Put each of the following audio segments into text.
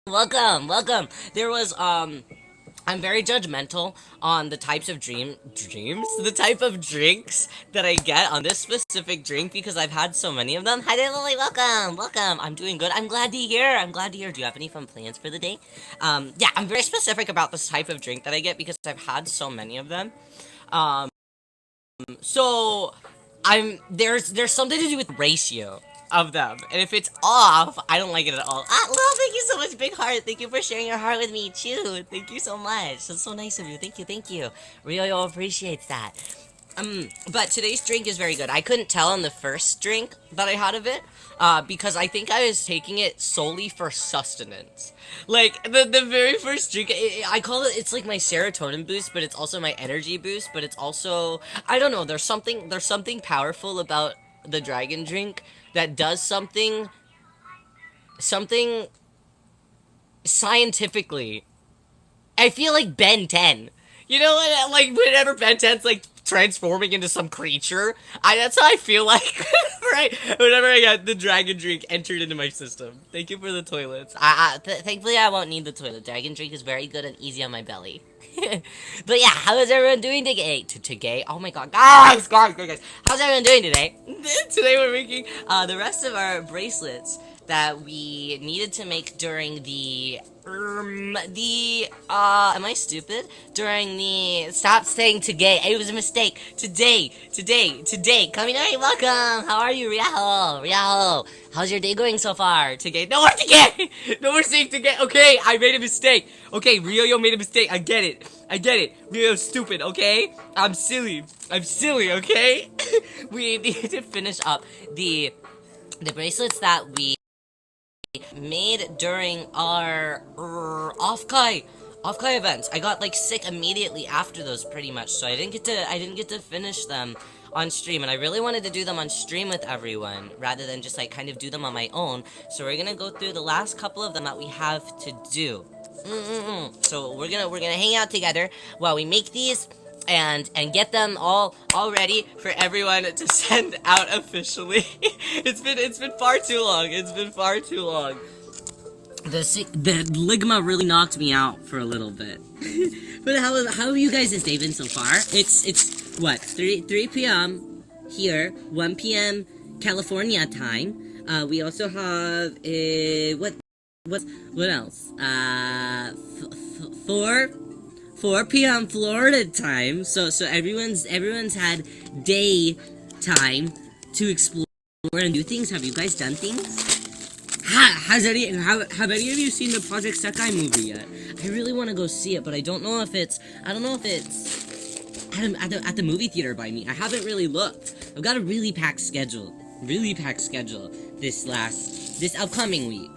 Welcome, welcome. There was I'm very judgmental on the types of the type of drinks that I get on this specific drink because I've had so many of them. Hi there, Lily. Welcome, welcome. I'm doing good. I'm glad to hear. I'm glad to hear. Do you have any fun plans for the day? Yeah, I'm very specific about this type of drink that I get because I've had so many of them. Um, so there's something to do with ratio of them, and if it's off, I don't like it at all. Well, thank you so much, Big Heart. Thank you for sharing your heart with me too. Thank you so much. That's so nice of you. Thank you, thank you. Rio appreciates that. But today's drink is very good. I couldn't tell on the first drink that I had of it, because I think I was taking it solely for sustenance. Like, the very first drink, I call it, it's like my serotonin boost, but it's also my energy boost, but it's also, I don't know, there's something powerful about the dragon drink that does something scientifically. I feel like Ben 10. You know, like whenever Ben 10's like transforming into some creature, that's how I feel like, right? Whenever I got the dragon drink entered into my system. Thank you for the toilets. Thankfully I won't need the toilet. Dragon drink is very good and easy on my belly. But yeah, how is everyone doing today? Today? Oh my god, guys! How's everyone doing today? Today we're making the rest of our bracelets that we needed to make during am I stupid? During the, stop saying today, it was a mistake. Today, coming, alright, welcome, how are you, Riaho, how's your day going so far? Today, no more today, no more saying today, okay, I made a mistake, okay, Ryo made a mistake, I get it, Ryo's stupid, okay, I'm silly, okay, we need to finish up the bracelets that we made during our off-kai events. I got like sick immediately after those, pretty much, so I didn't get to finish them on stream, and I really wanted to do them on stream with everyone rather than just like kind of do them on my own. So we're gonna go through the last couple of them that we have to do. So we're gonna hang out together while we make these and get them all ready for everyone to send out officially. It's been far too long. The ligma really knocked me out for a little bit. But how have you guys' day been so far? It's what, 3 p.m. here, 1 p.m. California time. We also have what else? 4 p.m. Florida time. So everyone's had day time to explore and do things. Have you guys done things? Have any of you seen the Project Sekai movie yet? I really want to go see it, but I don't know if it's at the movie theater by me. I haven't really looked. I've got a really packed schedule this upcoming week.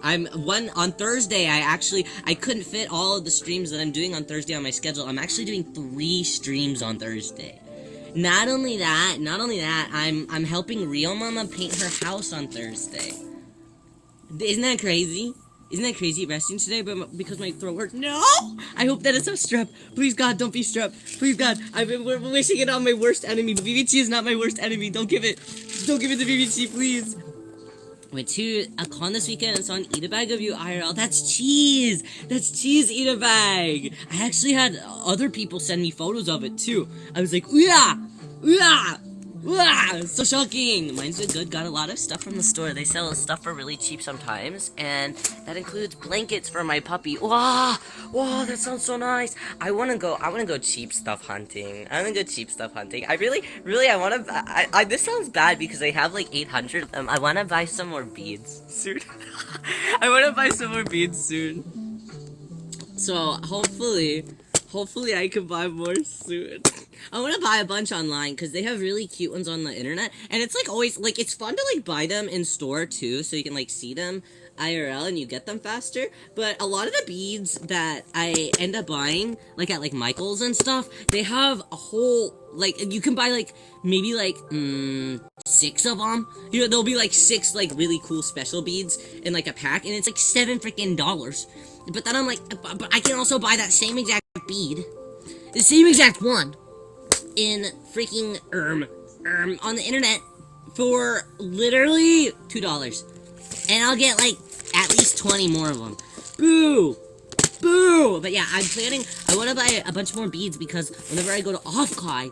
On Thursday, I couldn't fit all of the streams that I'm doing on Thursday on my schedule. I'm actually doing 3 streams on Thursday. Not only that, I'm helping Real Mama paint her house on Thursday. Isn't that crazy? Resting today, but because my throat hurts. No! I hope that it's not strep. Please, God, don't be strep. Please, God, we're wishing it on my worst enemy. The BBT is not my worst enemy. Don't give it to BBT, please. Went to a con this weekend and saw an eat a bag of you IRL. That's cheese, eat a bag. I actually had other people send me photos of it too. I was like, so shocking. Mine's been good. Got a lot of stuff from the store. They sell stuff for really cheap sometimes, and that includes blankets for my puppy. Wow, that sounds so nice. I wanna go cheap stuff hunting. I wanna this sounds bad because I have like 800 of them. I wanna buy some more beads soon. So hopefully I can buy more soon. I want to buy a bunch online because they have really cute ones on the internet, and it's like always like it's fun to like buy them in store too, so you can like see them IRL and you get them faster. But a lot of the beads that I end up buying like at like Michael's and stuff, they have a whole like you can buy like maybe like 6 of them. You know, there'll be like 6 like really cool special beads in like a pack, and it's like $7 freaking. But then I'm like, but I can also buy that same exact bead, the same exact one, in freaking on the internet for literally $2, and I'll get like at least 20 more of them. Boo! Boo! But yeah, I want to buy a bunch more beads because whenever I go to Offkai,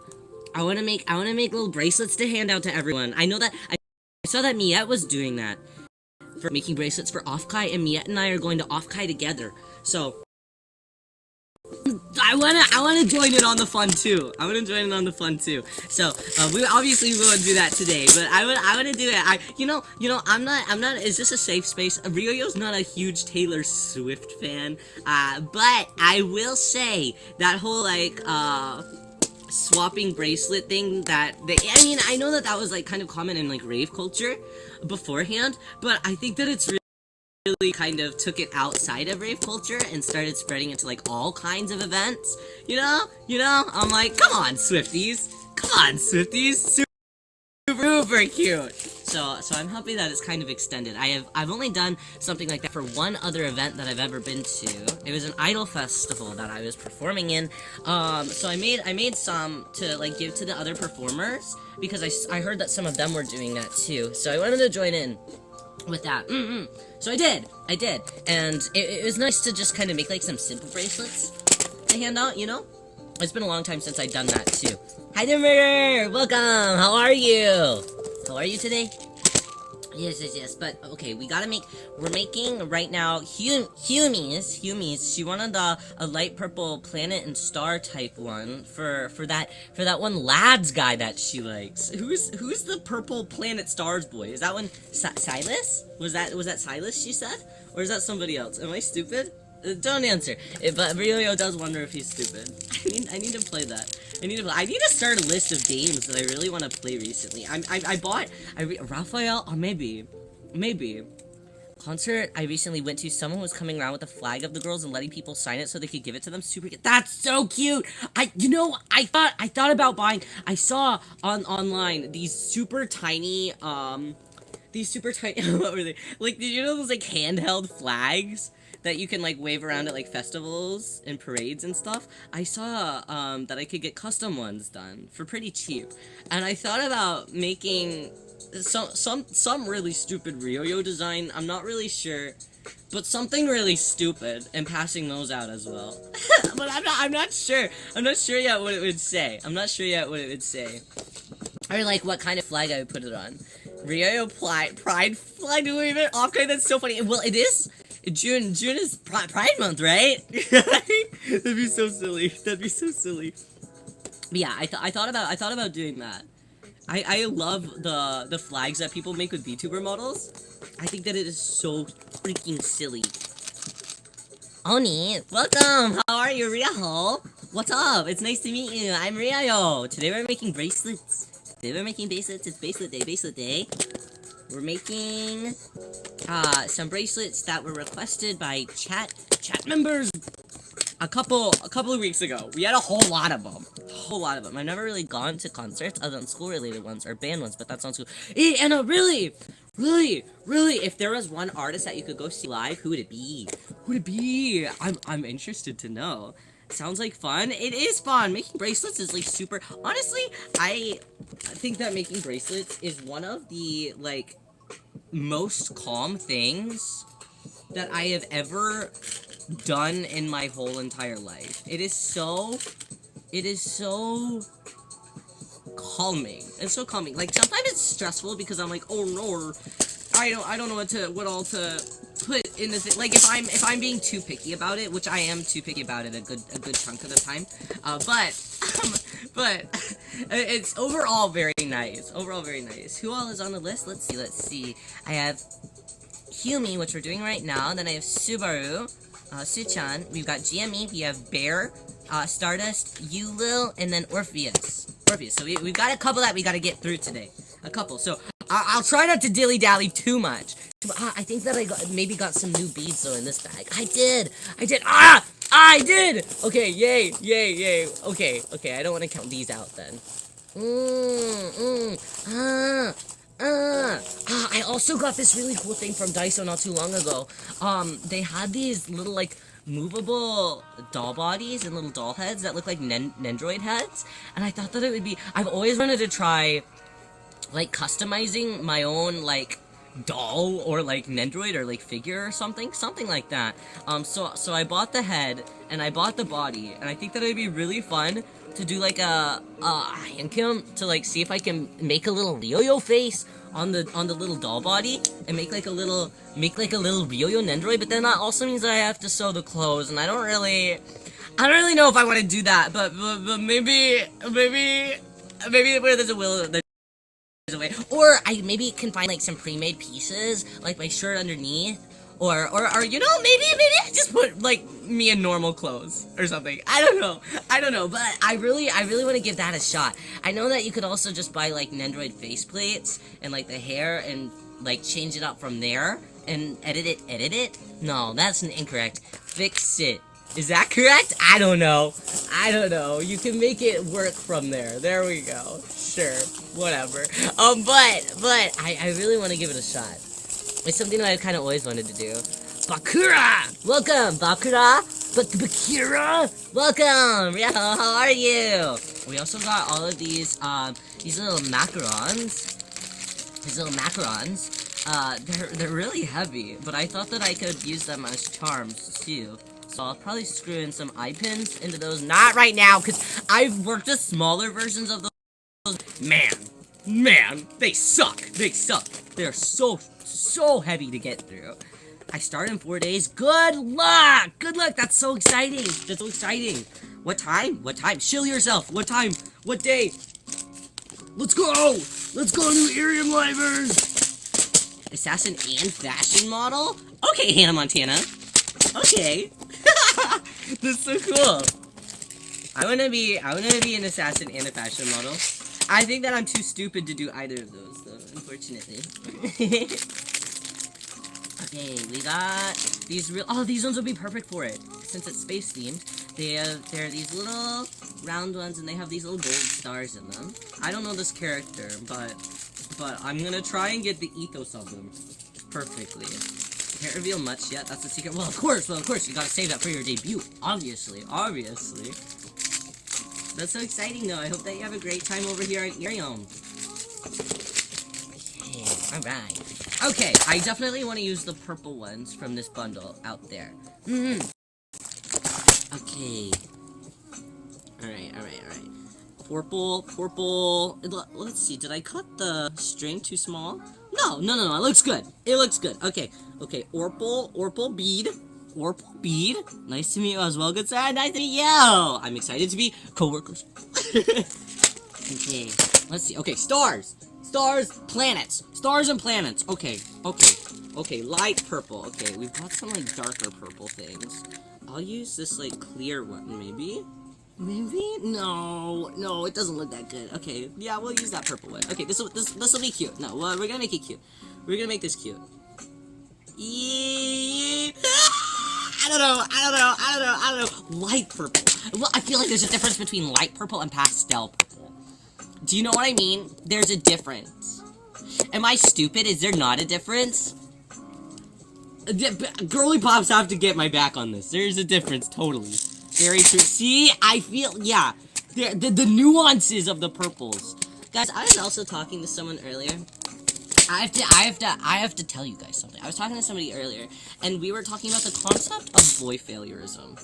I want to make little bracelets to hand out to everyone. I know that, I saw that Miette was doing that. For making bracelets for Offkai, and Miette and I are going to Offkai together. So, I wanna join in on the fun too. So we obviously won't do that today, but I wanna do it. I'm not. Is this a safe space? Ryoyo's not a huge Taylor Swift fan, but I will say that whole swapping bracelet thing I know that was like kind of common in like rave culture beforehand, but I think that it's really kind of took it outside of rave culture and started spreading into like all kinds of events. I'm like, come on, Swifties, super cute. So I'm happy that it's kind of extended. I've only done something like that for one other event that I've ever been to. It was an idol festival that I was performing in. So I made some to like give to the other performers because I heard that some of them were doing that too. So I wanted to join in with that. So I did, and it was nice to just kind of make like some simple bracelets to hand out. It's been a long time since I've done that too. Hi there, welcome. How are you? How are you today? Yes. But okay, we're making right now Humies. She wanted a light purple planet and star type one for that one lads guy that she likes. Who's the purple planet stars boy? Is that one Silas? Was that Silas she said? Or is that somebody else? Am I stupid? Don't answer. But Ryo does wonder if he's stupid. I need to play that. I need to start a list of games that I really want to play recently. Raphael, or maybe. Concert I recently went to, someone was coming around with a flag of the girls and letting people sign it so they could give it to them. Super cute. That's so cute. I thought about buying. I saw online these super tiny, what were they? Like, those like handheld flags that you can like wave around at like festivals and parades and stuff. I saw that I could get custom ones done for pretty cheap, and I thought about making some really stupid Ryo design. I'm not really sure, but something really stupid, and passing those out as well. But I'm not sure yet what it would say. Or like what kind of flag I would put it on. Ryo pride flag. Okay, that's so funny. Well, it is. June is Pride Month, right? That'd be so silly. But yeah, I thought about doing that. I love the flags that people make with VTuber models. I think that it is so freaking silly. Oni, welcome. How are you, Ryo? What's up? It's nice to meet you. I'm Ryo. Today we're making bracelets. It's bracelet day. We're making some bracelets that were requested by chat members a couple of weeks ago. We had a whole lot of them. I've never really gone to concerts other than school-related ones or band ones, but that sounds cool. Hey, Anna, really, if there was one artist that you could go see live, who would it be? I'm interested to know. Sounds like fun. It is fun. Making bracelets is like super. Honestly, I think that making bracelets is one of the like most calm things that I have ever done in my whole entire life. It is so calming. It's so calming. Like sometimes it's stressful because I'm like, oh no, I don't know what all to put in the thing. Like if I'm being too picky about it, which I am too picky about it a good chunk of the time. But it's overall very nice. Who all is on the list? Let's see. I have Humi, which we're doing right now. Then I have Subaru, Suchan. We've got GME. We have Bear, Stardust, Ulil, and then Orpheus. So we've got a couple that we got to get through today. A couple. So I'll try not to dilly-dally too much. I think that I maybe got some new beads though in this bag. I did. I did. Okay, yay. Okay, I don't want to count these out then. I also got this really cool thing from Daiso not too long ago. They had these little like movable doll bodies and little doll heads that look like Nendroid heads, and I thought that it would be. I've always wanted to try like customizing my own like doll or like Nendroid or like figure or something like that. So I bought the head and I bought the body, and I think that it'd be really fun to do like a hand cam to like see if I can make a little Ryo face on the little doll body and make like a little Ryo Nendroid. But then that also means that I have to sew the clothes, and I don't really know if I want to do that. But maybe where there's a will, there's a way. Or I maybe can find like some pre-made pieces, like my shirt underneath, or you know, maybe I just put like me in normal clothes or something. I don't know, but I really want to give that a shot. I know that you could also just buy like Nendroid faceplates and like the hair and like change it up from there and edit it. No, that's incorrect. Fix it. Is that correct? I don't know. You can make it work from there. There we go. Sure. Whatever. But I really want to give it a shot. It's something that I've kind of always wanted to do. Bakura! Welcome, Bakura! Bakura! Welcome! Yeah, how are you? We also got all of these little macarons. They're really heavy, but I thought that I could use them as charms, too. So I'll probably screw in some eye pins into those. Not right now, because I've worked with smaller versions of those. Man, they suck. They're so heavy to get through. I start in 4 days. Good luck. That's so exciting. What time? Chill yourself. What time? What day? Let's go to IRIAM Livers. Assassin and fashion model? Okay, Hannah Montana. Okay. That's so cool. I wanna be an assassin and a fashion model. I think that I'm too stupid to do either of those, though, unfortunately. Okay, we got these these ones would be perfect for it, since it's space themed. They're these little round ones, and they have these little gold stars in them. I don't know this character, but I'm gonna try and get the ethos of them perfectly. Can't reveal much yet, that's the secret. Well, of course, you gotta save that for your debut. Obviously. That's so exciting, though. I hope that you have a great time over here at IRIAM. Okay, alright. Okay, I definitely want to use the purple ones from this bundle out there. Okay. Alright. Purple. Let's see, did I cut the string too small? No, it looks good. Okay, Orpal bead. Nice to meet you as well, good sir. Nice to meet you. I'm excited to be co-workers. Okay, let's see. Okay, stars, planets. Stars and planets. Okay, light purple. Okay, we've got some, like, darker purple things. I'll use this, like, clear one, maybe? No, it doesn't look that good. Okay, yeah, we'll use that purple one. Okay, this will be cute. No, we're gonna make it cute. We're gonna make this cute. I don't know. Light purple. Well, I feel like there's a difference between light purple and pastel purple. Do you know what I mean? There's a difference. Am I stupid? Is there not a difference? Girly pops have to get my back on this. There's a difference, totally. Very true. See, I feel, yeah, the nuances of the purples. Guys, I was also talking to someone earlier. I have to tell you guys something. I was talking to somebody earlier, and we were talking about the concept of boy failureism.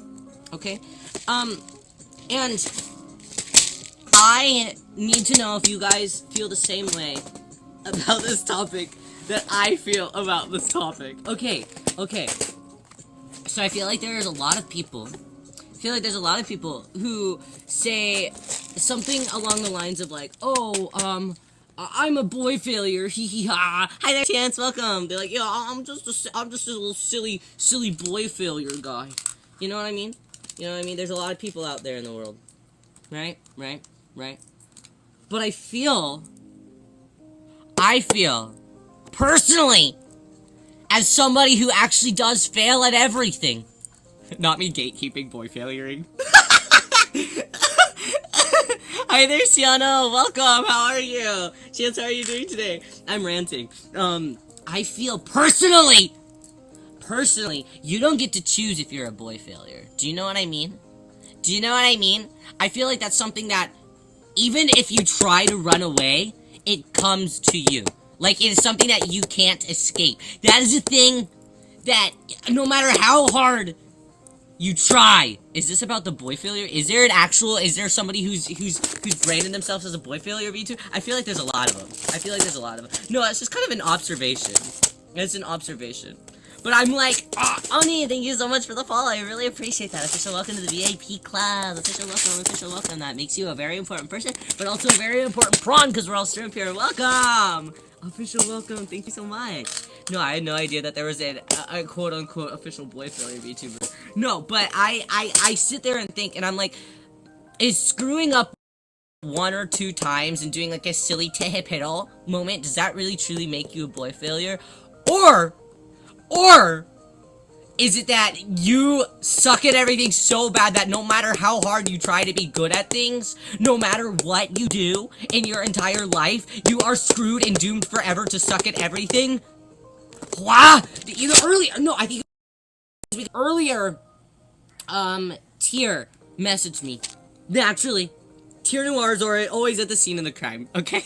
Okay? And I need to know if you guys feel the same way about this topic that I feel about this topic. Okay. So I feel like there's a lot of people who say something along the lines of like, oh, I'm a boy failure, hee hee ha. Hi there, Chance, welcome. They're like, yo, I'm just a little silly boy failure guy. You know what I mean? There's a lot of people out there in the world. Right? But I feel, personally, as somebody who actually does fail at everything. Not me gatekeeping boy failuring. Hi there, Siano. Welcome. How are you? Chance, how are you doing today? I'm ranting. I feel personally, you don't get to choose if you're a boy failure. Do you know what I mean? I feel like that's something that, even if you try to run away, it comes to you. Like, it is something that you can't escape. That is a thing that, no matter how hard you try. Is this about the boy failure? Is there somebody who's branded themselves as a boy failure VTuber? I feel like there's a lot of them. No, it's just kind of an observation. It's an observation. But I'm like, Oni, thank you so much for the follow. I really appreciate that. Official welcome to the VIP club. Official welcome. That makes you a very important person, but also a very important prawn, because we're all stream here. Welcome! Official welcome. Thank you so much. No, I had no idea that there was a quote-unquote official boy failure VTuber. No, but I sit there and think, and I'm like, is screwing up 1 or 2 times and doing like a silly tehepero moment, does that really truly make you a boy failure? Or is it that you suck at everything so bad that no matter how hard you try to be good at things, no matter what you do in your entire life, you are screwed and doomed forever to suck at everything? Wow! I think earlier, Tier messaged me. Naturally. Tier Noir is always at the scene of the crime, okay?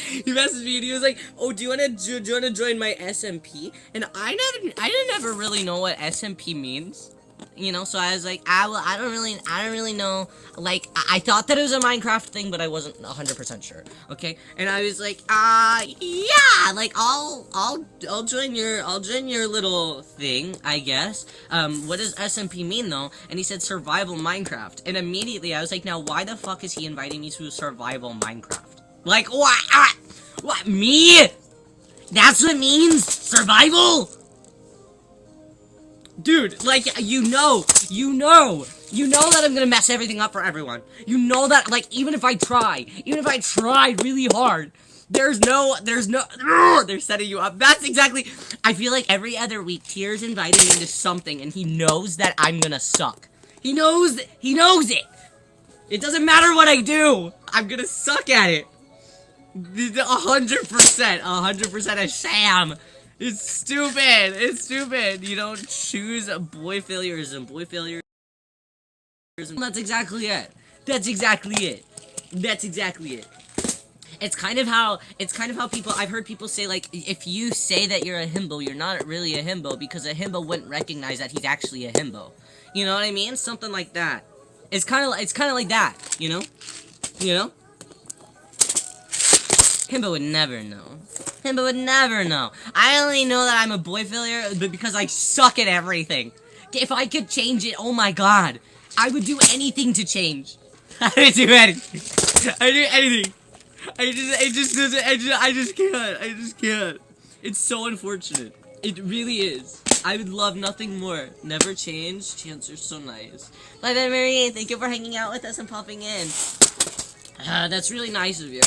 He messaged me and he was like, "Oh, do you wanna join my SMP?" And I didn't ever really know what SMP means, you know. So I was like, I don't really know. Like, I thought that it was a Minecraft thing, but I wasn't 100% sure. Okay, and I was like, yeah, like I'll join your little thing, I guess. What does SMP mean though? And he said survival Minecraft, and immediately I was like, now why the fuck is he inviting me to a survival Minecraft? Like, what? What, me? That's what it means? Survival? Dude, like, you know that I'm gonna mess everything up for everyone. You know that, like, even if I try really hard, they're setting you up. That's exactly, I feel like every other week, Tier's inviting me into something, and he knows that I'm gonna suck. He knows it. It doesn't matter what I do, I'm gonna suck at it. 100% a sham. It's stupid. You don't choose boy failureism. That's exactly it. It's kind of how people, I've heard people say, like, if you say that you're a himbo, you're not really a himbo, because a himbo wouldn't recognize that he's actually a himbo. You know what I mean? Something like that. It's kind of like that, you know? Himbo would never know. I only know that I'm a boy failure because I suck at everything. If I could change it, oh my god, I would do anything to change. I would do anything. I just can't. It's so unfortunate. It really is. I would love nothing more. Never change. Chants are so nice. Bye bye, Marie. Thank you for hanging out with us and popping in. That's really nice of you.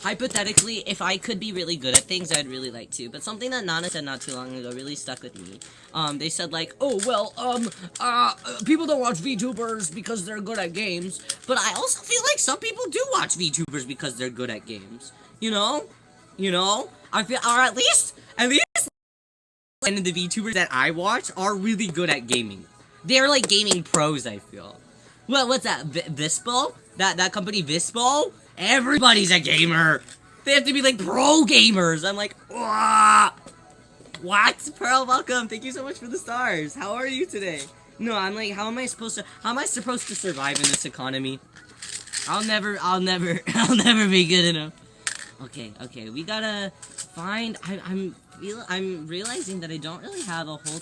Hypothetically, if I could be really good at things, I'd really like to. But something that Nana said not too long ago really stuck with me. They said, like, oh, well, people don't watch VTubers because they're good at games. But I also feel like some people do watch VTubers because they're good at games. You know? I feel, or at least, and the VTubers that I watch are really good at gaming. They're like gaming pros, I feel. Well, what's that? Vispo? That company Vispo? Everybody's a gamer. They have to be like pro gamers. I'm like, what? Pearl, welcome. Thank you so much for the stars. How are you today? No, I'm like, how am I supposed to survive in this economy? I'll never be good enough. Okay, we gotta find, I'm realizing that I don't really have a whole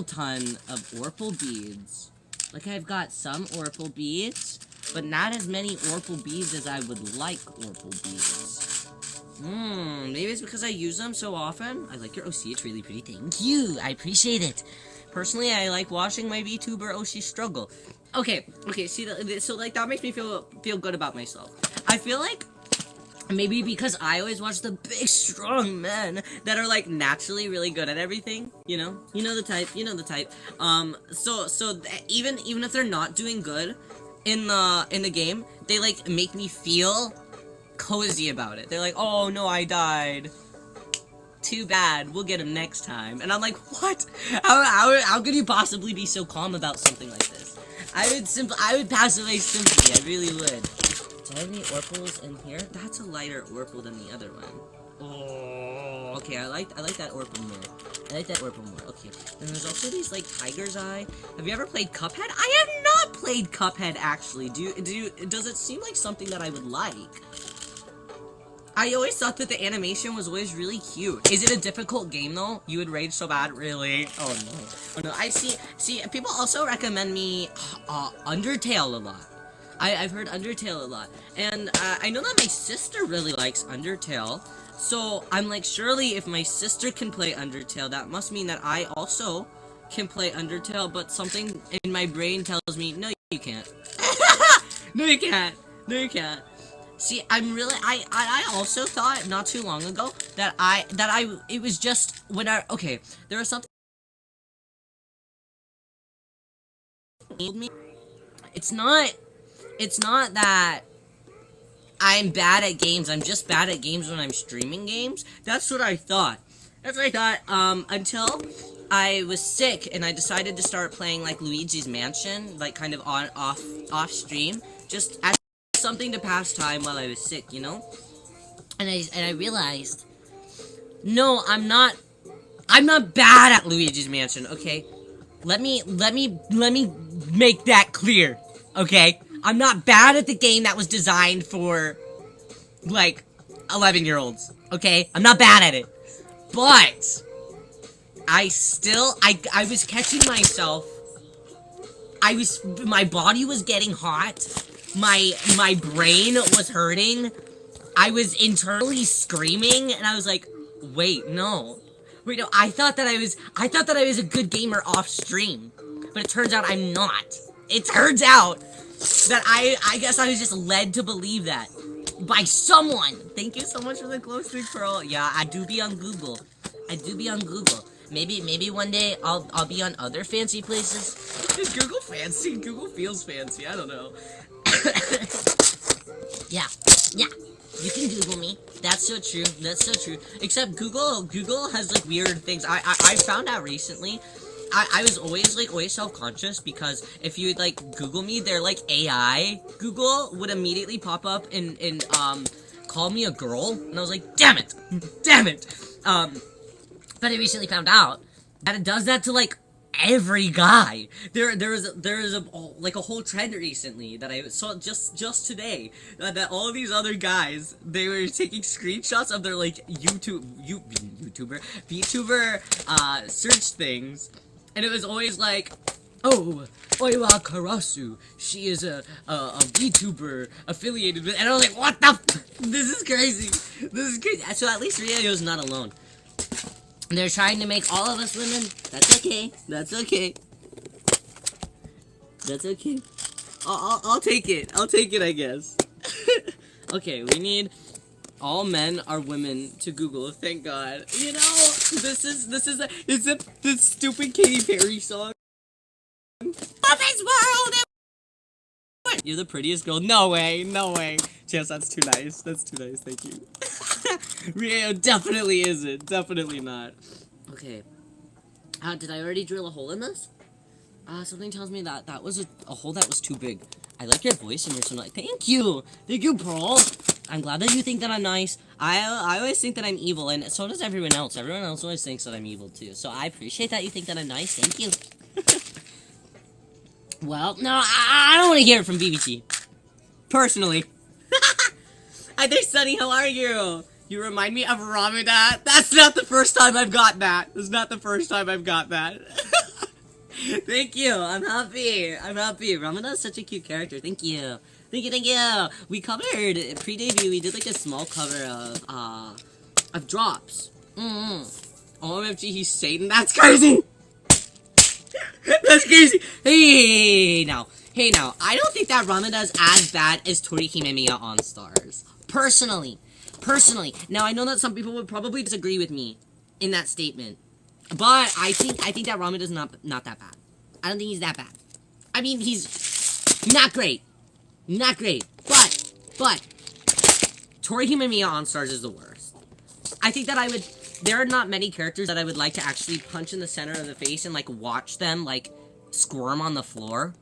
ton of Orpal beads. Like, I've got some Orpal beads, but not as many Orpal beads as I would like Orpal beads. Maybe it's because I use them so often. I like your OC, it's really pretty. Thank you, I appreciate it. Personally, I like watching my VTuber OC struggle. Okay, see, so, like, that makes me feel good about myself. I feel like maybe because I always watch the big, strong men that are, like, naturally really good at everything, you know? You know the type. So even if they're not doing good in the game, they, like, make me feel cozy about it. They're like, oh, no, I died. Too bad. We'll get him next time. And I'm like, what? How could you possibly be so calm about something like this? I would pass away simply. I really would. Do I have any Orpals in here? That's a lighter Orpal than the other one. Oh, okay, I like that Orpal more. I like that Orpal more. Okay, and there's also these like Tiger's Eye. Have you ever played Cuphead? I have not played Cuphead actually. Does it seem like something that I would like? I always thought that the animation was always really cute. Is it a difficult game though? You would rage so bad, really? Oh no. Oh no. I see people also recommend me Undertale a lot. I've heard Undertale a lot. And I know that my sister really likes Undertale. So I'm like, surely if my sister can play Undertale, that must mean that I also can play Undertale, but something in my brain tells me, no, you can't. No, you can't. No, you can't. See, I also thought not too long ago that it was just when okay, there was something told me. It's not that I'm bad at games. I'm just bad at games when I'm streaming games. That's what I thought. Until I was sick and I decided to start playing like Luigi's Mansion, like kind of off stream, just as something to pass time while I was sick, you know? And I realized, no, I'm not bad at Luigi's Mansion, okay? Let me make that clear, okay? I'm not bad at the game that was designed for, like, 11-year-olds, okay? I'm not bad at it. But I was catching myself. My body was getting hot. My brain was hurting. I was internally screaming, and I was like, wait, no. Wait, no, I thought that I was a good gamer off stream. But it turns out I'm not. It turns out that I guess I was just led to believe that by someone. Thank you so much for the glow stick pearl. Yeah, I do be on Google. Maybe one day I'll be on other fancy places. Is Google fancy? Google feels fancy. I don't know. Yeah. You can Google me. That's so true. Except Google has like weird things. I found out recently. I was always self-conscious because if you like Google me, they're like AI. Google would immediately pop up and call me a girl, and I was like, damn it. But I recently found out that it does that to like every guy. There is a whole trend recently that I saw just today that all of these other guys, they were taking screenshots of their like VTuber search things, and it was always like, oh, Oiwa Karasu, she is a VTuber affiliated with, and I was like, what the this is crazy. So at least Ryo's not alone. They're trying to make all of us women. That's okay. I'll take it, I guess. Okay, we need all men are women to Google. Thank God. You know, this is this stupid Katy Perry song. Of his world. You're the prettiest girl. No way. Chance, that's too nice. Thank you. Ryo definitely isn't. Definitely not. Okay. Did I already drill a hole in this? Something tells me that was a hole that was too big. I like your voice and you're so nice. Thank you, Pearl. I'm glad that you think that I'm nice. I always think that I'm evil, and so does everyone else. Everyone else always thinks that I'm evil too. So I appreciate that you think that I'm nice. Thank you. Well, no, I don't want to hear it from BBC. Personally. Hi there, Sunny. How are you? You remind me of Ramada. That's not the first time I've got that. Thank you. I'm happy. Ramada's such a cute character. Thank you. We covered pre-debut. We did like a small cover of drops. OMG, he's Satan. That's crazy. Hey now. I don't think that Ramada's as bad as Torihime Miya on Stars. Personally. Now I know that some people would probably disagree with me in that statement, but I think that Ramada's not that bad. I don't think he's that bad. I mean, he's not great, but Torihime Miya on Stars is the worst. I think that there are not many characters that I would like to actually punch in the center of the face and like watch them like squirm on the floor.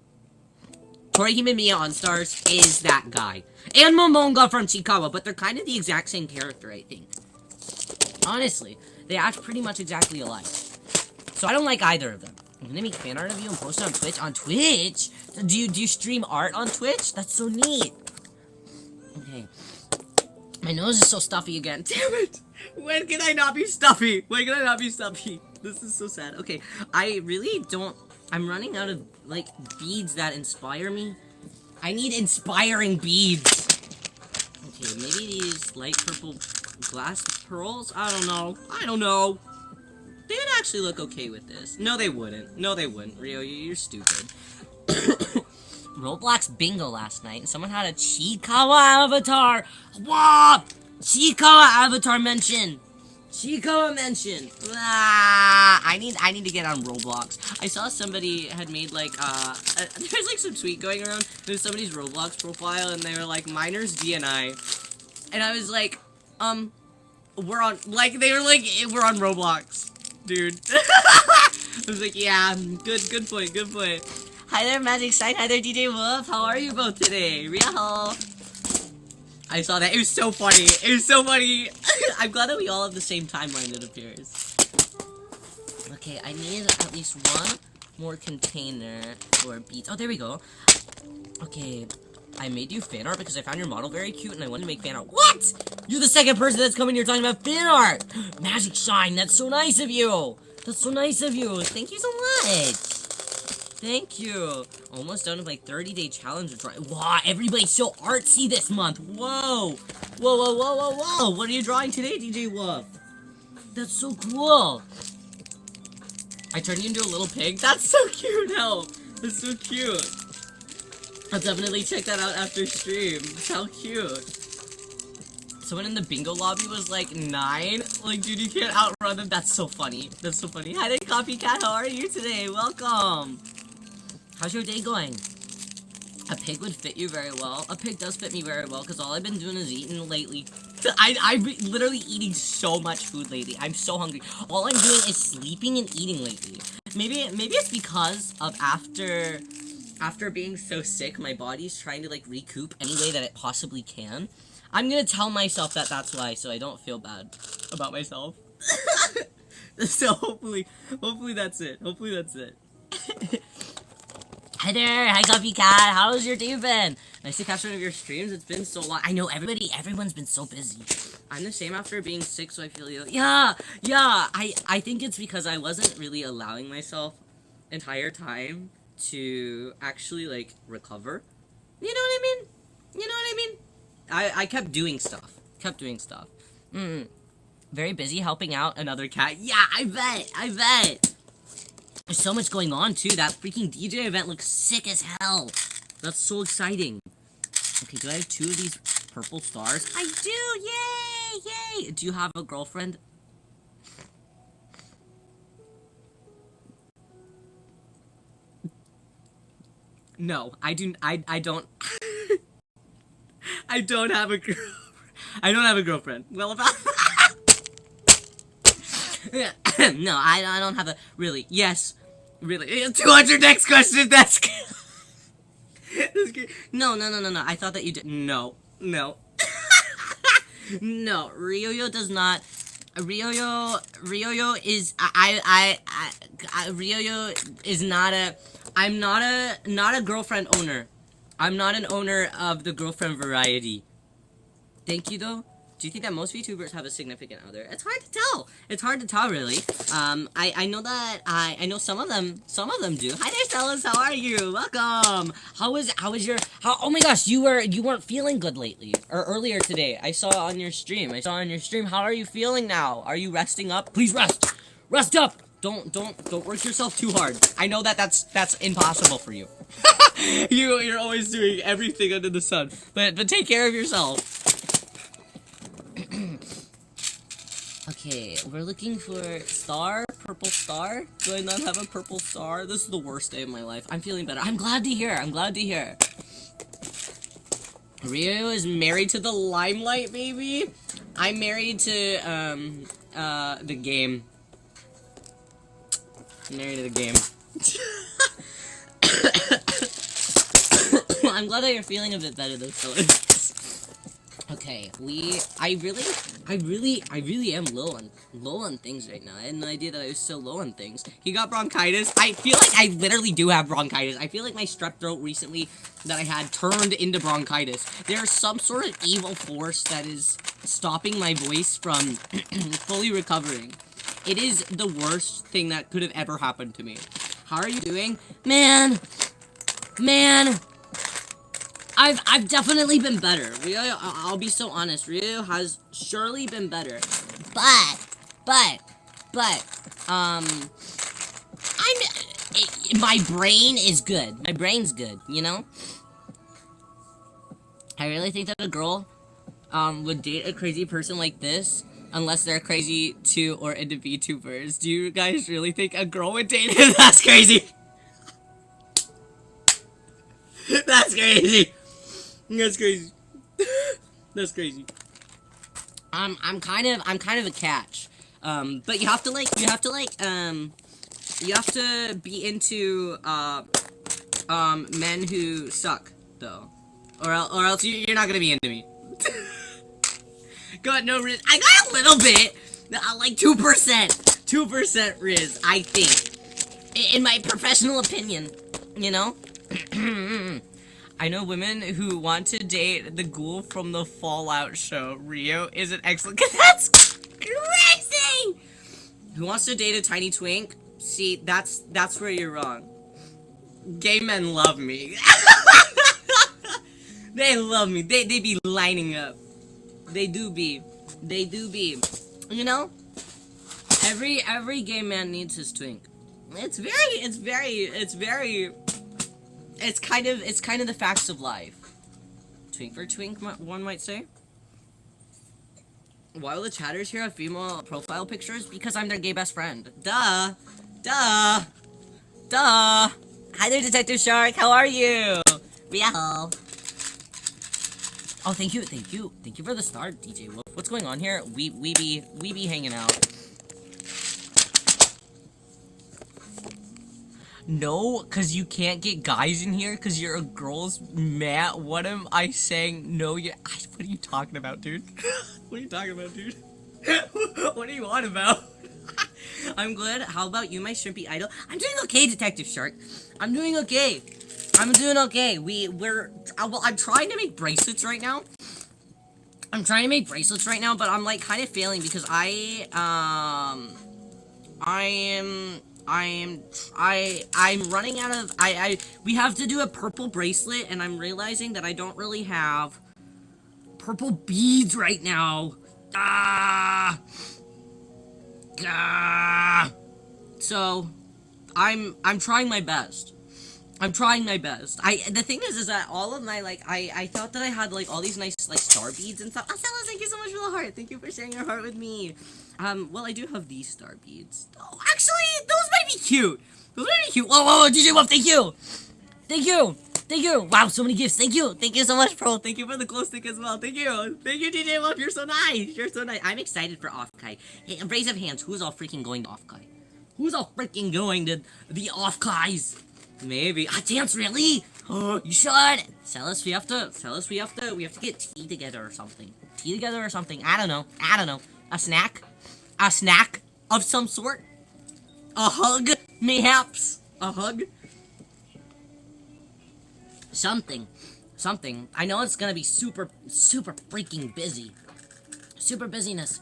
Torihime Miya on Stars is that guy. And Momonga from Chikawa, but they're kind of the exact same character, I think. Honestly, they act pretty much exactly alike. So I don't like either of them. I'm gonna make fan art of you and post it on Twitch. On Twitch? Do you stream art on Twitch? That's so neat. Okay. My nose is so stuffy again. Damn it! When can I not be stuffy? When can I not be stuffy? This is so sad. Okay, I really don't... I'm running out of, like, beads that inspire me. I need inspiring beads. Okay, maybe these light purple glass pearls? I don't know. They would actually look okay with this. No, they wouldn't. Rio, you're stupid. Roblox bingo last night, and someone had a Chikawa avatar. Wow! Chikawa avatar mention. I need to get on Roblox. I saw somebody had made like there's like some tweet going around. There's somebody's Roblox profile, and they were like minors DNI, and I was like, we're on Roblox, dude. I was like, yeah, good point. Hi there, Magic Sign. Hi there, DJ Wolf. How are you both today? Riho. I saw that. It was so funny. I'm glad that we all have the same timeline, it appears. Okay, I need at least one more container for beads. Oh, there we go. Okay, I made you fan art because I found your model very cute and I wanted to make fan art. What? You're the second person that's come in here talking about fan art. Magic Shine, that's so nice of you. Thank you so much. Thank you. Almost done with my 30-day challenge. Wow, everybody's so artsy this month. Whoa. What are you drawing today, DJ Wolf? That's so cool. I turned you into a little pig. That's so cute, hell. That's so cute. I'll definitely check that out after stream. How cute. Someone in the bingo lobby was like 9. Like, dude, you can't outrun them. That's so funny. Hi there, Copycat. How are you today? Welcome. How's your day going? A pig would fit you very well. A pig does fit me very well, because all I've been doing is eating lately. I'm literally eating so much food lately. I'm so hungry. All I'm doing is sleeping and eating lately. Maybe it's because of after being so sick, my body's trying to, like, recoup any way that it possibly can. I'm gonna tell myself that that's why, so I don't feel bad about myself. So hopefully that's it. Hi there, hi Copycat, how's your day been? Nice to catch one of your streams, it's been so long. I know everyone's been so busy. I'm the same after being sick, so I feel you. Yeah, I think it's because I wasn't really allowing myself entire time to actually, like, recover. You know what I mean? I kept doing stuff. Very busy helping out another cat. Yeah, I bet. There's so much going on, too. That freaking DJ event looks sick as hell. That's so exciting. Okay, do I have 2 of these purple stars? I do! Yay! Do you have a girlfriend? No, I don't. I don't have a girlfriend. Well, about... No, I don't have a... Really. Yes. Really. 200 next question, that's... No. I thought that you did... No. No, Ryoyo does not... Ryoyo is... Ryoyo is not a... I'm not a girlfriend owner. I'm not an owner of the girlfriend variety. Thank you, though. Do you think that most VTubers have a significant other? It's hard to tell. Really. I know that I know some of them do. Hi there, Stellas. How are you? Welcome. How was your oh my gosh, you weren't feeling good lately or earlier today. I saw on your stream. How are you feeling now? Are you resting up? Please rest. Rest up. Don't work yourself too hard. I know that that's impossible for you. You're always doing everything under the sun. But take care of yourself. Okay, we're looking for star, purple star. Do I not have a purple star? This is the worst day of my life. I'm feeling better. I'm glad to hear. Rio is married to the limelight, baby. I'm married to the game. I'm married to the game. I'm glad that you're feeling a bit better though, Phyllis. Okay, I really am low on things right now. I had no idea that I was so low on things. He got bronchitis. I feel like I literally do have bronchitis. I feel like my strep throat recently that I had turned into bronchitis. There's some sort of evil force that is stopping my voice from fully recovering. It is the worst thing that could have ever happened to me. How are you doing? Man, I've definitely been better. Riyo, I'll be so honest. Riyo has surely been better. My brain is good. My brain's good, you know? I really think that a girl, would date a crazy person like this, unless they're crazy too or into VTubers. Do you guys really think a girl would date him? That's crazy. That's crazy. That's crazy. That's crazy. I'm kind of a catch. But you have to be into, men who suck, though. Or else you're not gonna be into me. Got no Riz. I got a little bit. Like 2%. 2% Riz, I think. In my professional opinion. You know? I know women who want to date the ghoul from the Fallout show. Riyo is an excellent. That's crazy! Who wants to date a tiny twink? See, that's where you're wrong. Gay men love me. They love me. They be lining up. They do be. You know? Every gay man needs his twink. It's kind of the facts of life. Twink for twink, one might say. Why will the chatters here have female profile pictures? Because I'm their gay best friend. Duh. Hi there, Detective Shark. How are you? Riyo. Oh, thank you for the start, DJ Wolf. What's going on here? We be hanging out. No, cause you can't get guys in here, cause you're a girl's man. What am I saying? No, what are you talking about, dude? What are you talking about, dude? What are you on about? I'm good. How about you, my shrimpy idol? I'm doing okay, Detective Shark. I'm doing okay. I'm trying to make bracelets right now. But I'm like kind of failing because I'm running out of, we have to do a purple bracelet, and I'm realizing that I don't really have purple beads right now. So, I'm trying my best. The thing is that all of my, I thought that I had, all these nice, star beads and stuff. Asela, thank you so much for the heart. Thank you for sharing your heart with me. Well, I do have these star beads. Oh, actually, those might be cute. Whoa, DJ Wolf, thank you. Wow, so many gifts. Thank you so much, bro. Thank you for the glow stick as well. Thank you, DJ Wolf. You're so nice. I'm excited for Off-Kai. Hey, a raise of hands. Who's all freaking going to Off-Kai? Who's all freaking going to the Off-Kais? Maybe. Dance, really? Oh, you should. Celis, we have to get tea together or something. I don't know. A snack of some sort. A hug, mayhaps. A hug. Something. I know it's gonna be super freaking busy. Super busyness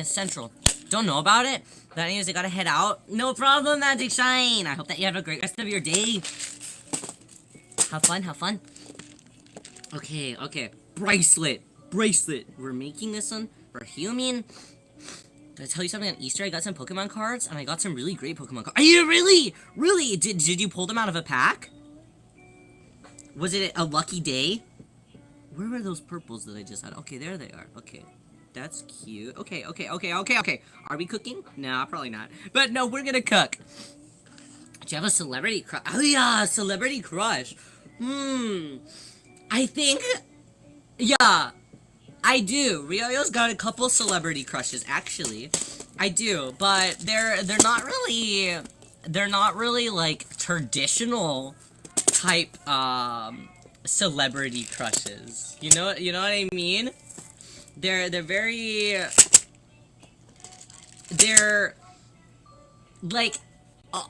central. Don't know about it. That means I gotta head out. No problem, Magic Shine. I hope that you have a great rest of your day. Have fun. Okay. Bracelet. We're making this one for human. Did I tell you something on Easter? I got some Pokemon cards, and I got some really great Pokemon cards. Are you really? Did you pull them out of a pack? Was it a lucky day? Where were those purples that I just had? Okay, there they are. Okay. That's cute. Okay. Are we cooking? No, probably not. But no, we're gonna cook. Do you have a celebrity crush? Oh yeah, celebrity crush. I think... Yeah, I do. Ryo's got a couple celebrity crushes, actually. I do, but they're not really like traditional type celebrity crushes. You know what I mean? They're very, they're like,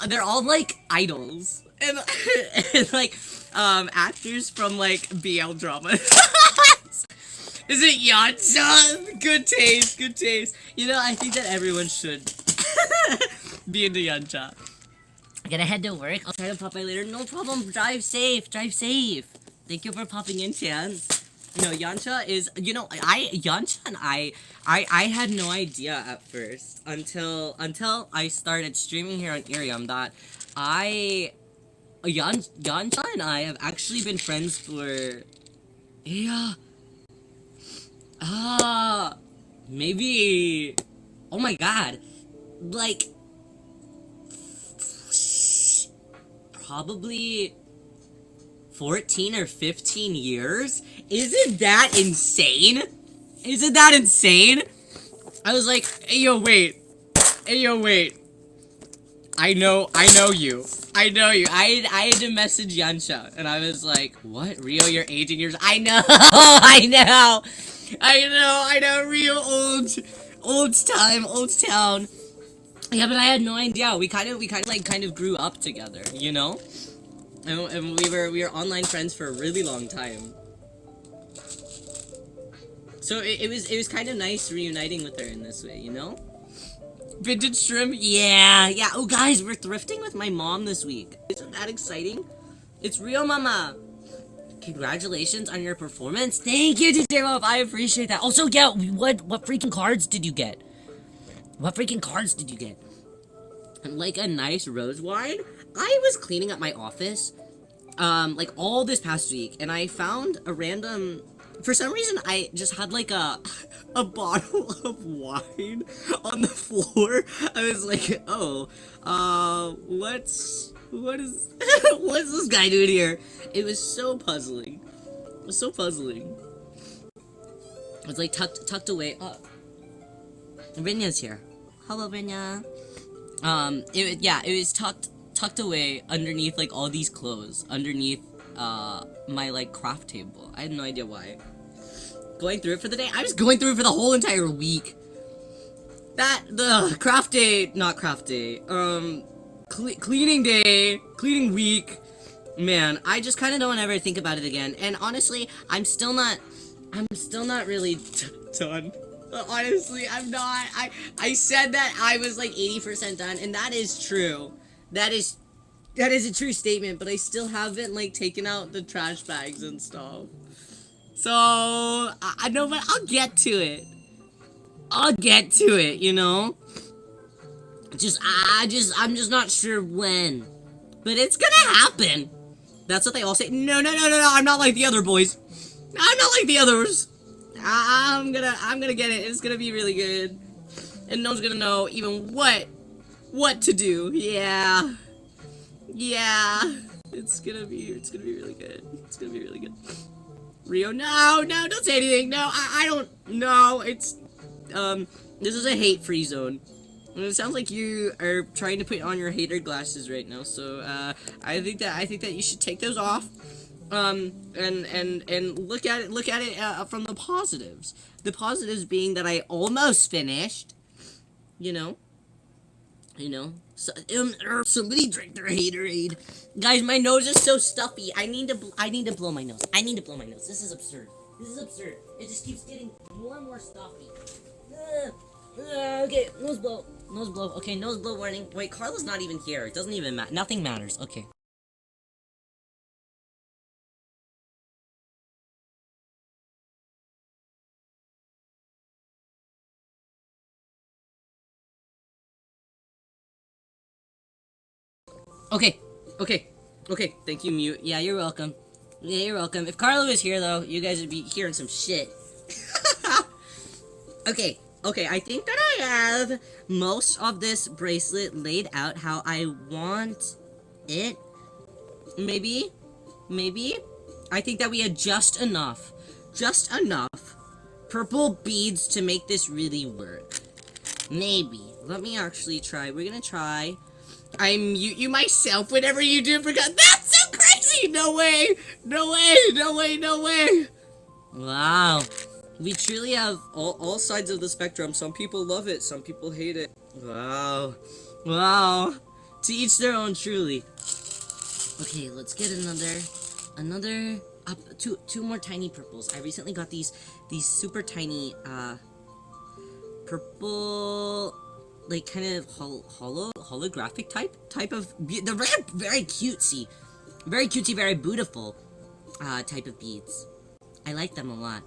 they're all like idols and, and like actors from like BL drama. Is it Yancha? Good taste, good taste. You know, I think that everyone should be into Yancha. I gotta head to work. I'll try to pop by later. No problem. Drive safe. Drive safe. Thank you for popping in, Chance. You know, Yancha is, you know, Yancha and I had no idea at first until I started streaming here on IRIAM that Yancha and I have actually been friends for, yeah, maybe, oh my god, like, probably 14 or 15 years? Isn't that insane? Isn't that insane? I was like, hey yo, wait. Hey yo, wait. I know you. I know you. I had to message Yancha, and I was like, what? Riyo, you're aging years. I know, I know, Riyo, old town. Yeah, but I had no idea. We kind of grew up together, you know? And we were online friends for a really long time. So it was kind of nice reuniting with her in this way, you know? Vintage shrimp, yeah. Oh, guys, we're thrifting with my mom this week. Isn't that exciting? It's Riyo Mama. Congratulations on your performance. Thank you, DJ Wolf. I appreciate that. Also, yeah, what freaking cards did you get? What freaking cards did you get? Like a nice rose wine? I was cleaning up my office, like all this past week, and I found a random, for some reason, I just had like a bottle of wine on the floor. I was like, oh, what's this guy doing here? It was so puzzling. It was so puzzling. It was like tucked away. Oh, Vinya's here. Hello, Vinya. It was tucked away underneath like all these clothes, underneath my like craft table. I had no idea why. Going through it for the day? I was going through it for the whole entire week. Cleaning week. Man, I just kind of don't ever think about it again. And honestly, I'm still not really done. Honestly, I'm not. I said that I was like 80% done, and that is true. That is a true statement, but I still haven't like taken out the trash bags and stuff. So I know, but I'll get to it. You know. I'm just not sure when, but it's gonna happen. That's what they all say. No. I'm not like the other boys. I'm not like the others. I'm gonna get it. It's gonna be really good, and no one's gonna know even what to do. Yeah. It's gonna be really good. It's gonna be really good. Riyo, no, don't say anything. No, I don't. No, it's this is a hate-free zone. And it sounds like you are trying to put on your hater glasses right now. So I think that you should take those off. And look at it from the positives. The positives being that I almost finished. You know. So, somebody drink their haterade. Guys, my nose is so stuffy. I need to blow my nose. This is absurd. It just keeps getting more and more stuffy. Okay, nose blow. Okay, nose blow warning. Wait, Carla's not even here. It doesn't even matter. Nothing matters. Okay. Okay, thank you, mute. Yeah, you're welcome. If Carla was here, though, you guys would be hearing some shit. Okay, I think that I have most of this bracelet laid out how I want it. Maybe. I think that we had just enough purple beads to make this really work. Maybe. Let me actually try. We're gonna try. I mute you myself whenever you do forget. That's so crazy! way! No way! No way! No way! No way! Wow. We truly have all sides of the spectrum. Some people love it, some people hate it. Wow. Wow. To each their own, truly. Okay, let's get another two more tiny purples. I recently got these super tiny purple, like kind of holographic type of they're very cutesy, very beautiful type of beads. I like them a lot.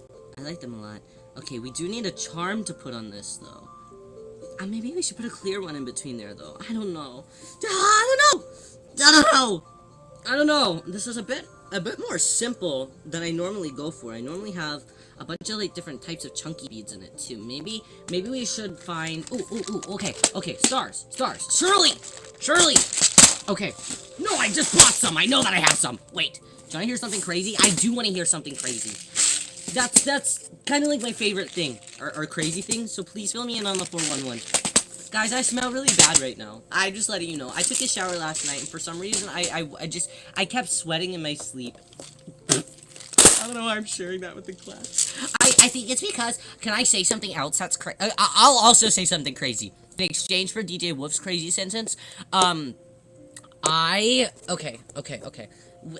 Okay, we do need a charm to put on this though. Maybe we should put a clear one in between there though. I don't know. I don't know. This is a bit more simple than I normally go for. I normally have a bunch of like different types of chunky beads in it too. Maybe we should find. Okay. Stars. Surely. Okay. No, I just bought some. I know that I have some. Wait. Do you want to hear something crazy? I do want to hear something crazy. That's kind of like my favorite thing, or crazy thing. So please fill me in on the 411. Guys, I smell really bad right now. I'm just letting you know. I took a shower last night, and for some reason, I kept sweating in my sleep. I don't know why I'm sharing that with the class. I think it's because, can I say something else that's crazy? I'll also say something crazy. In exchange for DJ Wolf's crazy sentence, okay.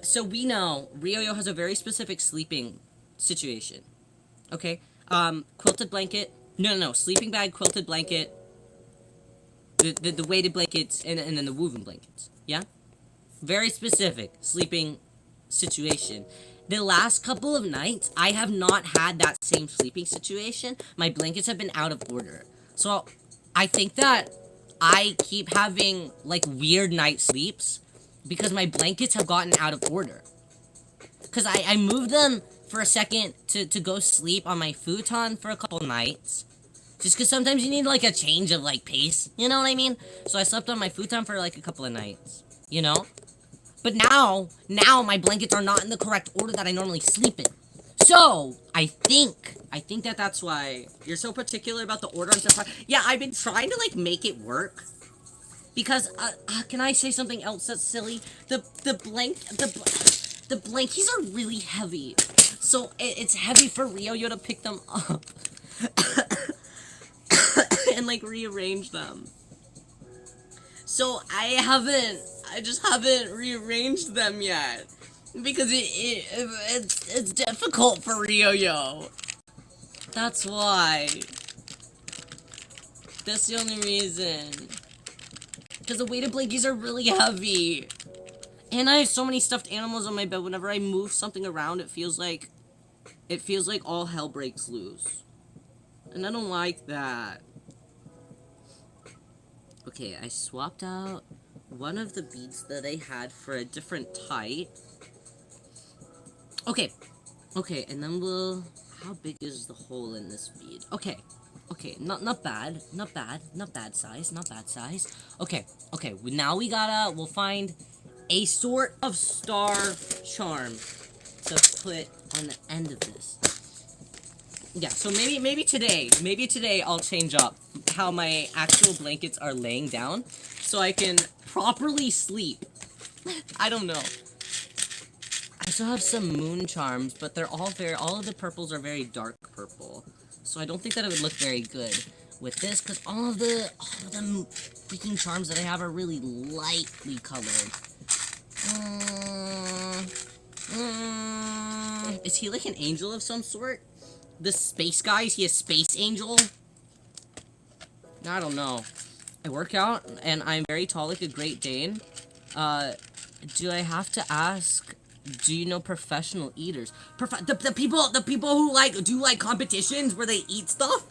So we know Riyo has a very specific sleeping situation. Okay? Quilted blanket. No. Sleeping bag, quilted blanket, the weighted blankets, and then the woven blankets. Yeah? Very specific sleeping situation. The last couple of nights, I have not had that same sleeping situation. My blankets have been out of order. So, I think that I keep having, like, weird night sleeps because my blankets have gotten out of order. Because I moved them for a second to go sleep on my futon for a couple nights. Just because sometimes you need, like, a change of, like, pace. You know what I mean? So I slept on my futon for, like, a couple of nights. You know? But now my blankets are not in the correct order that I normally sleep in. So, I think that's why you're so particular about the order and stuff. Yeah, I've been trying to, like, make it work. Because, can I say something else that's silly? The blankies are really heavy. So, it's heavy for Riyo to pick them up. And, like, rearrange them. So, I just haven't rearranged them yet. Because it's difficult for Riyo. That's why. That's the only reason. Because the weighted blankies are really heavy. And I have so many stuffed animals on my bed. Whenever I move something around, it feels like all hell breaks loose. And I don't like that. Okay, I swapped out one of the beads that I had for a different type. Okay, and then how big is the hole in this bead? Okay, not bad size. Okay, now we'll find a sort of star charm to put on the end of this. Yeah, so maybe today I'll change up how my actual blankets are laying down so I can properly sleep. I don't know. I still have some moon charms, but they're all of the purples are very dark purple. So I don't think that it would look very good with this, because all of the freaking charms that I have are really lightly colored. Is he like an angel of some sort? The space guy, is he a space angel? I don't know. I work out, and I'm very tall like a Great Dane. Do I have to ask, do you know professional eaters? The people who do competitions where they eat stuff?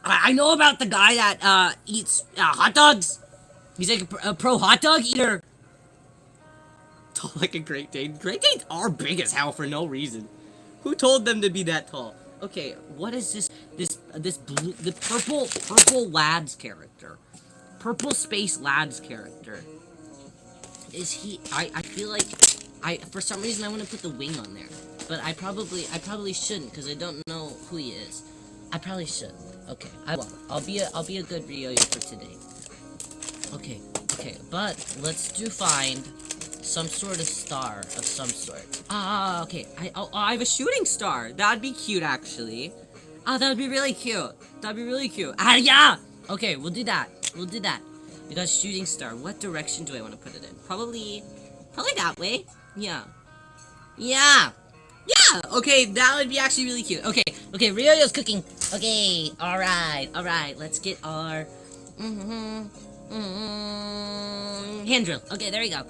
I know about the guy that eats hot dogs. He's like a pro hot dog eater. Tall like a Great Dane. Great Danes are big as hell for no reason. Who told them to be that tall? Okay, what is this blue, the purple lads character? Purple space lads character. Is he, I feel like, for some reason I want to put the wing on there. But I probably shouldn't, because I don't know who he is. I probably should. Okay, I won't. I'll be a good Riyo for today. Okay, but let's find some sort of star of some sort. Ah, okay. I have a shooting star. That'd be cute, actually. Ah, that would be really cute. That'd be really cute. Ah, yeah! Okay, we'll do that. We'll do that. We got shooting star. What direction do I want to put it in? Probably that way. Yeah. Yeah! Yeah! Okay, that would be actually really cute. Okay, Ryoyo's cooking. Okay, alright. Let's get our... hand drill. Okay, there we go.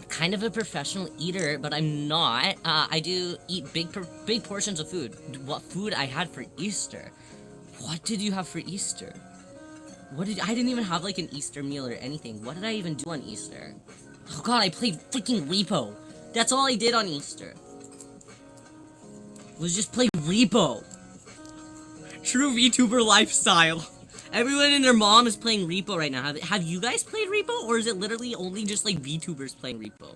Kind of a professional eater, but I'm not. I do eat big portions of food. What food I had for Easter? What did you have for Easter? I didn't even have like an Easter meal or anything. What did I even do on Easter? Oh god, I played freaking Repo. That's all I did on Easter. Was just play Repo. True VTuber lifestyle. Everyone and their mom is playing Repo right now. Have you guys played Repo? Or is it literally only just like VTubers playing Repo?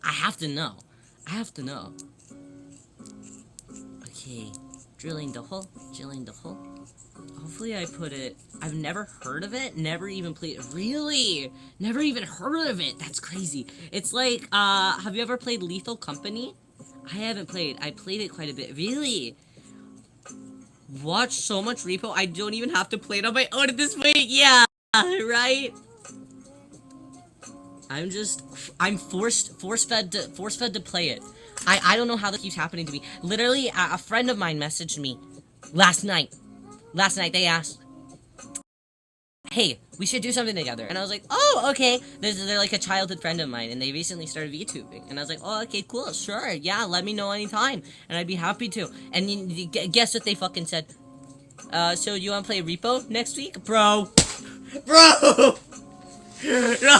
I have to know. Okay. Drilling the hole. Hopefully I put it... I've never heard of it. Never even played it. Really? Never even heard of it. That's crazy. It's like, have you ever played Lethal Company? I haven't played. I played it quite a bit. Really? Watch so much Repo, I don't even have to play it on my own at this point. Yeah, right? I'm force-fed to play it. I don't know how that keeps happening to me. Literally, a friend of mine messaged me last night. They asked, hey, we should do something together. And I was like, oh, okay. They're like a childhood friend of mine, and they recently started VTubing. And I was like, oh, okay, cool, sure, yeah, let me know anytime. And I'd be happy to. And guess what they fucking said? So you wanna play Repo next week? Bro! No! No!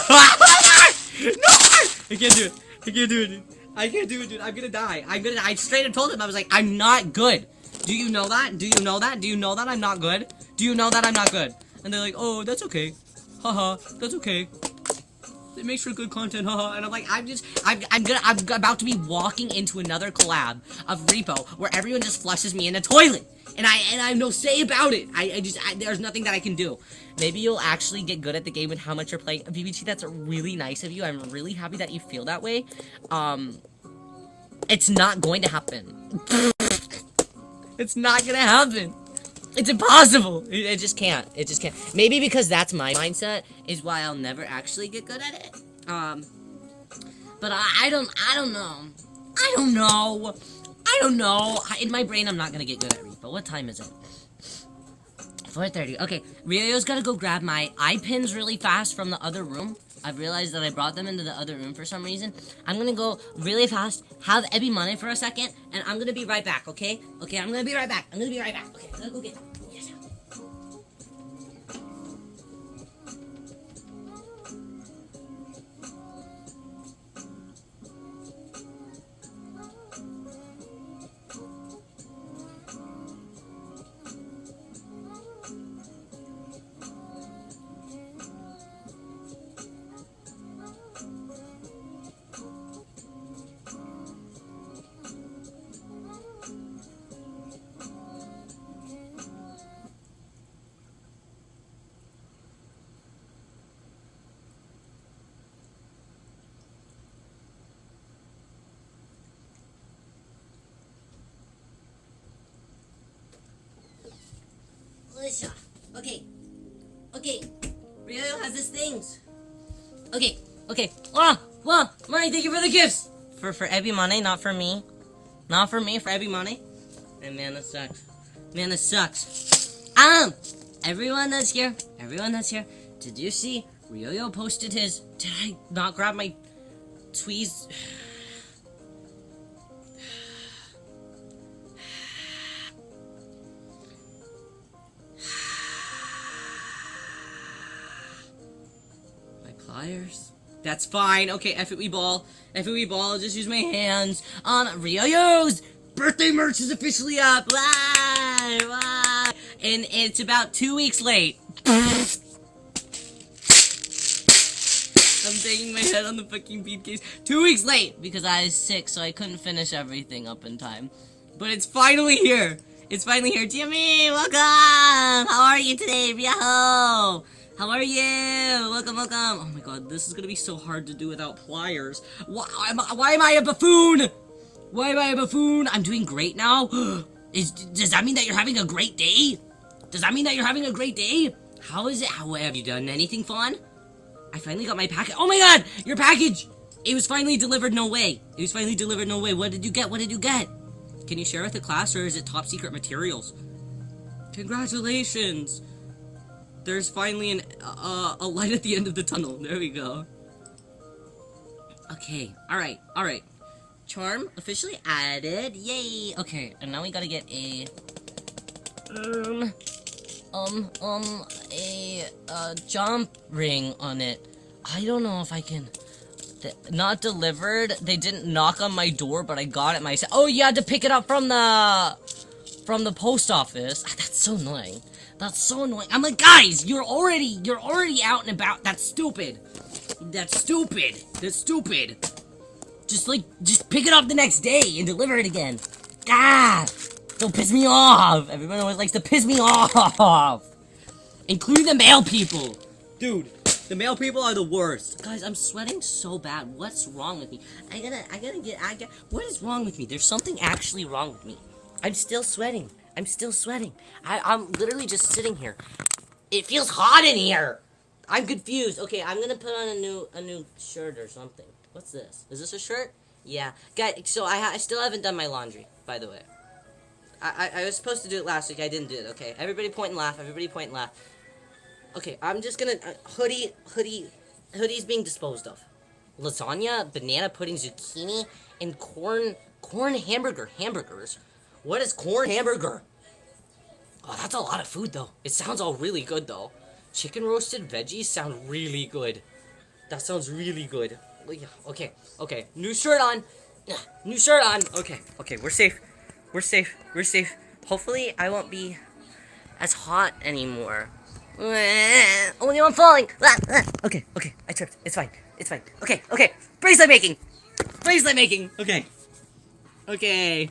I can't do it, dude. I'm gonna die. I straight up told him, I was like, I'm not good. Do you know that? Do you know that I'm not good? Do you know that I'm not good? And they're like, oh, that's okay. Haha, that's okay. It makes for good content, haha. And I'm like, I'm about to be walking into another collab of Repo where everyone just flushes me in the toilet. And I have no say about it. There's nothing that I can do. Maybe you'll actually get good at the game with how much you're playing. BBT, that's really nice of you. I'm really happy that you feel that way. It's not going to happen. It's not gonna happen. It's impossible. It just can't. Maybe because that's my mindset is why I'll never actually get good at it. But I don't know. In my brain, I'm not gonna get good at Repo. What time is it? 4:30. Okay, Ryo's gotta go grab my eye pins really fast from the other room. I've realized that I brought them into the other room for some reason. I'm gonna go really fast, have Ebi money for a second, and I'm gonna be right back, okay? Okay, I'm gonna be right back. Okay, I'm gonna go get them. Yes. Okay. Ryo has his things. Okay. Money, thank you for the gifts. For Ebi money, not for me. Not for me, for Ebi money. And man, that sucks. Everyone that's here. Did you see Ryo posted his? Did I not grab my tweez? That's fine. Okay, F it, we ball. I'll just use my hands. Ryo's birthday merch is officially up. Why? And it's about 2 weeks late. I'm banging my head on the fucking beat case. 2 weeks late because I was sick, so I couldn't finish everything up in time. But it's finally here. Jimmy, welcome. How are you today, Ryo? How are you? Welcome, welcome. Oh my god, this is gonna be so hard to do without pliers. Why am I a buffoon? Why am I a buffoon? I'm doing great now. Does that mean that you're having a great day? Does that mean that you're having a great day? How is it? How have you done anything fun? I finally got my package. Oh my god, your package! It was finally delivered. No way. It was finally delivered. No way. What did you get? What did you get? Can you share with the class, or is it top secret materials? Congratulations. There's finally a light at the end of the tunnel. There we go. Okay. All right. All right. Charm officially added. Yay. Okay. And now we gotta get a jump ring on it. I don't know if I can. Not delivered. They didn't knock on my door, but I got it myself. Oh, you had to pick it up from the post office. That's so annoying. That's so annoying. I'm like, guys, you're already out and about. That's stupid. That's stupid. That's stupid. Just pick it up the next day and deliver it again. Ah! Don't piss me off. Everyone always likes to piss me off. Including the male people. Dude, the male people are the worst. Guys, I'm sweating so bad. What's wrong with me? What is wrong with me? There's something actually wrong with me. I'm still sweating. I'm still sweating. I'm literally just sitting here. It feels hot in here. I'm confused. Okay, I'm gonna put on a new shirt or something. What's this? Is this a shirt? Yeah. Guys, so I still haven't done my laundry, by the way. I was supposed to do it last week. I didn't do it. Okay, everybody point and laugh. Everybody point and laugh. Okay, I'm just gonna hoodie's being disposed of. Lasagna, banana pudding, zucchini, and corn hamburgers. What is corn hamburger? Oh, that's a lot of food though. It sounds all really good though. Chicken roasted veggies sound really good. That sounds really good. Okay. New shirt on. New shirt on. Okay, we're safe. We're safe. Hopefully I won't be as hot anymore. Oh no, I'm falling. Okay, I tripped. It's fine. Okay. Bracelet making. Okay.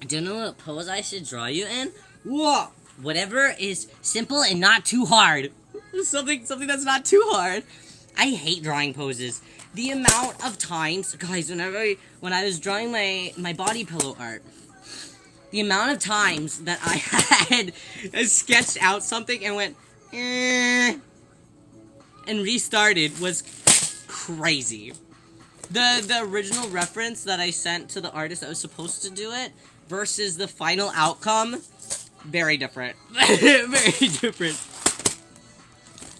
Do you know what pose I should draw you in? Whoa! Whatever is simple and not too hard. Something that's not too hard. I hate drawing poses. The amount of times, guys, when I was drawing my body pillow art, the amount of times that I had sketched out something and went, and restarted was crazy. The original reference that I sent to the artist that was supposed to do it versus the final outcome, very different. Very different.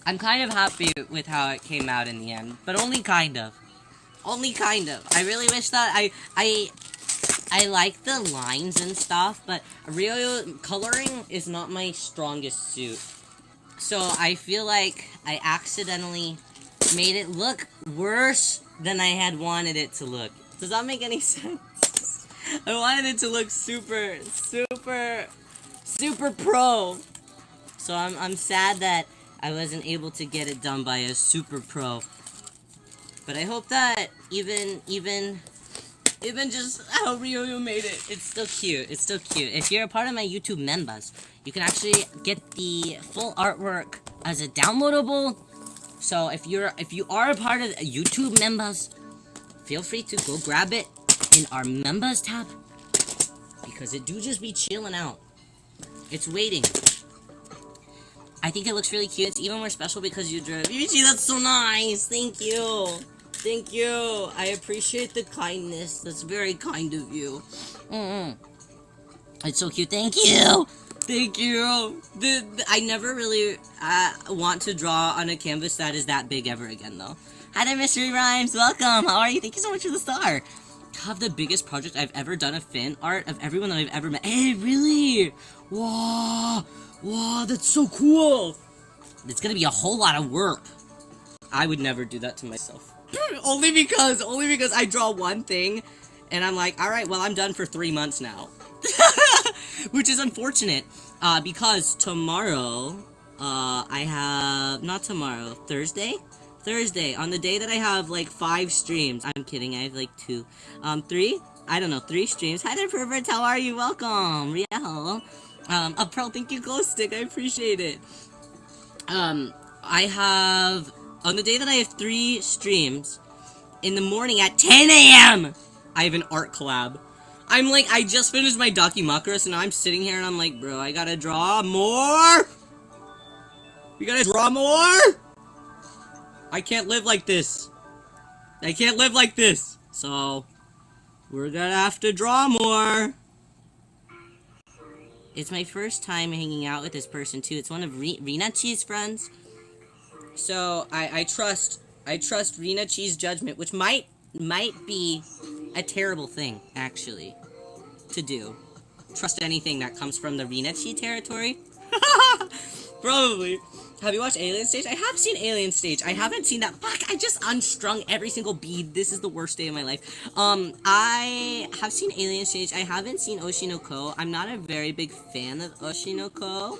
I'm kind of happy with how it came out in the end, but only kind of. I really wish that I like the lines and stuff, but Riyo coloring is not my strongest suit. So I feel like I accidentally made it look worse than I had wanted it to look. Does that make any sense? I wanted it to look super pro. So I'm sad that I wasn't able to get it done by a super pro. But I hope that even just how Riyo made it, it's still cute. If you're a part of my YouTube members, you can actually get the full artwork as a downloadable. So if you are a part of YouTube members, feel free to go grab it in our members tab, because it do just be chilling out. It's waiting. I think it looks really cute. It's even more special because you drew. Yuichi, that's so nice. Thank you. I appreciate the kindness. That's very kind of you. It's so cute. Thank you. I never really want to draw on a canvas that is that big ever again, though. Hi there, Mystery Rhymes. Welcome. How are you? Thank you so much for the star. Have the biggest project I've ever done of fan art of everyone that I've ever met. Hey, really? Wow, that's so cool. It's gonna be a whole lot of work. I would never do that to myself. only because I draw one thing, and I'm like, alright, well, I'm done for 3 months now. Which is unfortunate, because tomorrow, I have, not tomorrow, Thursday, on the day that I have, like, 5 streams. I'm kidding, I have, like, 2, 3? I don't know, 3 streams. Hi there, Pervert, how are you? Welcome, Riel. Pearl, thank you, Glow Stick, I appreciate it. I have, on the day that I have 3 streams, in the morning at 10 a.m., I have an art collab. I'm like, I just finished my Dakimakura, so now I'm sitting here and I'm like, bro, I gotta draw more! You gotta draw more! I can't live like this. I can't live like this. So, we're gonna have to draw more. It's my first time hanging out with this person too. It's one of Rinachi's friends. So I trust Rinachi's judgment, which might be a terrible thing actually to do. Trust anything that comes from the Rinachi territory. Probably. Have you watched Alien Stage? I have seen Alien Stage. I haven't seen that. Fuck, I just unstrung every single bead. This is the worst day of my life. I have seen Alien Stage. I haven't seen Oshinoko. I'm not a very big fan of Oshinoko.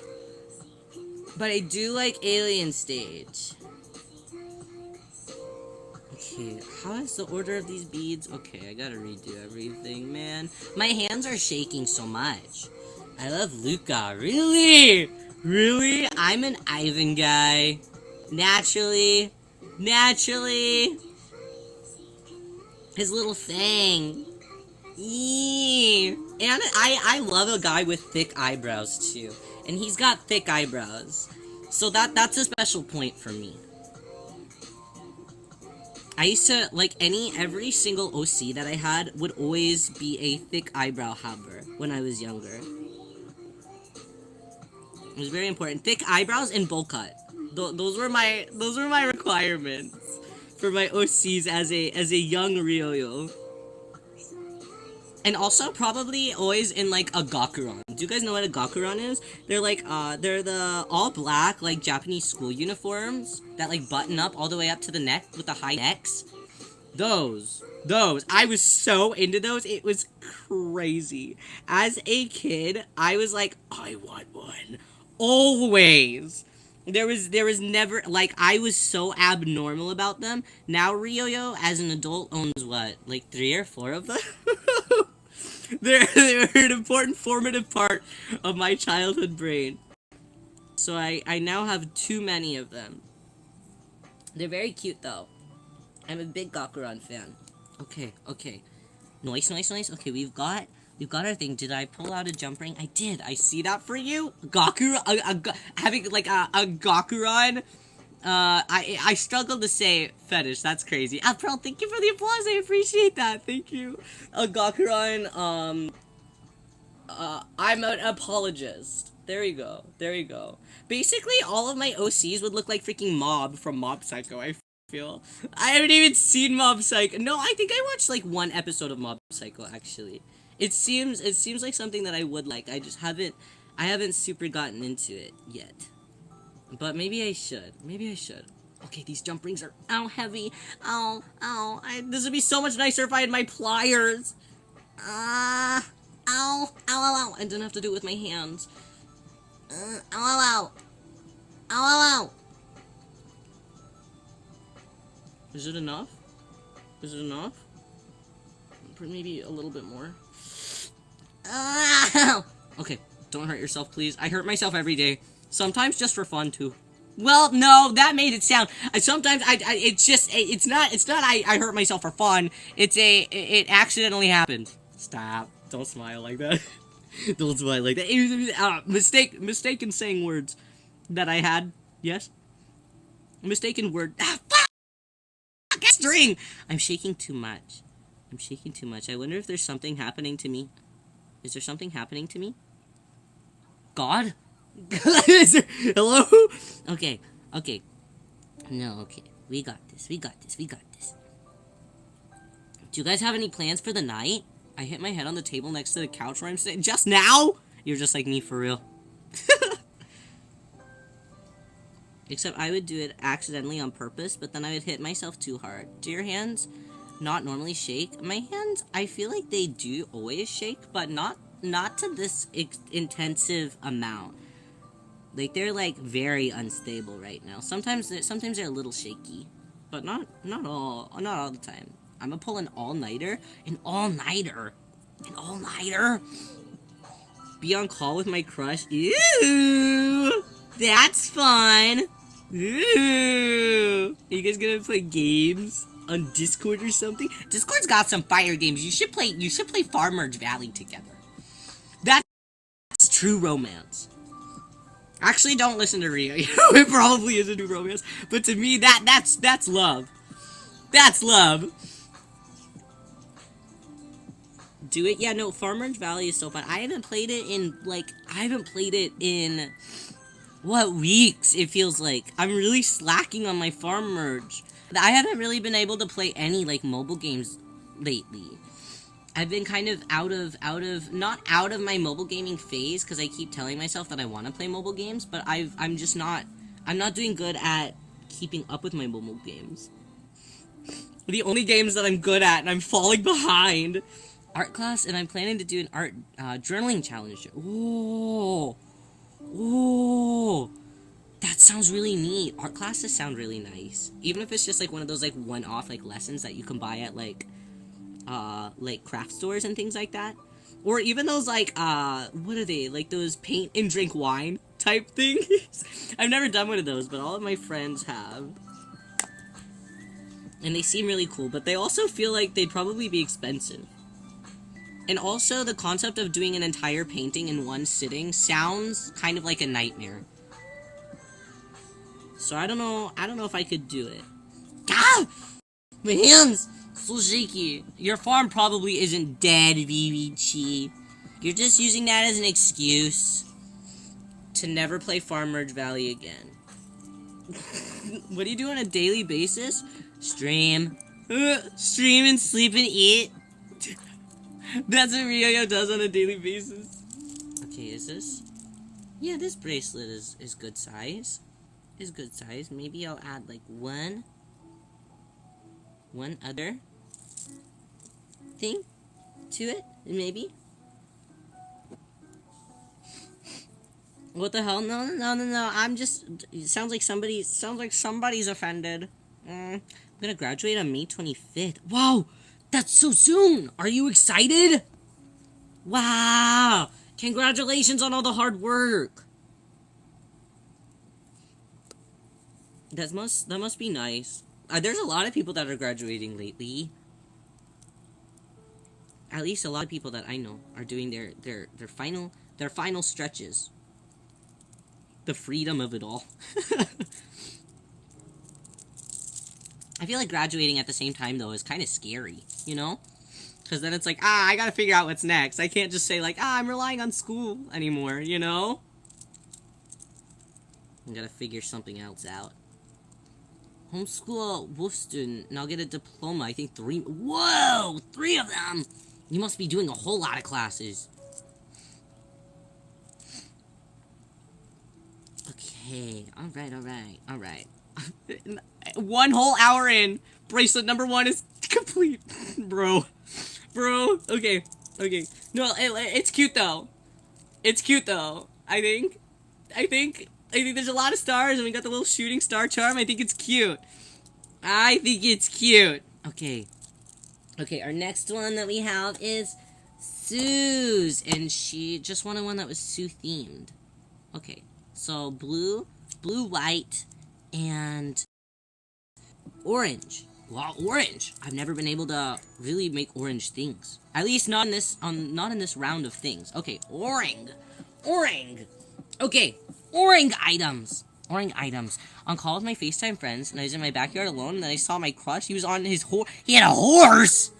But I do like Alien Stage. Okay, how is the order of these beads? Okay, I gotta redo everything, man. My hands are shaking so much. I love Luca. Really? Really? I'm an Ivan guy. Naturally. His little thing. Eee. And I love a guy with thick eyebrows too. And he's got thick eyebrows. So that's a special point for me. I used to, like, every single OC that I had would always be a thick eyebrow haber when I was younger. It was very important. Thick eyebrows and bowl cut. Those were my requirements for my OCs as a young Ryoyo. And also probably always in like a gakuran. Do you guys know what a gakuran is? They're like they're the all black like Japanese school uniforms that like button up all the way up to the neck with the high necks. Those. I was so into those. It was crazy. As a kid, I was like, I want one. Always. There was never, like, I was so abnormal about them. Now Ryoyo, as an adult, owns what? Like 3 or 4 of them? They're an important formative part of my childhood brain. So I now have too many of them. They're very cute, though. I'm a big Gakuran fan. Okay. Nice. Okay, we've got our thing. Did I pull out a jump ring? I did. I see that for you. Gakuran, having like a Gakuran. I struggle to say fetish. That's crazy. Pearl, thank you for the applause. I appreciate that. Thank you. A Gakuran. I'm an apologist. There you go. Basically, all of my OCs would look like freaking Mob from Mob Psycho. I feel. I haven't even seen Mob Psycho. No, I think I watched like 1 episode of Mob Psycho actually. It seems like something that I would like. I haven't super gotten into it yet. But maybe I should. Okay, these jump rings are heavy. This would be so much nicer if I had my pliers. Ow. I didn't have to do it with my hands. Ow. Is it enough? Maybe a little bit more. Okay, don't hurt yourself, please. I hurt myself every day. Sometimes just for fun, too. Well, no, that made it sound... Sometimes it's not I hurt myself for fun. It accidentally happened. Stop. Don't smile like that. Don't smile like that. Mistaken saying words that I had. Yes? Mistaken word. Fuck! String! I'm shaking too much. I wonder if there's something happening to me. Is there something happening to me? God? Hello? Okay. No, okay. We got this. Do you guys have any plans for the night? I hit my head on the table next to the couch where I'm sitting. Just now? You're just like me for real. Except I would do it accidentally on purpose, but then I would hit myself too hard. Do your hands not normally shake? My hands, I feel like they do always shake, but not to this intensive amount. Like, they're, like, very unstable right now. Sometimes they're a little shaky, but not all the time. I'm gonna pull an all-nighter? An all-nighter? Be on call with my crush? Ew! That's fun! Ooh. Are you guys gonna play games on Discord or something? Discord's got some fire games. You should play Farmer's Valley together. That's true romance. Actually, don't listen to Riyo. It probably isn't true romance, but to me, that's love. That's love. Do it? Yeah, no, Farmer's Valley is so fun. I haven't played it in what, weeks, it feels like. I'm really slacking on my farm merge. I haven't really been able to play any, like, mobile games lately. I've been kind of not out of my mobile gaming phase, because I keep telling myself that I want to play mobile games, but I'm not doing good at keeping up with my mobile games. The only games that I'm good at, and I'm falling behind. Art class, and I'm planning to do an art journaling challenge. Ooh. Ooh. That sounds really neat. Art classes sound really nice. Even if it's just like one of those like one-off like lessons that you can buy at like craft stores and things like that. Or even those like what are they? Like those paint and drink wine type things. I've never done one of those, but all of my friends have. And they seem really cool, but they also feel like they'd probably be expensive. And also, the concept of doing an entire painting in one sitting sounds kind of like a nightmare. So I don't know if I could do it. Ah! My hands! So shaky. Your farm probably isn't dead, VVC. You're just using that as an excuse to never play Farmer's Valley again. What do you do on a daily basis? Stream. Stream and sleep and eat. That's what Riyo does on a daily basis. Okay, is this? Yeah, this bracelet is good size. Is good size. Maybe I'll add like one other thing to it, maybe. What the hell? No. I'm just. It sounds like somebody's offended. I'm gonna graduate on May 25th. Wow. That's so soon! Are you excited? Wow! Congratulations on all the hard work! That must be nice. There's a lot of people that are graduating lately. At least a lot of people that I know are doing their final stretches. The freedom of it all. I feel like graduating at the same time, though, is kind of scary, you know? Because then it's like, I gotta figure out what's next. I can't just say, like, I'm relying on school anymore, you know? I gotta figure something else out. Homeschool wolf student, now get a diploma. I think 3... Whoa! 3 of them! You must be doing a whole lot of classes. Okay, alright. 1 whole hour in, bracelet number 1 is complete. Bro, okay. No, it's cute though. I think there's a lot of stars, and we got the little shooting star charm. I think it's cute. Okay, our next one that we have is Sue's, and she just wanted one that was Sue themed. Okay, so blue, white, and orange. Wow, orange! I've never been able to really make orange things. At least not in this round of things. Okay, orange. Okay, orange items. On call with my FaceTime friends, and I was in my backyard alone, and then I saw my crush. He was on his horse. He had a horse.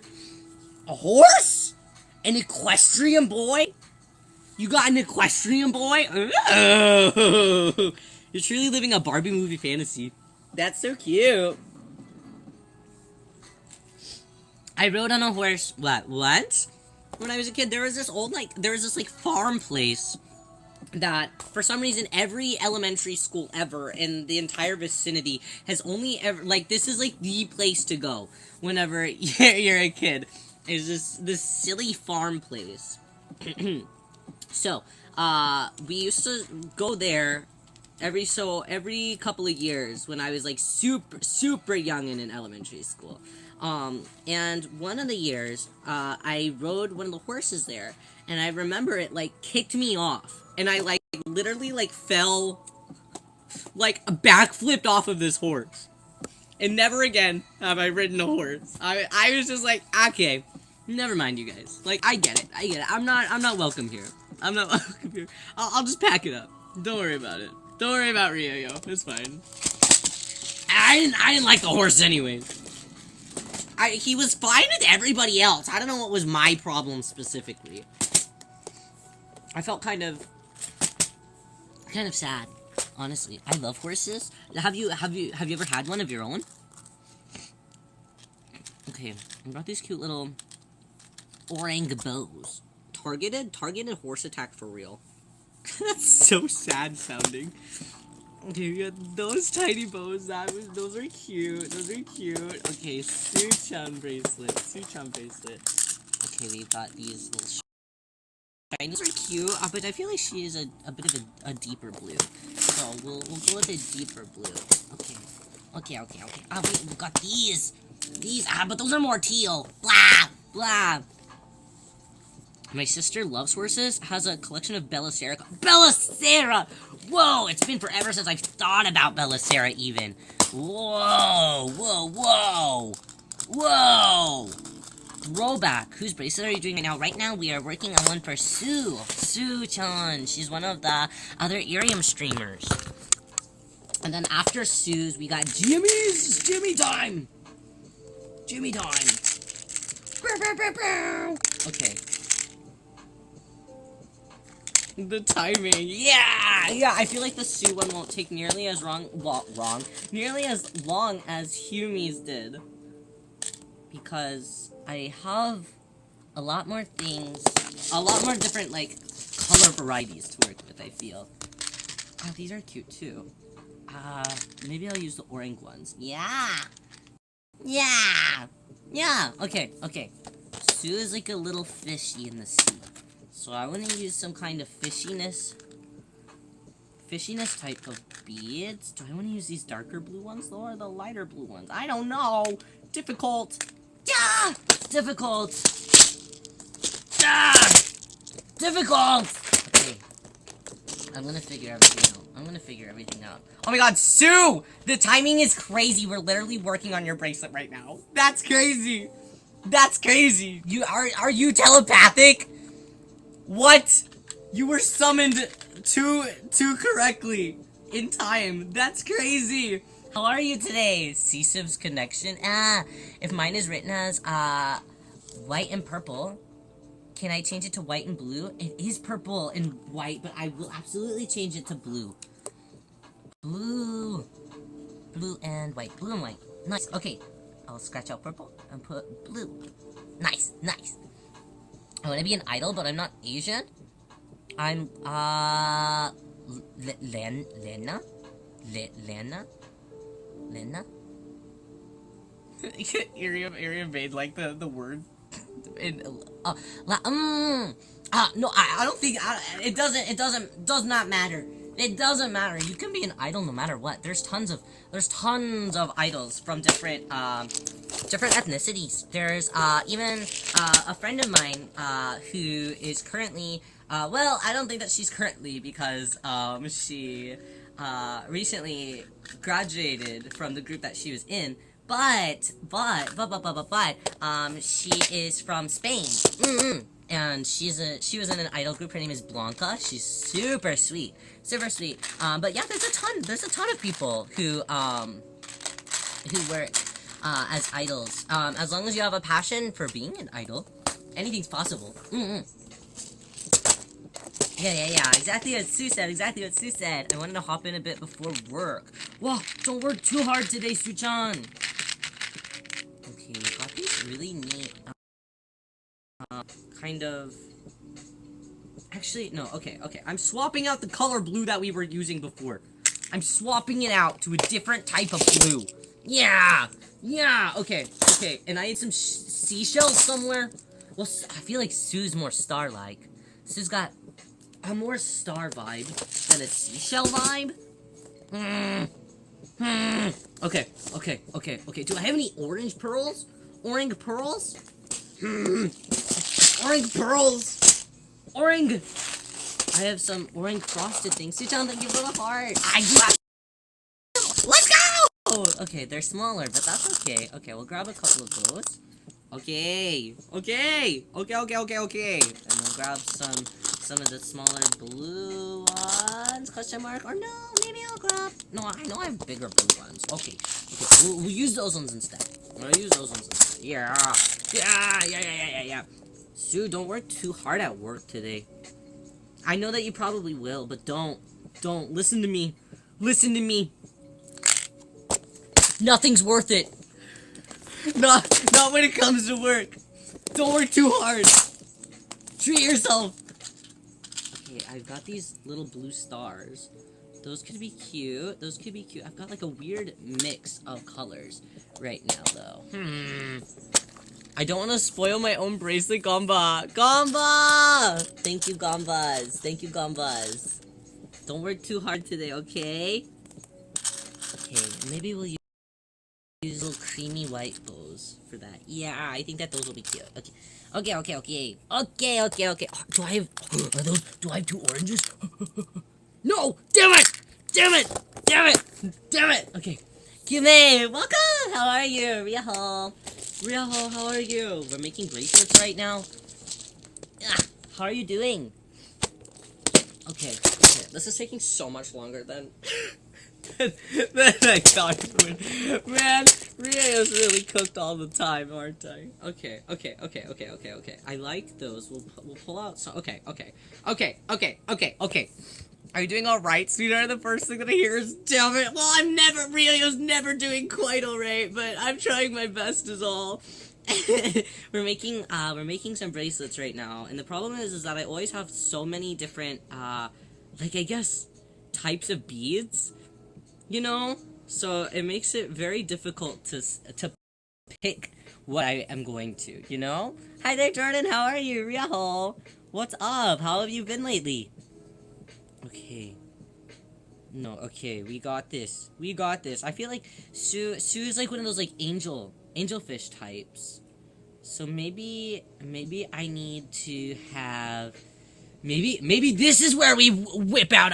A horse? An equestrian boy? You got an equestrian boy? Oh. You're truly living a Barbie movie fantasy. That's so cute. I rode on a horse. What? When I was a kid, there was this farm place that, for some reason, every elementary school ever in the entire vicinity has only ever, this is, the place to go whenever you're a kid. Is this silly farm place. So, we used to go there every couple of years when I was, super young and in elementary school. And one of the years, I rode one of the horses there, and I remember it, kicked me off, and I, literally, fell like, backflipped off of this horse. And never again have I ridden a horse. I was just like, okay, never mind, you guys. Like, I get it. I'm not welcome here. I'm not welcome here. I'll just pack it up. Don't worry about it. Don't worry about Riyo, yo. It's fine. I didn't like the horse anyway. He was fine with everybody else. I don't know what was my problem specifically. I felt kind of sad. Honestly, I love horses. Have you ever had one of your own? Okay, I brought these cute little orang bows. Targeted horse attack for real. That's so sad sounding. Okay, we got those tiny bows. Those are cute. Those are cute. Okay, Su-chan bracelet. Okay, we've got these little shinies are cute, but I feel like she is a bit of a deeper blue. So we'll go with a deeper blue. Okay. Ah, wait, we've got these. But those are more teal. Blah. My sister loves horses, has a collection of Belicera. Belicera! Whoa, it's been forever since I've thought about Belicera even. Whoa. Rollback. Whose bracelet are you doing right now? Right now, we are working on one for Su-chan. She's one of the other IRIAM streamers. And then after Sue's, we got Jimmy's. Jimmy time. Okay. The timing. Yeah, I feel like the Sue one won't take nearly as nearly as long as Humi's did. Because I have a lot more different, like, color varieties to work with, I feel. Oh, these are cute, too. Maybe I'll use the orange ones. Yeah, okay. Sue is like a little fishy in the sea. So I want to use some kind of fishiness type of beads. Do I want to use these darker blue ones, though, or the lighter blue ones? I don't know. Difficult. Yeah! Difficult. Okay. I'm gonna figure everything out. Oh my god, Sue! The timing is crazy. We're literally working on your bracelet right now. That's crazy. Are you telepathic? What? You were summoned too correctly in time. That's crazy. How are you today? CSIV's connection? If mine is written as, white and purple, can I change it to white and blue? It is purple and white, but I will absolutely change it to blue. Blue and white. Nice. Okay. I'll scratch out purple and put blue. Nice. I want to be an idol, but I'm not Asian. I'm, Lena? IRIAM made, like, the word. No, I don't think, it does not matter. It doesn't matter. You can be an idol no matter what. There's tons of idols from different ethnicities. There's, even, a friend of mine, who is currently, well, I don't think that she's currently, because, she, recently graduated from the group that she was in, but, she is from Spain. And she was in an idol group. Her name is Blanca. She's super sweet. But yeah, there's a ton of people who work, as idols. As long as you have a passion for being an idol, anything's possible. Yeah, exactly what Sue said. I wanted to hop in a bit before work. Whoa, don't work too hard today, Su-chan. Okay, we got these really neat, kind of... Actually, no, okay. I'm swapping out the color blue that we were using before. I'm swapping it out to a different type of blue. Yeah, okay. And I need some seashells somewhere. Well, I feel like Sue's more star-like. Sue's got a more star vibe than a seashell vibe. Okay. Do I have any orange pearls? Orange pearls? Orange pearls! I have some orange frosted things. Su-chan, thank you for the heart. I do have Okay, they're smaller, but that's okay. Okay, we'll grab a couple of those. Okay. And we'll grab some of the smaller blue ones, question mark, or no, maybe I'll grab, no, I know I have bigger blue ones. Okay, we'll use those ones instead. Yeah. Sue, don't work too hard at work today. I know that you probably will, but don't, listen to me. Nothing's worth it. Not when it comes to work. Don't work too hard. Treat yourself. Okay, I've got these little blue stars. Those could be cute. I've got like a weird mix of colors right now, though. I don't want to spoil my own bracelet, Gamba. Thank you, Gambas. Don't work too hard today, okay? Okay, maybe we'll use little creamy white bows for that. Yeah, I think that those will be cute. Okay. Oh, do I have 2 oranges? No! Damn it! Okay. Yume, welcome! How are you? Ryaho, how are you? We're making bracelets right now. How are you doing? Okay. This is taking so much longer than I thought it would. Man, Rio's really cooked all the time, aren't I? Okay. I like those. We'll pull out some. Okay. Are you doing alright, sweetheart? The first thing that I hear is, damn it. Well, Rio's never doing quite alright, but I'm trying my best is all. we're making some bracelets right now, and the problem is that I always have so many different, like, I guess, types of beads, you know? So it makes it very difficult to pick what I am going to, you know? Hi there, Jordan, how are you? Ryaho, what's up? How have you been lately? Okay. No, okay, we got this. I feel like Sue's like one of those, like, angelfish types. So maybe I need to have, maybe this is where we whip out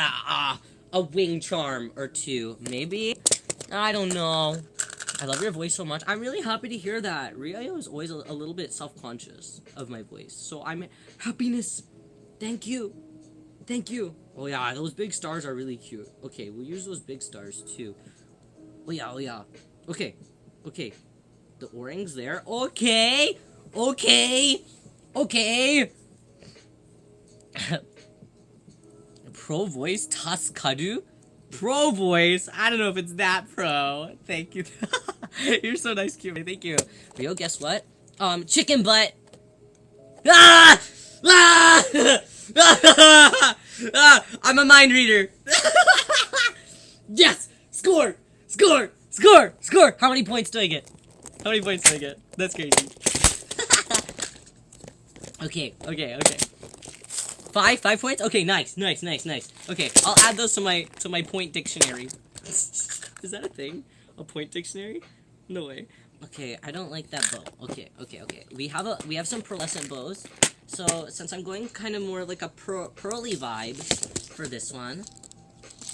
a wing charm or two. Maybe? I don't know. I love your voice so much. I'm really happy to hear that. Ryo is always a little bit self-conscious of my voice. So happiness. Thank you. Oh yeah, those big stars are really cute. Okay, we'll use those big stars too. Oh yeah. Okay. The O-rings there. Okay. Pro voice Taskaru? Pro voice? I don't know if it's that pro. Thank you. You're so nice, cute. Thank you. Rio, guess what? Chicken butt. I'm a mind reader. Yes! Score! How many points do I get? That's crazy. Okay. 5 points? Okay, nice. Okay, I'll add those to my point dictionary. Is that a thing? A point dictionary? No way. Okay, I don't like that bow. Okay. We have some pearlescent bows. So since I'm going kind of more like a pearly vibe for this one,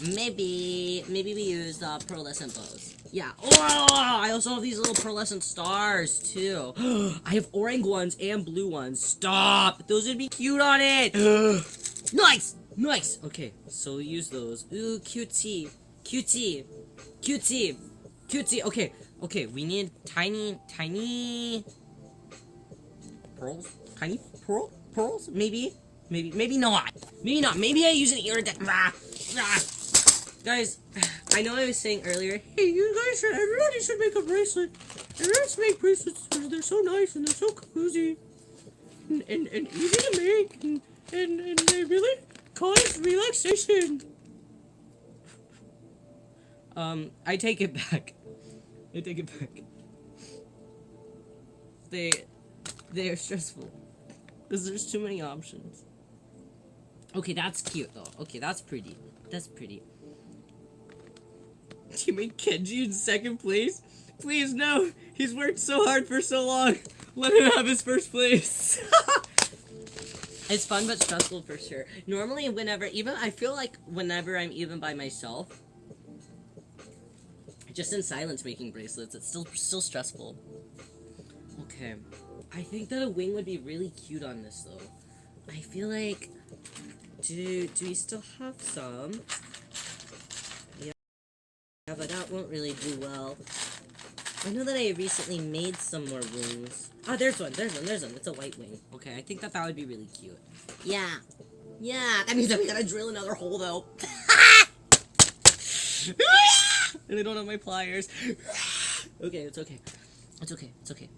maybe we use pearlescent bows. Yeah. Oh, I also have these little pearlescent stars too. I have orange ones and blue ones. Stop! Those would be cute on it. Nice. Okay, so we'll use those. Ooh, cutie. Okay, we need tiny pearls. Tiny pearls? Maybe not. Maybe I use an iridescent. Guys, I know I was saying earlier, hey, everybody should make a bracelet. Everyone's make bracelets because they're so nice and they're so cozy and easy to make and they really cause relaxation. I take it back. They are stressful because there's too many options. Okay, that's cute though. Okay, that's pretty. Do you make Kenji in second place? Please, no! He's worked so hard for so long! Let him have his first place! It's fun but stressful for sure. Normally, I feel like whenever I'm even by myself, Just in silence making bracelets. It's still stressful. Okay. I think that a wing would be really cute on this, though. I feel like... Do we still have some? Yeah, but that won't really do well. I know that I recently made some more wings. Oh, there's one. It's a white wing. Okay, I think that would be really cute. Yeah. Yeah, that means that we gotta drill another hole, though. And I don't have my pliers. Okay, it's okay. It's okay. It's okay.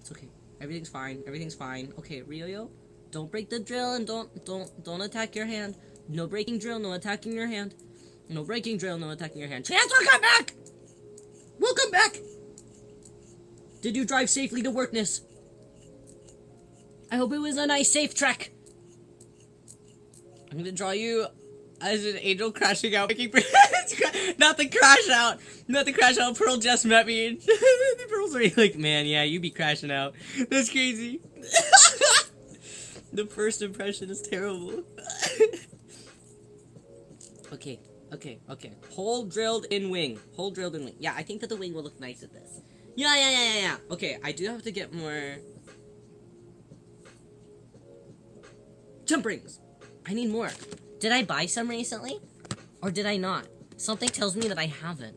It's okay. Everything's fine. Everything's fine. Okay, Riyo, don't break the drill and don't attack your hand. No breaking drill, no attacking your hand. No breaking drill, no attacking your hand. Chance, welcome back! Welcome back! Did you drive safely to workness? I hope it was a nice, safe trek. I'm gonna draw you as an angel crashing out, making not the crash out, not the crash out. Pearl just met me. The Pearl's already like, man, yeah, you be crashing out. That's crazy. The first impression is terrible. Okay. Hole drilled in wing. Hole drilled in wing. Yeah, I think that the wing will look nice at this. Yeah. Okay, I do have to get more jump rings. I need more. Did I buy some recently? Or did I not? Something tells me that I haven't.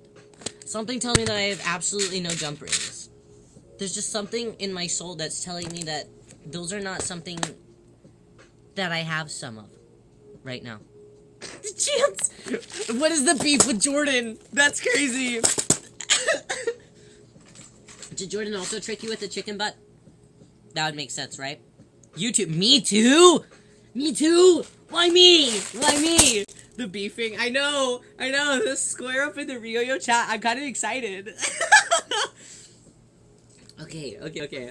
Something tells me that I have absolutely no jump rings. There's just something in my soul that's telling me that those are not something that I have some of right now. Chance! What is the beef with Jordan? That's crazy. Did Jordan also trick you with the chicken butt? That would make sense, right? You too. Me too? Me too! Why me? Why me? The beefing. I know. Let's square up in the Riyo chat. I'm kind of excited. Okay.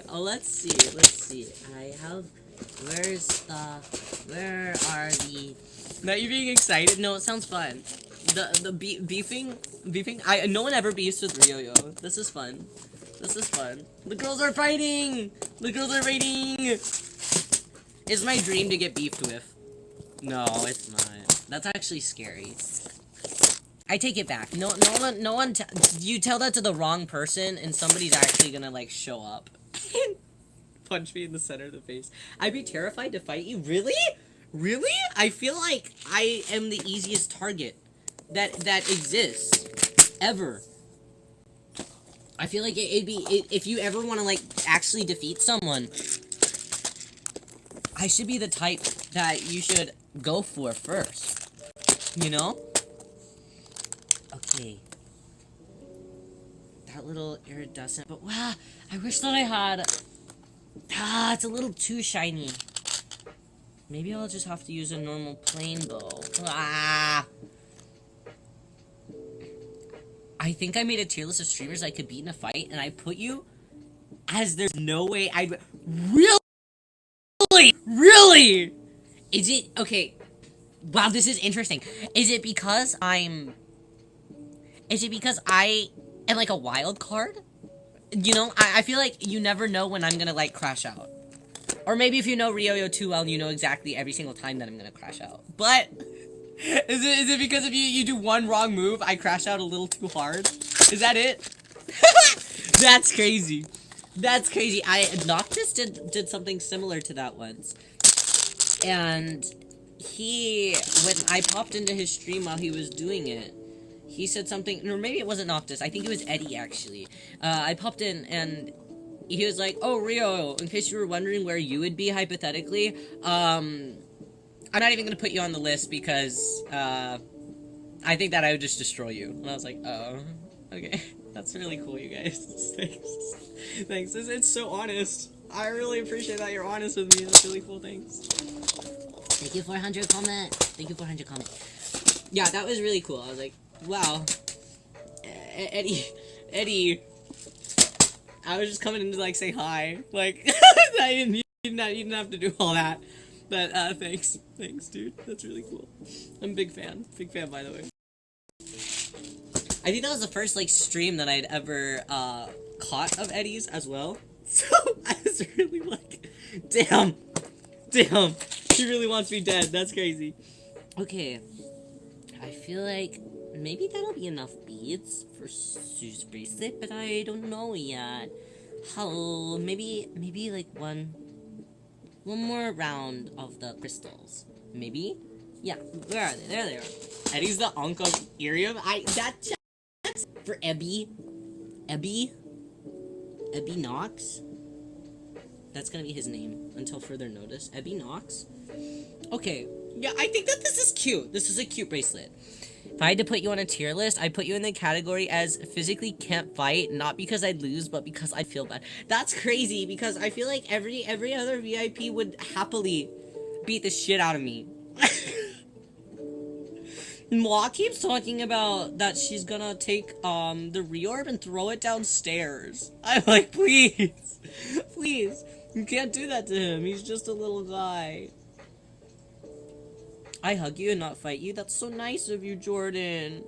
Oh, let's see. I have... Where are the... Not you being excited? No, it sounds fun. The beefing? No one ever beefs with Riyo. This is fun. The girls are fighting! It's my dream to get beefed with. No, it's not. That's actually scary. I take it back. No one, you tell that to the wrong person, and somebody's actually gonna, like, show up. Punch me in the center of the face. I'd be terrified to fight you. Really? I feel like I am the easiest target that exists. Ever. I feel like it'd be, if you ever want to, like, actually defeat someone, I should be the type that you should go for first. You know? Okay. That little iridescent, but wow, I wish that I had... it's a little too shiny. Maybe I'll just have to use a normal plain bow. I think I made a tier list of streamers I could beat in a fight, and I put you as there's no way I'd... Really? Is it... Okay. Wow, this is interesting. Is it because I am, like, a wild card? You know, I feel like you never know when I'm gonna, like, crash out. Or maybe if you know Riyo too well, you know exactly every single time that I'm gonna crash out. But... Is it because if you do one wrong move, I crash out a little too hard? Is that it? That's crazy. Noctis did something similar to that once. And when I popped into his stream while he was doing it, he said something, or maybe it wasn't Noctis, I think it was Eddie, actually. I popped in, and he was like, oh, Riyo, in case you were wondering where you would be, hypothetically, I'm not even gonna put you on the list because, I think that I would just destroy you. And I was like, oh, okay. That's really cool, you guys. Thanks. It's so honest. I really appreciate that you're honest with me. That's really cool, thanks. Thank you for 100 comment. Yeah, that was really cool. I was like, wow. Eddie. I was just coming in to, like, say hi. Like, you didn't have to do all that. But, thanks, dude. That's really cool. I'm a big fan. By the way. I think that was the first, like, stream that I'd ever, caught of Eddie's as well. So, I was really like, damn. He really wants me dead. That's crazy. Okay. I feel like maybe that'll be enough beads for Sue's bracelet, but I don't know yet. How, maybe like one more round of the crystals. Maybe? Yeah, where are they? There they are. Eddie's the uncle of IRIAM. That's for Ebby Knox. That's gonna be his name until further notice. Ebby Knox. Okay, yeah, I think that this is cute. This is a cute bracelet. If I had to put you on a tier list, I'd put you in the category as physically can't fight, not because I'd lose, but because I'd feel bad. That's crazy, because I feel like every other VIP would happily beat the shit out of me. Moa keeps talking about that she's gonna take, the reorb and throw it downstairs. I'm like, please, please, you can't do that to him. He's just a little guy. I hug you and not fight you. That's so nice of you, Jordan.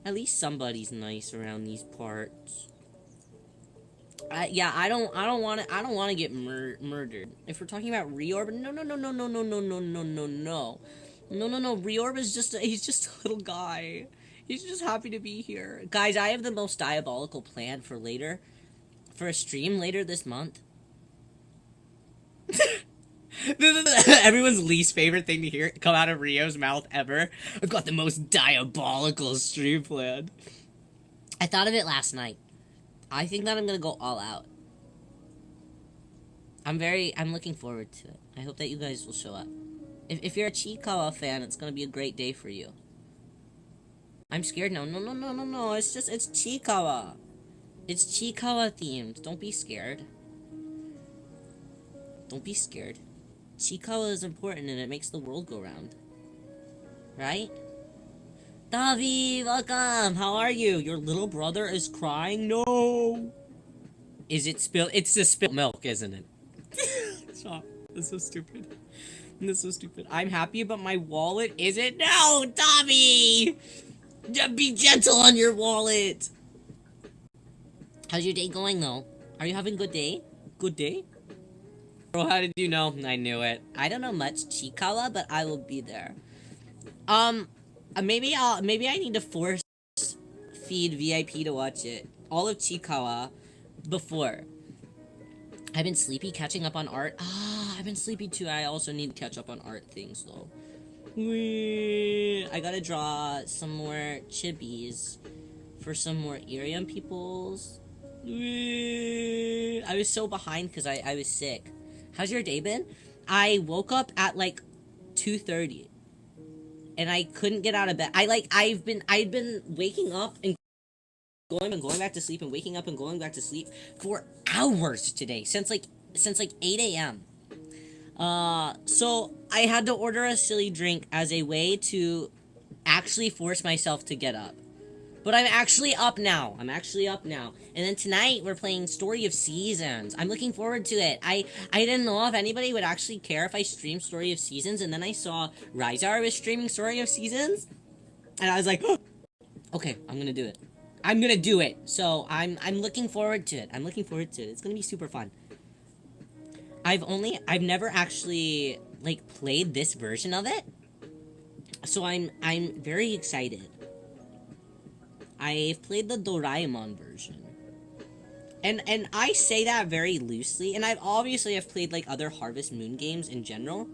At least somebody's nice around these parts. Yeah, I don't want to get murdered. If we're talking about reorb, no. Reorb is he's just a little guy. He's just happy to be here. Guys, I have the most diabolical plan for later. For a stream later this month. Everyone's least favorite thing to hear come out of Rio's mouth ever. I've got the most diabolical stream plan. I thought of it last night. I think that I'm gonna go all out. I'm looking forward to it. I hope that you guys will show up. If you're a Chikawa fan, it's gonna be a great day for you. I'm scared. No. It's Chikawa. It's Chikawa themed. Don't be scared. Don't be scared. Chikawa is important and it makes the world go round. Right? Davi, welcome! How are you? Your little brother is crying? No! Is it spilled? It's the spilled milk, isn't it? Stop. That's so stupid. That's so stupid. I'm happy about my wallet. Is it? No! Davi! Be gentle on your wallet! How's your day going, though? Are you having a good day? Good day? Bro, how did you know? I knew it. I don't know much Chikawa, but I will be there. Maybe I need to force feed VIP to watch it. All of Chikawa before. I've been sleepy catching up on art. I've been sleepy too. I also need to catch up on art things though. I gotta draw some more chibis for some more IRIAM peoples. I was so behind because I was sick. How's your day been? I woke up at like 2:30. And I couldn't get out of bed. I'd been waking up and going back to sleep and waking up and going back to sleep for hours today. Since like 8 a.m. So I had to order a silly drink as a way to actually force myself to get up. But I'm actually up now. And then tonight we're playing Story of Seasons. I'm looking forward to it. I didn't know if anybody would actually care if I streamed Story of Seasons, and then I saw Rizar was streaming Story of Seasons, and I was like, oh, okay, I'm gonna do it. I'm gonna do it. So I'm looking forward to it. It's gonna be super fun. I've never actually like played this version of it, so I'm very excited. I've played the Doraemon version. And I say that very loosely, and I've played like other Harvest Moon games in general.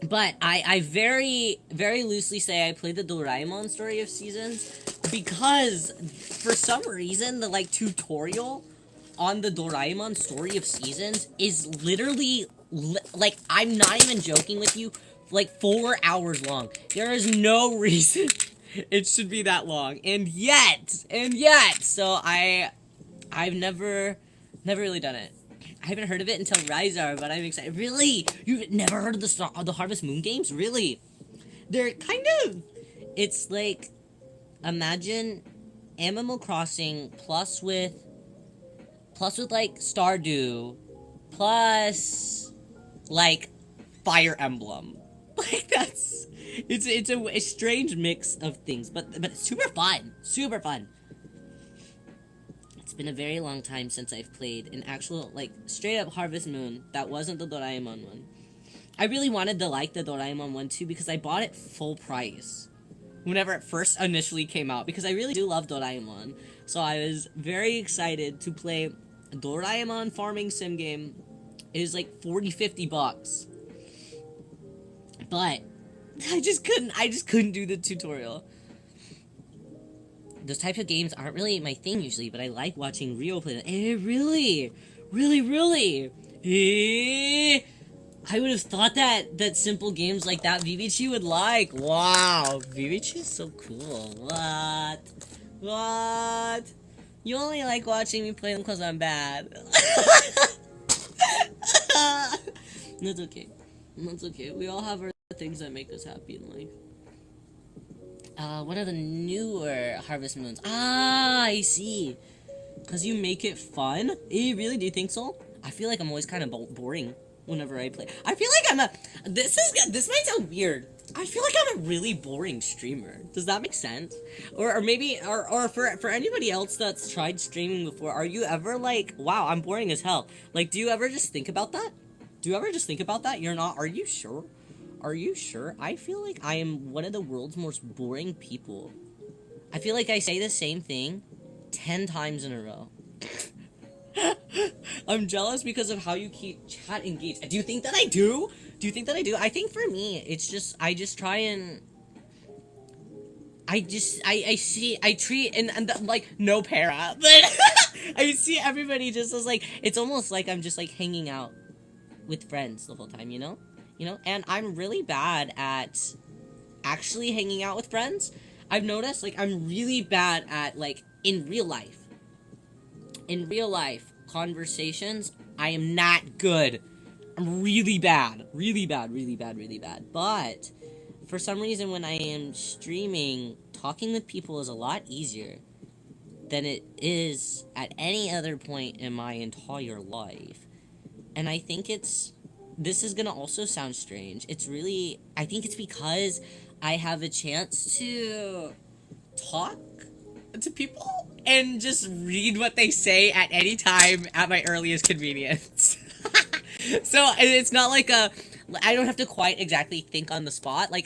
But I very, very loosely say I played the Doraemon Story of Seasons because for some reason the like tutorial on the Doraemon Story of Seasons is literally like, I'm not even joking with you, like 4 hours long. There is no reason it should be that long, and yet, so I've never really done it. I haven't heard of it until Rizar, but I'm excited. Really? You've never heard of the Harvest Moon games? Really? They're kind of, it's like, imagine Animal Crossing plus with like Stardew, plus like Fire Emblem. Like that's, it's a strange mix of things, but it's super fun. It's been a very long time since I've played an actual, like, straight up Harvest Moon that wasn't the Doraemon one. I really wanted to like the Doraemon one too because I bought it full price. whenever it first initially came out, because I really do love Doraemon. So I was very excited to play Doraemon farming sim game. It was like 40-50 bucks. But I just couldn't do the tutorial. Those types of games aren't really my thing usually, but I like watching Riyo play them. Really, I would have thought that simple games like that Vivichi would like. Wow, Vivichi is so cool. What? You only like watching me play them because I'm bad. That's okay. That's okay. We all have our things that make us happy in life. What are the newer Harvest Moons? Ah, I see. Because you make it fun? Really? Do you think so? I feel like I'm always kind of boring whenever I play. I feel like this might sound weird. I feel like I'm a really boring streamer. Does that make sense? Or maybe, or for anybody else that's tried streaming before, are you ever like, wow, I'm boring as hell? Like, do you ever just think about that? You're not, are you sure? Are you sure? I feel like I am one of the world's most boring people. I feel like I say the same thing 10 times in a row. I'm jealous because of how you keep chat engaged. Do you think that I do? I think for me, it's just, I just try and... I treat, and like, no para, but I see everybody just as like, it's almost like I'm just like hanging out with friends the whole time, you know? And I'm really bad at actually hanging out with friends. I've noticed, like, I'm really bad at, like, in real life conversations, I am not good. I'm really bad. But for some reason, when I am streaming, talking with people is a lot easier than it is at any other point in my entire life. And I think this is gonna also sound strange. I think it's because I have a chance to talk to people and just read what they say at any time at my earliest convenience. So it's not like I don't have to quite exactly think on the spot. Like,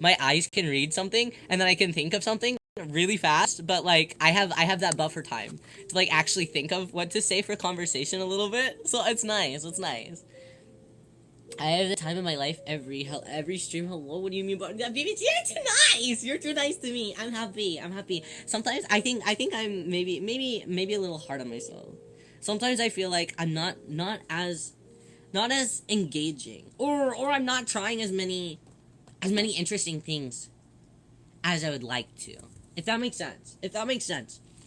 my eyes can read something and then I can think of something really fast, but like I have that buffer time to like actually think of what to say for conversation a little bit. So it's nice. I have the time of my life every stream. Hello, what do you mean about that? Baby, you're too nice. You're too nice to me. I'm happy. Sometimes I think I'm maybe a little hard on myself. Sometimes I feel like I'm not as engaging, or I'm not trying as many interesting things as I would like to. If that makes sense.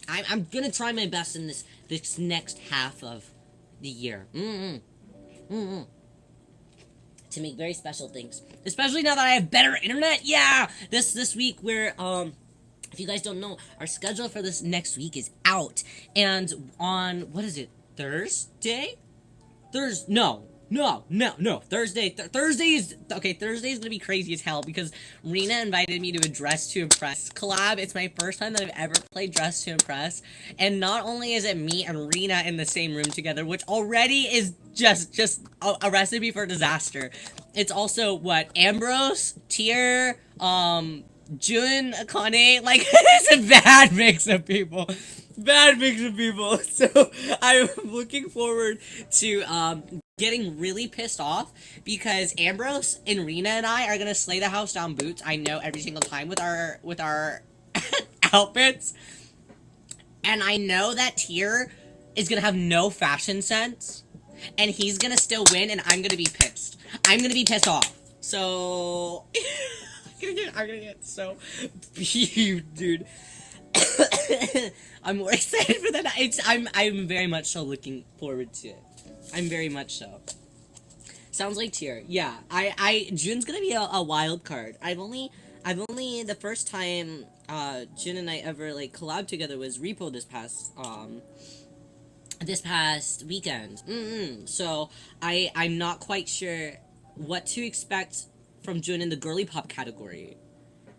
I'm gonna try my best in this next half of the year. To make very special things, especially now that I have better internet. Yeah, this week we're if you guys don't know, our schedule for this next week is out, and on what is it, Thursday? Thursday. Thursday is gonna be crazy as hell because Rena invited me to a Dress to Impress collab. It's my first time that I've ever played Dress to Impress, and not only is it me and Rena in the same room together, which already is just a recipe for disaster. It's also what, Ambrose, Tier, Jun, Akane, like it's a bad mix of people. So I'm looking forward to getting really pissed off because Ambrose and Rena and I are gonna slay the house down boots. I know, every single time with our outfits, and I know that Tier is gonna have no fashion sense, and he's gonna still win, and I'm gonna be pissed. I'm gonna be pissed off. So I'm gonna get so peeved, dude. I'm more excited for that. I'm very much so looking forward to it. I'm very much so. Sounds like Tier. Yeah, Jun's gonna be a wild card. I've only the first time Jun and I ever like collabed together was Repo this past weekend. So I'm not quite sure what to expect from Jun in the girly pop category.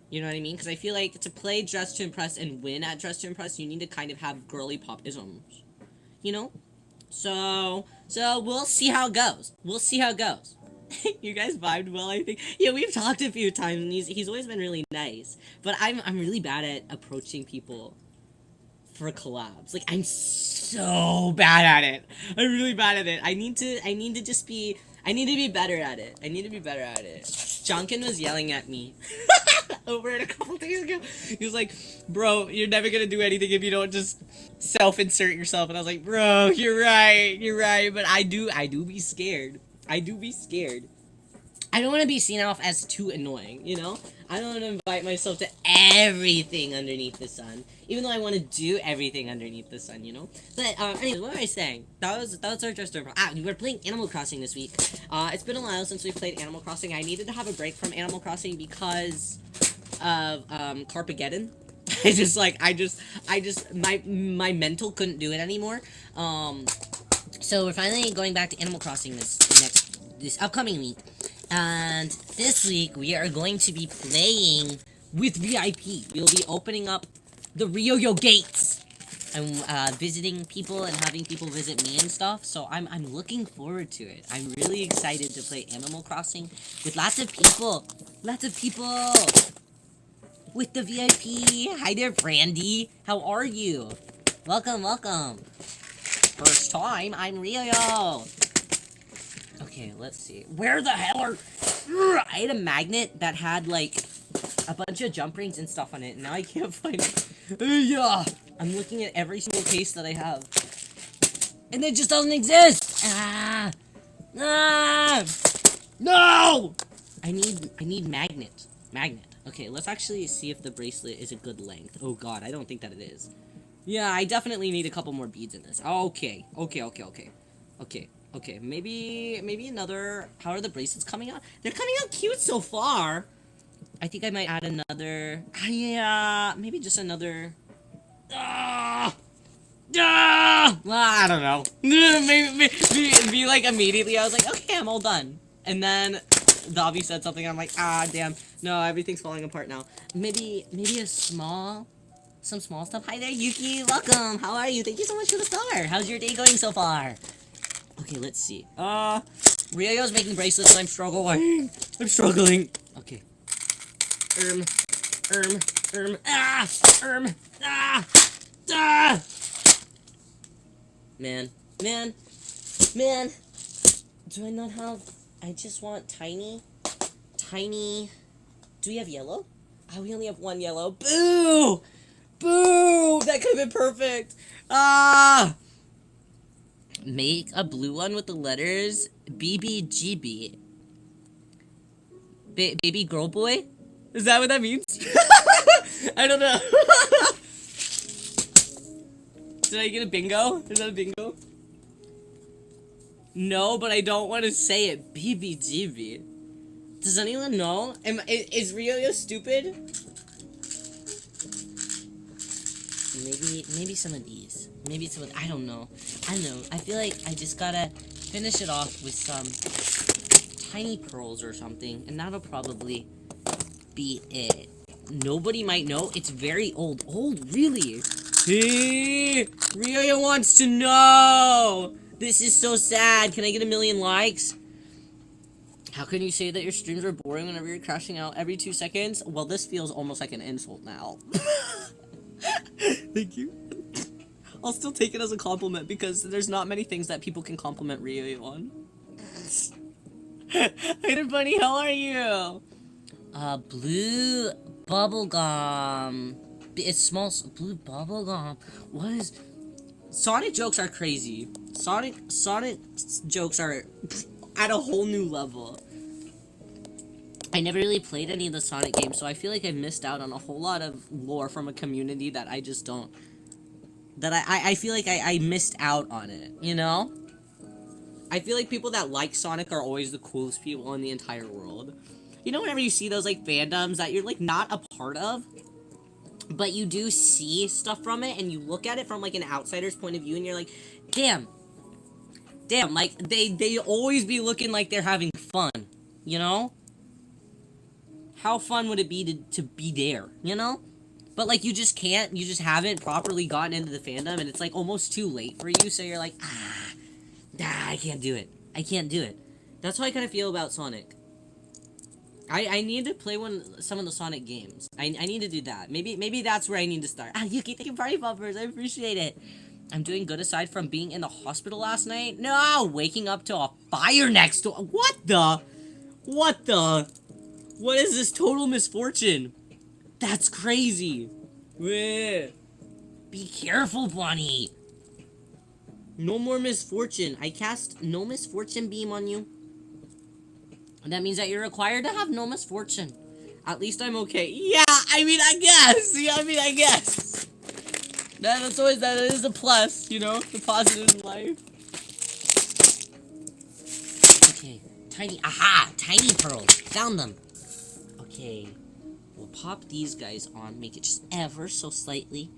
You know what I mean? Because I feel like to play Dress to Impress and win at Dress to Impress, you need to kind of have girly pop isms. You know? So we'll see how it goes. You guys vibed well, I think. Yeah, we've talked a few times, and he's always been really nice. But I'm really bad at approaching people for collabs. Like, I'm so bad at it. I'm really bad at it. I need to just be. I need to be better at it. I need to be better at it. Jonkin was yelling at me over it a couple days ago. He was like, "Bro, you're never gonna do anything if you don't just self-insert yourself." And I was like, "Bro, you're right. But I do be scared. I do be scared. I don't want to be seen off as too annoying, you know? I don't want to invite myself to everything underneath the sun, even though I want to do everything underneath the sun, you know? But, anyways, what was I saying? That was our just over. We were playing Animal Crossing this week. It's been a while since we played Animal Crossing. I needed to have a break from Animal Crossing because of, Carpageddon. My mental couldn't do it anymore. So we're finally going back to Animal Crossing this upcoming week. And this week, we are going to be playing with VIP. We'll be opening up the Riyo gates and visiting people and having people visit me and stuff. So I'm looking forward to it. I'm really excited to play Animal Crossing with lots of people. Lots of people with the VIP. Hi there, Brandy. How are you? Welcome. First time, I'm Riyo. Okay, let's see. Where the hell are... I had a magnet that had, like, a bunch of jump rings and stuff on it, and now I can't find it. Yeah! I'm looking at every single case that I have. And it just doesn't exist! No! I need magnet. Okay, let's actually see if the bracelet is a good length. Oh god, I don't think that it is. Yeah, I definitely need a couple more beads in this. Okay, maybe another... How are the bracelets coming out? They're coming out cute so far. I think I might add another... Yeah, maybe just another... I don't know. Maybe like immediately I was like, okay, I'm all done. And then Dobby said something, I'm like, damn. No, everything's falling apart now. Maybe some small stuff. Hi there, Yuki. Welcome. How are you? Thank you so much for the star. How's your day going so far? Okay, let's see. Rio's making bracelets and I'm struggling. Okay. Man. Do I not have... I just want tiny... Do we have yellow? We only have one yellow. Boo! That could have been perfect. Make a blue one with the letters BBGB. Baby girl boy? Is that what that means? I don't know. Did I get a bingo? Is that a bingo? No, but I don't want to say it. BBGB. Does anyone know? Is Riyo stupid? Maybe some of these. Maybe some of... I don't know. I feel like I just gotta finish it off with some tiny pearls or something, and that'll probably be it. Nobody might know. It's very old. Old, really? Hey, Riyo wants to know. This is so sad. Can I get 1,000,000 likes? How can you say that your streams are boring whenever you're crashing out every 2 seconds? Well, this feels almost like an insult now. Thank you. I'll still take it as a compliment because there's not many things that people can compliment Riyo on. Hey there, Bunny, how are you? Blue bubblegum. It's small. Blue bubblegum. What is... Sonic jokes are crazy. Sonic jokes are at a whole new level. I never really played any of the Sonic games, so I feel like I missed out on a whole lot of lore from a community that I just don't... That I feel like I missed out on it, you know? I feel like people that like Sonic are always the coolest people in the entire world. You know, whenever you see those, like, fandoms that you're, like, not a part of, but you do see stuff from it, and you look at it from, like, an outsider's point of view, and you're like, damn, like, they always be looking like they're having fun, you know? How fun would it be to be there, you know? But, like, you just can't, you just haven't properly gotten into the fandom, and it's, like, almost too late for you, so you're like, I can't do it. That's how I kind of feel about Sonic. I need to play some of the Sonic games. I need to do that. Maybe that's where I need to start. Ah, Yuki, thank you party bumpers. I appreciate it. I'm doing good aside from being in the hospital last night. No, waking up to a fire next door. What the? What the? What is this total misfortune? That's crazy. Be careful, Bunny. No more misfortune. I cast no misfortune beam on you. And that means that you're required to have no misfortune. At least I'm okay. Yeah, I mean, I guess. Yeah, I mean, I guess. That is a plus, you know, the positive in life. Okay, tiny pearls. Found them. Okay, we'll pop these guys on, make it just ever so slightly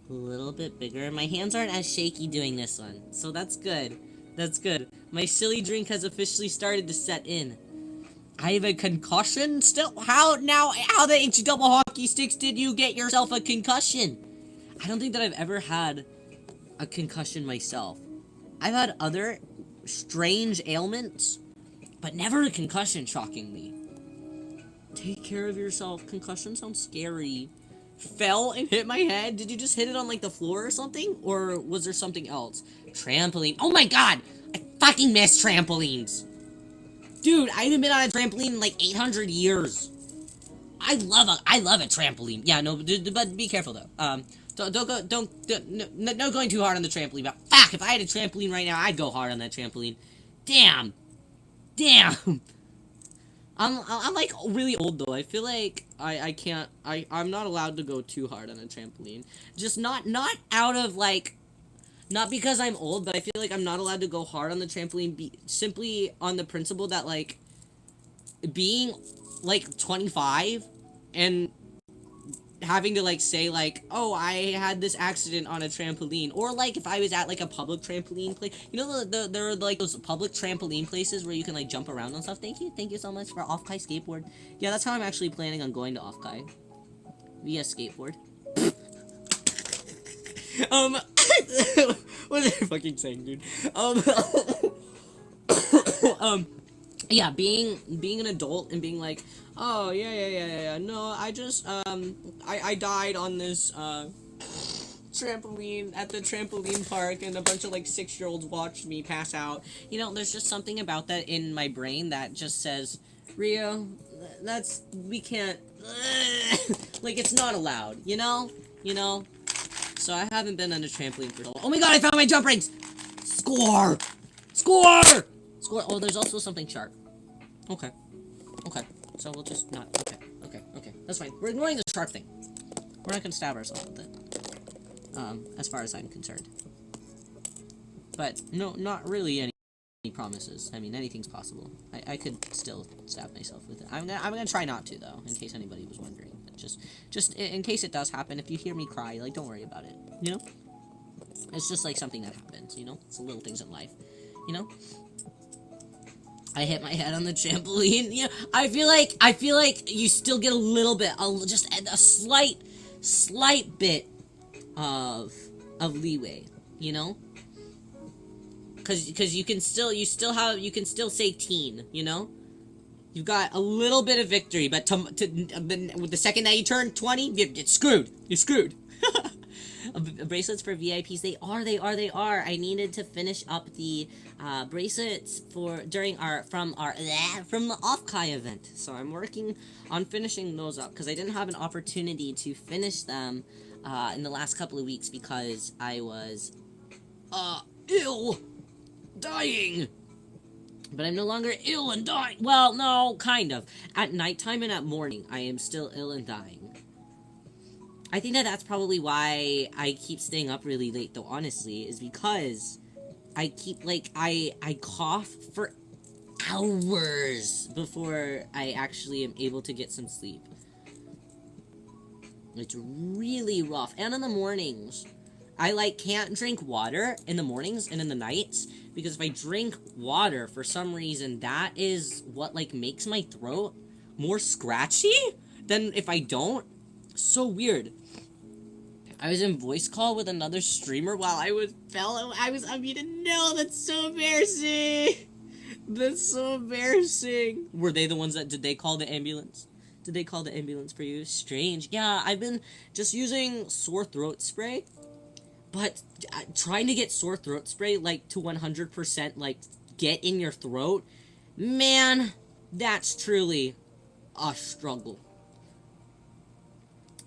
a little bit bigger. My hands aren't as shaky doing this one, so that's good. That's good. My silly drink has officially started to set in. I have a concussion still? How the H double hockey sticks did you get yourself a concussion? I don't think that I've ever had a concussion myself. I've had other strange ailments, but never a concussion, shockingly. Take care of yourself. Concussion sounds scary. Fell and hit my head? Did you just hit it on, like, the floor or something? Or was there something else? Trampoline. Oh my god! I fucking miss trampolines! Dude, I haven't been on a trampoline in like 800 years. I love a trampoline. Yeah, no, but be careful though. No going too hard on the trampoline. But fuck, if I had a trampoline right now, I'd go hard on that trampoline. Damn. I'm like really old though. I feel like I'm not allowed to go too hard on a trampoline. Just not out of like. Not because I'm old, but I feel like I'm not allowed to go hard on the trampoline simply on the principle that, like, being, like, 25 and having to, like, say, like, oh, I had this accident on a trampoline. Or, like, if I was at, like, a public trampoline place. You know, there are, like, those public trampoline places where you can, like, jump around and stuff. Thank you so much for Off-Kai Skateboard. Yeah, that's how I'm actually planning on going to Off-Kai. Via skateboard. What was I fucking saying, dude? Yeah, being an adult and being like, oh, yeah, no, I just, I died on this, trampoline, at the trampoline park, and a bunch of, like, 6-year-olds watched me pass out. You know, there's just something about that in my brain that just says, Rio, we can't, like, it's not allowed, you know? So I haven't been on a trampoline for so long. Oh my god, I found my jump rings! Score! Oh, there's also something sharp. Okay. So we'll just not... Okay. That's fine. We're ignoring the sharp thing. We're not gonna stab ourselves with it. As far as I'm concerned. But, no, not really any promises. I mean, anything's possible. I could still stab myself with it. I'm gonna try not to, though, in case anybody was wondering. Just in case it does happen, if you hear me cry, like, don't worry about it, you know? It's just, like, something that happens, you know? It's the little things in life, you know? I hit my head on the trampoline, you know? I feel like you still get a little bit, just a slight bit of leeway, you know? Cause you can still say teen, you know? You've got a little bit of victory, but with the second that you turn 20, you're screwed. You're screwed. Bracelets for VIPs, they are. I needed to finish up the bracelets from the Off-Kai event. So I'm working on finishing those up, because I didn't have an opportunity to finish them in the last couple of weeks, because I was ill, dying. But I'm no longer ill and dying. Well, no, kind of. At nighttime and at morning, I am still ill and dying. I think that's probably why I keep staying up really late, though, honestly, is because I keep, like, I cough for hours before I actually am able to get some sleep. It's really rough. And in the mornings, I, like, can't drink water in the mornings and in the nights, because if I drink water, for some reason, that is what, like, makes my throat more scratchy than if I don't. So weird. I was in voice call with another streamer while I was unmuted. No, that's so embarrassing. That's so embarrassing. Were they the ones that, did they call the ambulance? Did they call the ambulance for you? Strange. Yeah, I've been just using sore throat spray, but trying to get sore throat spray, like, to 100%, like, get in your throat, man, that's truly a struggle.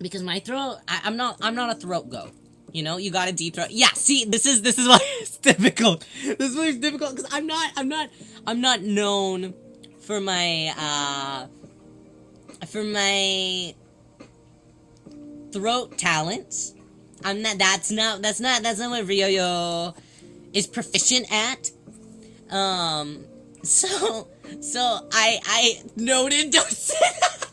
Because my throat, I'm not a throat go. You know, you gotta deep throat. Yeah, see, this is why it's difficult. This is why it's difficult, because I'm not known for my throat talents. That's not what Riyo is proficient at. So I noted, don't say that.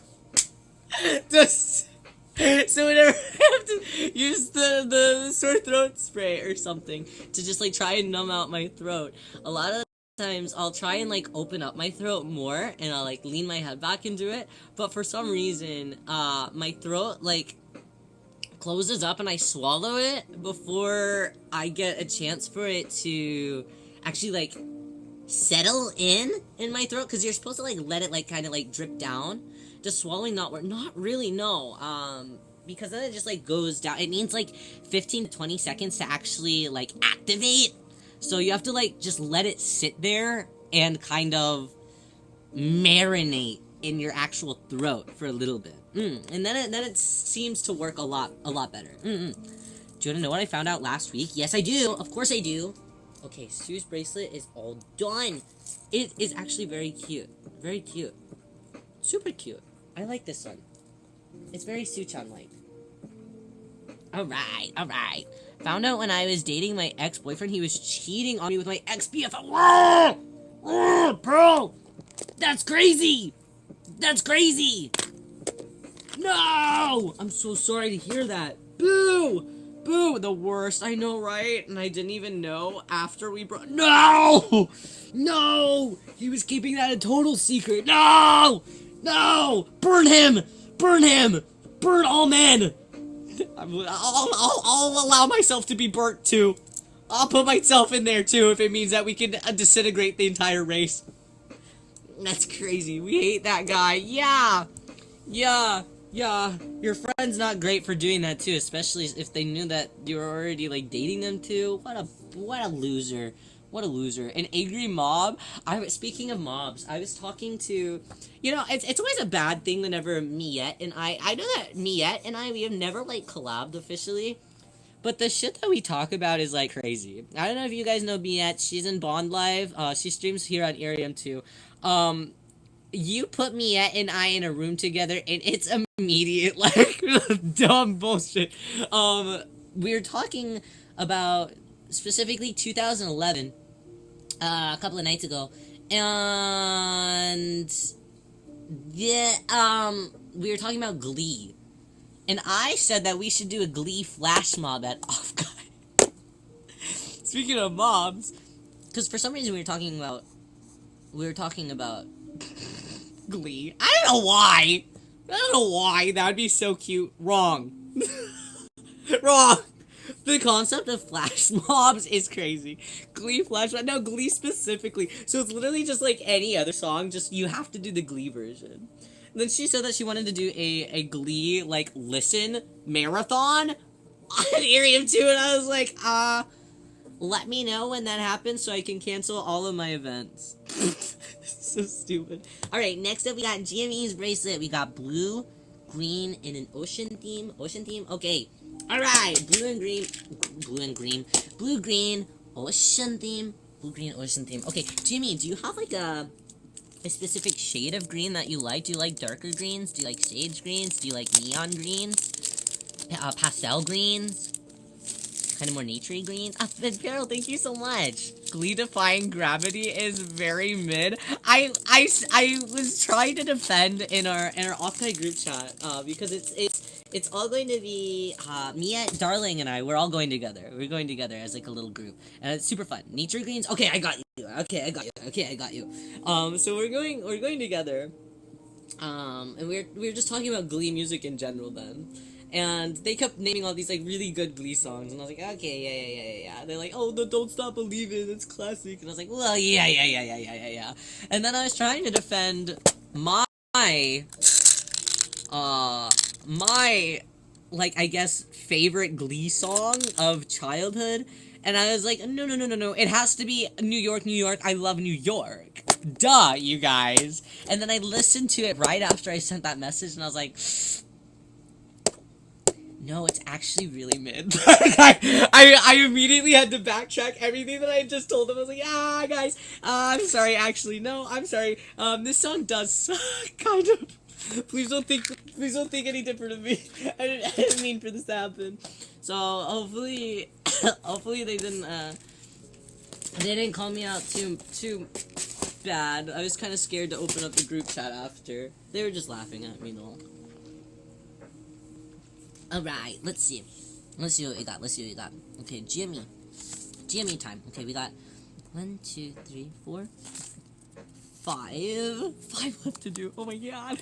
So whenever I have to use the sore throat spray or something to just, like, try and numb out my throat, a lot of times I'll try and, like, open up my throat more, and I'll, like, lean my head back into it, but for some reason, my throat, like, closes up and I swallow it before I get a chance for it to actually, like, settle in my throat, because you're supposed to, like, let it, like, kind of, like, drip down. Does swallowing not work? Not really, no. Because then it just, like, goes down. It needs, like, 15 to 20 seconds to actually, like, activate. So you have to, like, just let it sit there and kind of marinate in your actual throat for a little bit. And then it seems to work a lot better. Do you want to know what I found out last week? Yes, I do. Of course I do. Okay, Sue's bracelet is all done. It is actually very cute. Very cute. Super cute. I like this one. It's very Sue-chan-like. Alright. Found out when I was dating my ex-boyfriend, he was cheating on me with my ex-BFF. Bro! That's crazy! That's crazy! No! I'm so sorry to hear that. Boo! Boo! The worst. I know, right? And I didn't even know after we broke. No! No! He was keeping that a total secret. No! No! Burn him! Burn him! Burn all men! I'll allow myself to be burnt too. I'll put myself in there too if it means that we can disintegrate the entire race. That's crazy. We hate that guy. Yeah. Your friend's not great for doing that too, especially if they knew that you were already, like, dating them too. What a loser. What a loser. An angry mob. Speaking of mobs, I was talking to, you know, it's always a bad thing whenever Miette and I know that Miette and we have never, like, collabed officially, but the shit that we talk about is, like, crazy. I don't know if you guys know Miette. She's in Bond Live. She streams here on IRIAM too. You put Miette and I in a room together, and it's immediate, like, dumb bullshit. We were talking about specifically 2011, a couple of nights ago, and we were talking about Glee, and I said that we should do a Glee flash mob at Off Guy. Speaking of mobs, because for some reason we were talking about Glee. I don't know why. That would be so cute. Wrong. Wrong. The concept of flash mobs is crazy. Glee flash mob. No, Glee specifically. So it's literally just like any other song, just you have to do the Glee version. And then she said that she wanted to do a Glee, like, listen marathon on IRIAM 2, and I was like, let me know when that happens so I can cancel all of my events. So stupid. Alright, next up we got GME's bracelet. We got blue, green, and an ocean theme. Okay. Alright, blue, green, ocean theme. Okay, Jimmy, do you have, like, a specific shade of green that you like? Do you like darker greens? Do you like sage greens? Do you like neon greens? Pastel greens? Kind of more naturey greens? Carol, thank you so much. Glee Defying Gravity is very mid. I was trying to defend in our off-guy group chat, because it's all going to be, Mia, Darling, and I, we're all going together. We're going together as, like, a little group. And it's super fun. Nature greens? Okay, I got you. So we're going together. And we're just talking about Glee music in general then. And they kept naming all these like really good Glee songs, and I was like, okay, yeah. They're like, oh, the Don't Stop Believin', it's classic, and I was like, well, yeah. And then I was trying to defend my, my, like, I guess, favorite Glee song of childhood, and I was like, no, it has to be New York, I love New York. Duh, you guys. And then I listened to it right after I sent that message, and I was like, no, it's actually really mid. I immediately had to backtrack everything that I had just told them. I was like, guys, I'm sorry, actually, no, I'm sorry. This song does suck, kind of. Please don't think any different of me. I didn't mean for this to happen. So, hopefully they didn't call me out too bad. I was kind of scared to open up the group chat after. They were just laughing at me, though. Alright, let's see what we got. Okay, Jimmy time. Okay, we got 1, 2, 3, 4, 5 left to do. Oh my god.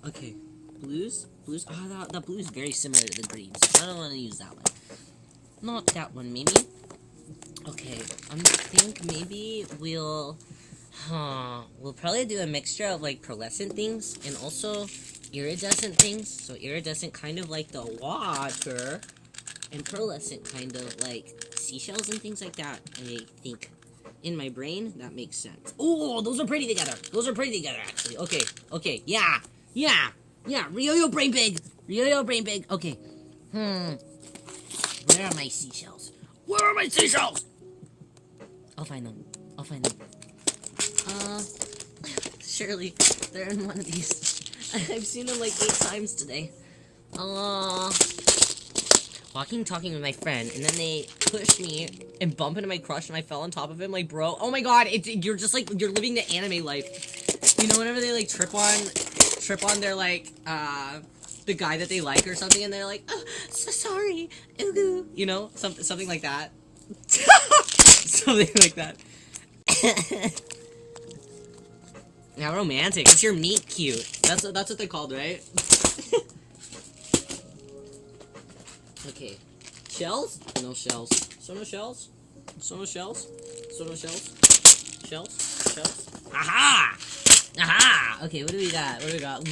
Okay, blues. That blue is very similar to the green, so I don't want to use that one. Not that one, maybe. Okay, I think maybe we'll probably do a mixture of like pearlescent things and also iridescent things. So iridescent kind of like the water, and pearlescent kind of like seashells and things like that. I think in my brain that makes sense. Oh, those are pretty together. Actually. Okay. Yeah. Riyo brain big. Okay. Where are my seashells? I'll find them. Surely they're in one of these. I've seen them like 8 times today. Talking with my friend, and then they pushed me and bumped into my crush, and I fell on top of him. Like, bro, oh my god, you're just like, you're living the anime life. You know, whenever they like trip on their like, the guy that they like or something, and they're like, oh, so sorry, ooh, you know, something like that. Something like that. How romantic. It's your meet cute. That's what they're called, right? Okay. Shells? No shells. No shells? Shells? Aha! Okay, what do we got?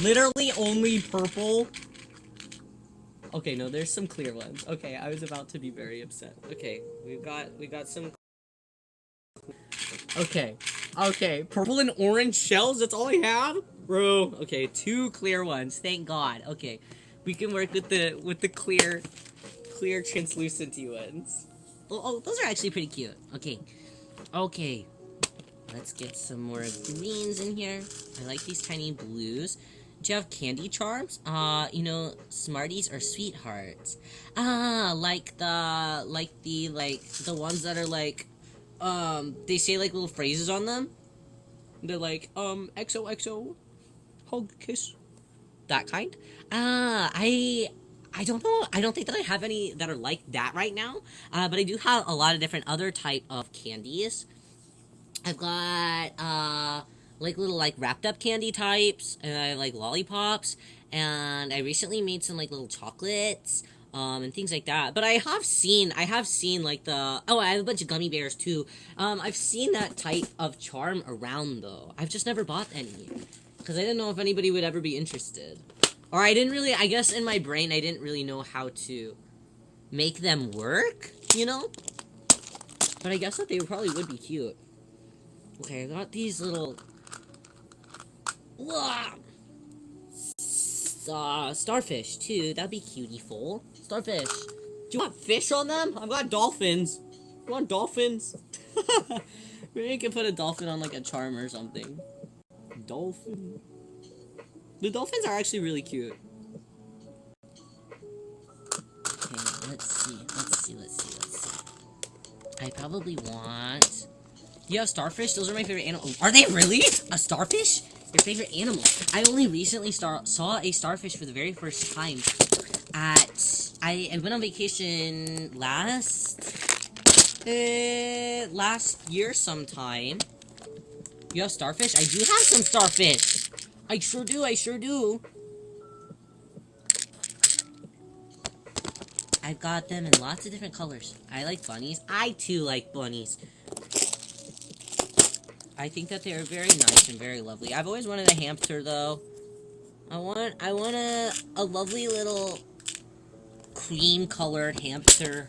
Literally only purple. Okay, no, there's some clear ones. Okay, I was about to be very upset. Okay, we got some. Okay, purple and orange shells, that's all I have? Bro, okay, 2 clear ones, thank god. Okay, we can work with the clear translucent ones. Oh, those are actually pretty cute. Okay, let's get some more greens in here. I like these tiny blues. Do you have candy charms? You know, Smarties or Sweethearts. Like the ones that are like, they say like little phrases on them. They're like, XOXO, hug, kiss, that kind. I don't know. I don't think that I have any that are like that right now. But I do have a lot of different other type of candies. I've got, like little like wrapped up candy types, and I like lollipops, and I recently made some like little chocolates, and things like that. But I have seen like I have a bunch of gummy bears too. I've seen that type of charm around though. I've just never bought any, because I didn't know if anybody would ever be interested. Or I guess in my brain I didn't really know how to make them work, you know? But I guess that they probably would be cute. Okay, I got these little starfish too. That'd be cutie-ful. Starfish. Do you want fish on them? I've got dolphins. You want dolphins? Maybe you can put a dolphin on like a charm or something. Dolphin. The dolphins are actually really cute. Okay, let's see. I probably want... Do you have starfish? Those are my favorite animals. Are they really? A starfish? Your favorite animal? I only recently saw a starfish for the very first time I went on vacation last year sometime. You have starfish? I do have some starfish. I sure do. I've got them in lots of different colors. I like bunnies. I too like bunnies. I think that they are very nice and very lovely. I've always wanted a hamster though. I want a lovely little cream colored hamster.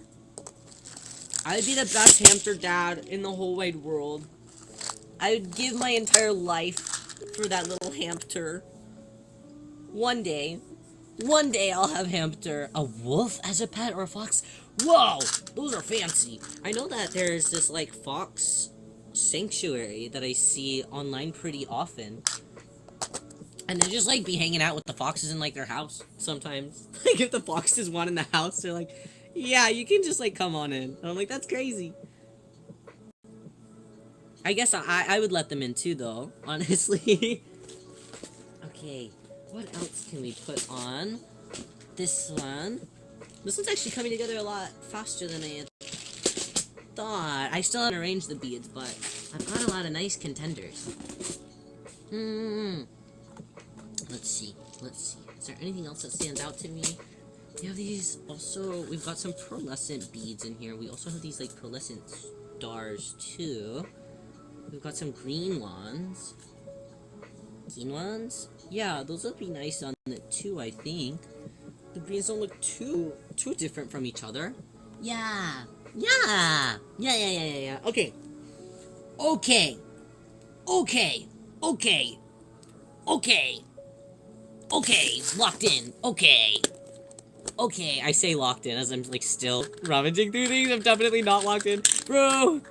I'd be the best hamster dad in the whole wide world. I would give my entire life for that little hamster. One day I'll have hamster. A wolf as a pet or a fox? Whoa, those are fancy. I know that there's this like fox sanctuary that I see online pretty often. And they just like be hanging out with the foxes in like their house sometimes. Like if the foxes want in the house, they're like, yeah, you can just like come on in. And I'm like, that's crazy. I guess I would let them in too though, honestly. Okay, what else can we put on? This one. This one's actually coming together a lot faster than I had thought. I still haven't arranged the beads, but I've got a lot of nice contenders. Let's see. Is there anything else that stands out to me? We have these also. We've got some pearlescent beads in here. We also have these like pearlescent stars too. We've got some green ones. Green ones? Yeah, those would be nice on it too, I think. The greens don't look too different from each other. Yeah. Okay. Okay, locked in. Okay, I say locked in as I'm like still rummaging through these. I'm definitely not locked in. Bro,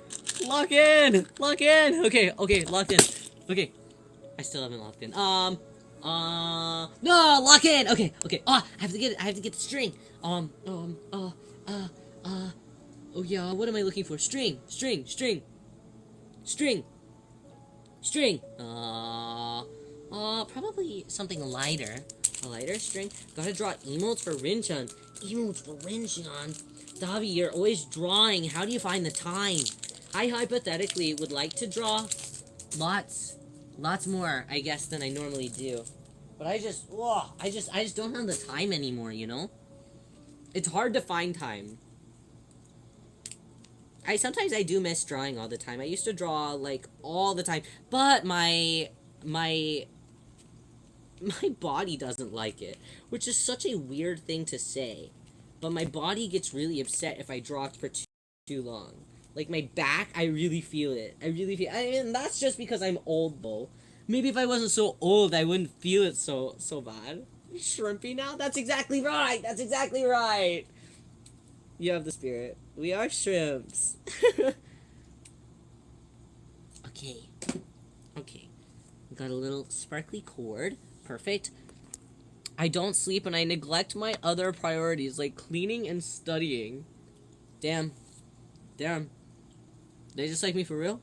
lock in. Okay, locked in. Okay, I still haven't locked in. No, lock in. Okay. Oh, I have to get the string. Oh yeah, what am I looking for? String. Probably something lighter. A lighter string. Gotta draw emotes for Rinchan. Davi, you're always drawing. How do you find the time? I hypothetically would like to draw lots more, I guess, than I normally do. But I just don't have the time anymore, you know? It's hard to find time. Sometimes I do miss drawing all the time. I used to draw, like, all the time. But my body doesn't like it. Which is such a weird thing to say. But my body gets really upset if I draw for too long. Like, my back, I really feel it. I mean, that's just because I'm old, though. Maybe if I wasn't so old, I wouldn't feel it so bad. Shrimpy now? That's exactly right! You have the spirit. We are shrimps. Okay. We got a little sparkly cord. Perfect. I don't sleep and I neglect my other priorities, like cleaning and studying. Damn. They just like me for real?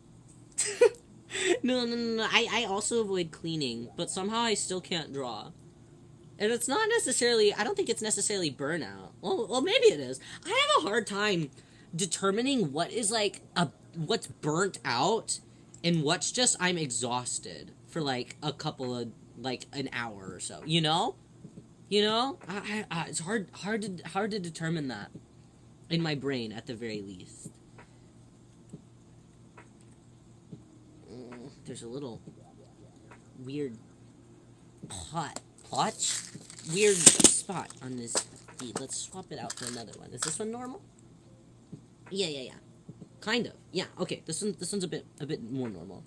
No. I also avoid cleaning, but somehow I still can't draw. And it's not necessarily, I don't think it's necessarily burnout. Well, maybe it is. I have a hard time determining what is like what's burnt out and what's just I'm exhausted for like a couple of like an hour or so. You know? It's hard to determine that in my brain at the very least. There's a little weird weird spot on this bead. Let's swap it out for another one. Is this one normal? Yeah. Kind of. Yeah, okay. This one's a bit more normal.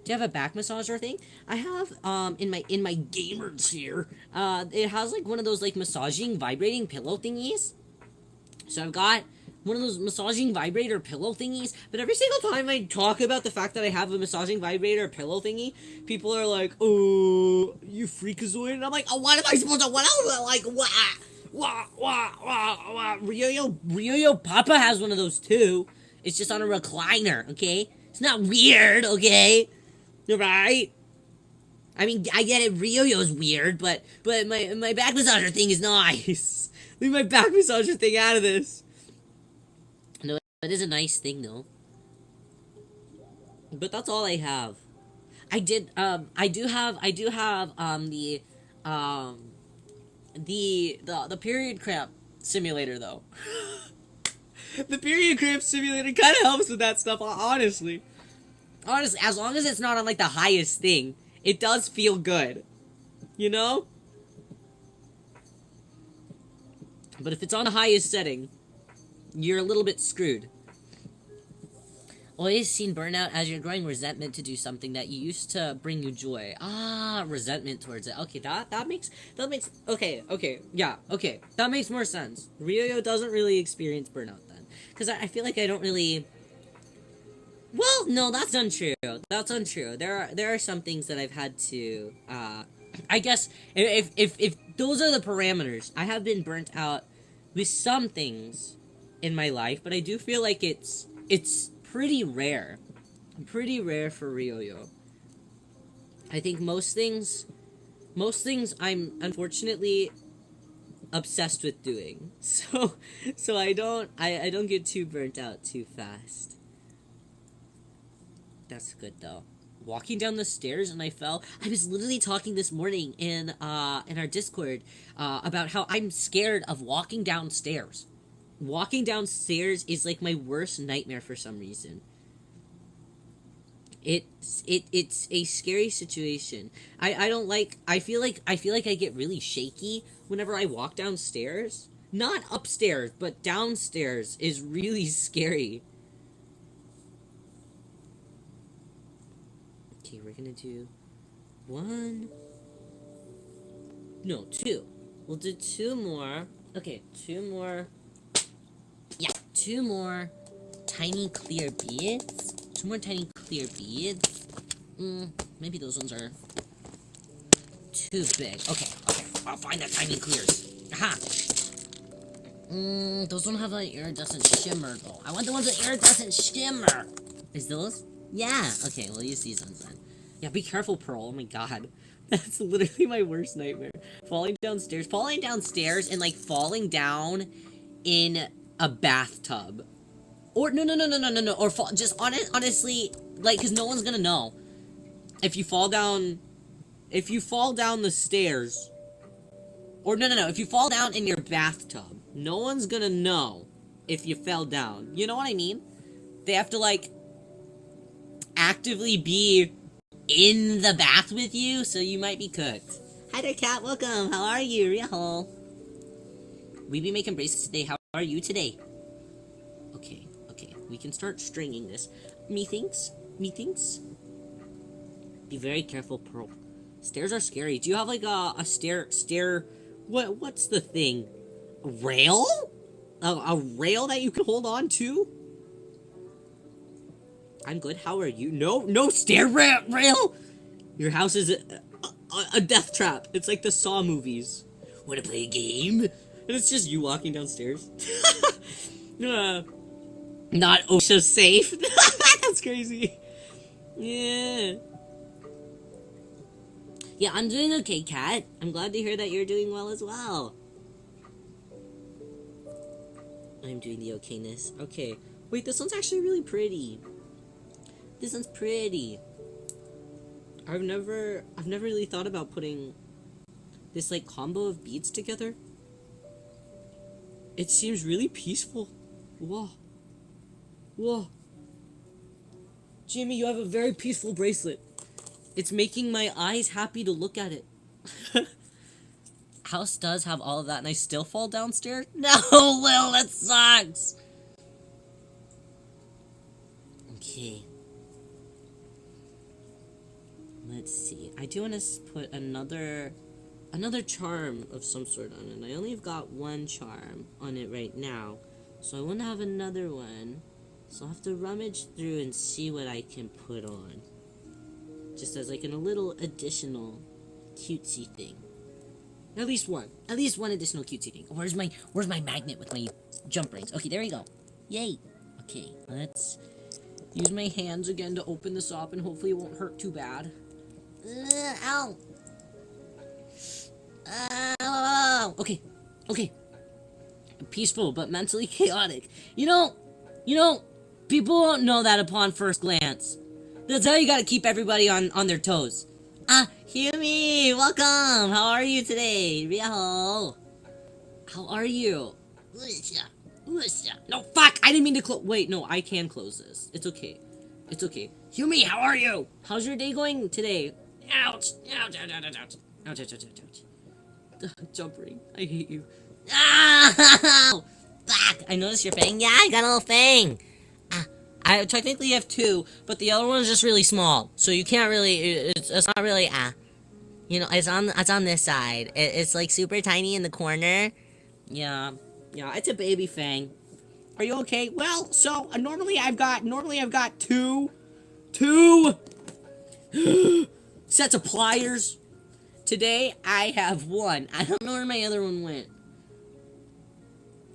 Do you have a back massager thing? I have in my gamer chair. It has like one of those like massaging vibrating pillow thingies. So I've got one of those massaging vibrator pillow thingies, but every single time I talk about the fact that I have a massaging vibrator pillow thingy, people are like, "Oh, you freakazoid," and I'm like, "Oh, what am I supposed to? What else? Like, what? Ryo Papa has one of those too. It's just on a recliner, okay? It's not weird, okay? Right? I mean, I get it. Ryo's weird, but my back massager thing is nice. Leave my back massager thing out of this." No, it is a nice thing though. But that's all I have. I do have the period cramp simulator, though. The period cramp simulator kind of helps with that stuff, honestly. Honestly, as long as it's not on, like, the highest thing, it does feel good. You know? But if it's on the highest setting, you're a little bit screwed. Always seen burnout as you're growing resentment to do something that you used to bring you joy. Ah, resentment towards it. Okay, that makes, okay, yeah, okay. That makes more sense. Ryo doesn't really experience burnout then. Because I feel like I don't really... Well, no, that's untrue. That's untrue. There are some things that I've had to, I guess, if those are the parameters, I have been burnt out with some things in my life, but I do feel like it's pretty rare. Pretty rare for Ryo. I think most things I'm unfortunately obsessed with doing. So I don't get too burnt out too fast. That's good though. Walking down the stairs and I fell. I was literally talking this morning in our Discord about how I'm scared of walking downstairs. Walking downstairs is like my worst nightmare for some reason. It's a scary situation. I feel like I get really shaky whenever I walk downstairs. Not upstairs, but downstairs is really scary. Okay, we're gonna do 1. No, 2. We'll do 2 more. Okay, 2 more. Yeah, 2 more tiny clear beads. 2 more tiny clear beads. Maybe those ones are too big. Okay, I'll find that tiny clears. Aha! Those don't have an iridescent shimmer though. I want the ones with iridescent shimmer. Is those? Yeah. Okay, we'll use these ones then. Yeah, be careful, Pearl. Oh my god. That's literally my worst nightmare. Falling downstairs and like falling down in a bathtub. Or no. Or fall, just honestly, like, because no one's gonna know. If you fall down the stairs. Or no. If you fall down in your bathtub, no one's gonna know if you fell down. You know what I mean? They have to, like, actively be in the bath with you, so you might be cooked. Hi there, cat. Welcome. How are you? Riyo. We be making bracelets today. How are you today? Okay. We can start stringing this. Methinks. Be very careful, Pearl. Stairs are scary. Do you have, like, a stair... What's the thing? A rail? A rail that you can hold on to? I'm good. How are you? No stair rail! Your house is a death trap. It's like the Saw movies. Wanna play a game? And it's just you walking downstairs. Not OSHA safe. That's crazy. Yeah, I'm doing okay, Kat. I'm glad to hear that you're doing well as well. I'm doing the okayness. Okay. Wait, this one's actually really pretty. This one's pretty. I've never really thought about putting this, like, combo of beads together. It seems really peaceful. Whoa. Jimmy, you have a very peaceful bracelet. It's making my eyes happy to look at it. House does have all of that and I still fall downstairs? No, Lil, that sucks. Okay. Let's see. I do want to put another charm of some sort on it. I only have got 1 charm on it right now. So I want to have another one. So I'll have to rummage through and see what I can put on. Just as, like, a little additional cutesy thing. At least one additional cutesy thing. Where's my magnet with my jump rings? Okay, there we go. Yay. Okay, let's use my hands again to open this up and hopefully it won't hurt too bad. Ow. Ow. Okay. Peaceful, but mentally chaotic. You know, people don't know that upon first glance. That's how you gotta keep everybody on their toes. Humi, welcome! How are you today? Riyo! How are you? No, fuck! I didn't mean to close. Wait, no, I can close this. It's okay. It's okay. Yumi, how are you? How's your day going today? Ouch! Ouch! Ouch! Ouch! Ouch! Ouch! Ouch! Ouch! Ouch! Jump ring. I hate you. Ah! Fuck! I noticed your fang. Yeah, I got a little fang. I technically have two, but the other one's just really small, so you can't really. It's not really. You know, it's on this side. It's like super tiny in the corner. Yeah, it's a baby fang. Are you okay? Well, so normally I've got two sets of pliers. Today I have one. I don't know where my other one went.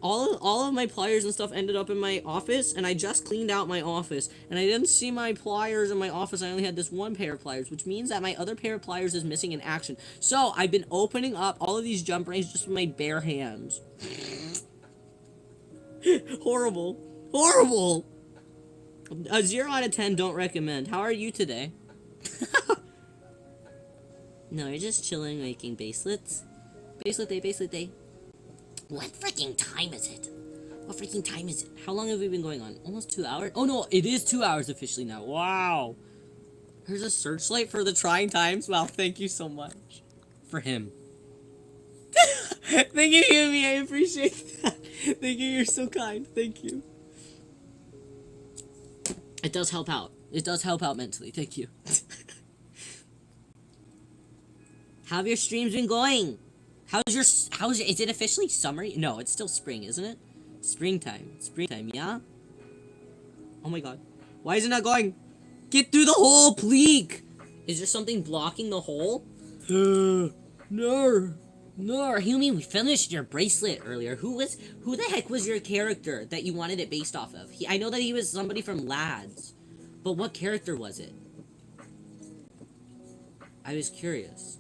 All of my pliers and stuff ended up in my office, and I just cleaned out my office, and I didn't see my pliers in my office. I only had this one pair of pliers, which means that my other pair of pliers is missing in action. So I've been opening up all of these jump rings just with my bare hands. Horrible. Horrible. A 0 out of 10, don't recommend. How are you today? No, you're just chilling making bracelets. Bracelet day, bracelet day. What freaking time is it? What freaking time is it? How long have we been going on? Almost 2 hours? Oh no, it is 2 hours officially now. Wow. There's a searchlight for the trying times. Wow, thank you so much. For him. Thank you, Yumi. I appreciate that. Thank you. You're so kind. Thank you. It does help out. It does help out mentally. Thank you. How have your streams been going? How's is it officially summer? No, it's still spring, isn't it? Springtime, yeah? Oh my god. Why is it not going? Get through the hole, please! Is there something blocking the hole? No, Humi, we finished your bracelet earlier. Who the heck was your character that you wanted it based off of? I know that he was somebody from Lads, but what character was it? I was curious.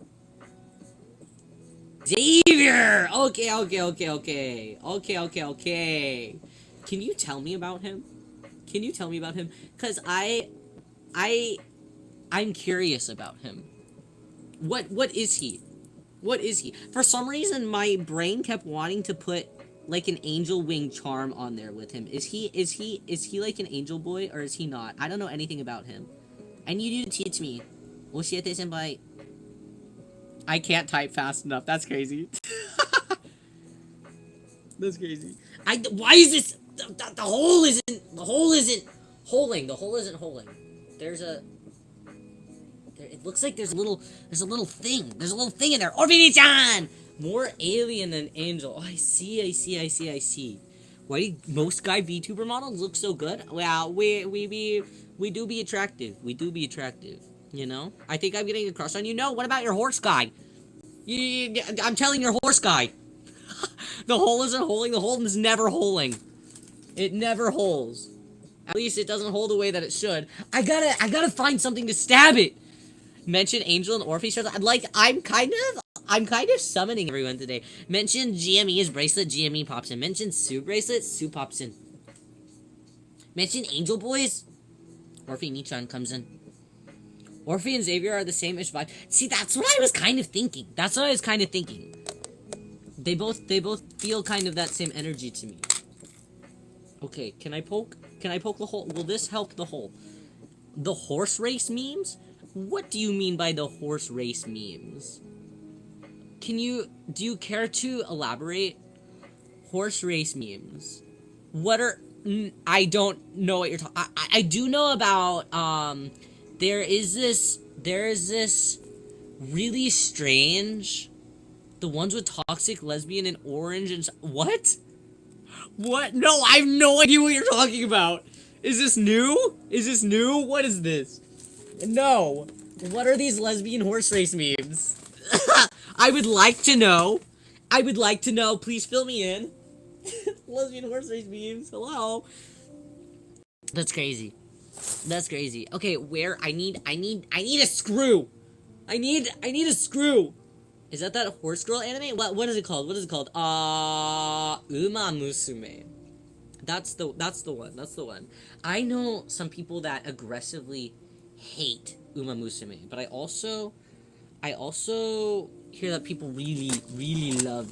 Xavier! Okay. Can you tell me about him? Cause I'm curious about him. What is he? For some reason, my brain kept wanting to put like an angel wing charm on there with him. Is he like an angel boy or is he not? I don't know anything about him. I need you to teach me. Oshiete senpai. I can't type fast enough. That's crazy. That's crazy. Why is this? The hole isn't holing. The hole isn't holing. It looks like there's a little thing. There's a little thing in there. Orphany-chan! More alien than angel. Oh, I see. Why do most guy VTuber models look so good? Well, we do be attractive. You know? I think I'm getting a crush on you. No, what about your horse guy? I'm telling your horse guy. The hole isn't holing. The hole is never holing. It never holes. At least it doesn't hold the way that it should. I gotta find something to stab it. Mention Angel and Orpheus. I'm kind of summoning everyone today. Mention GME's bracelet. GME pops in. Mention Sue bracelet. Sue pops in. Mention Angel Boys. Orphany-chan comes in. Orphe and Xavier are the same-ish vibe. See, that's what I was kind of thinking. They both feel kind of that same energy to me. Okay, can I poke the hole? Will this help the hole? The horse race memes? What do you mean by the horse race memes? Do you care to elaborate? Horse race memes. What are... I don't know what you're talking... I do know about, there is this really strange... The ones with toxic, lesbian, and orange and... What? What? No, I have no idea what you're talking about. Is this new? What is this? No. What are these lesbian horse race memes? I would like to know. Please fill me in. Lesbian horse race memes. Hello. That's crazy. Okay, where I need a screw. I need a screw. Is that horse girl anime? What is it called? Uma Musume. That's the one. I know some people that aggressively hate Uma Musume, but I also hear that people really love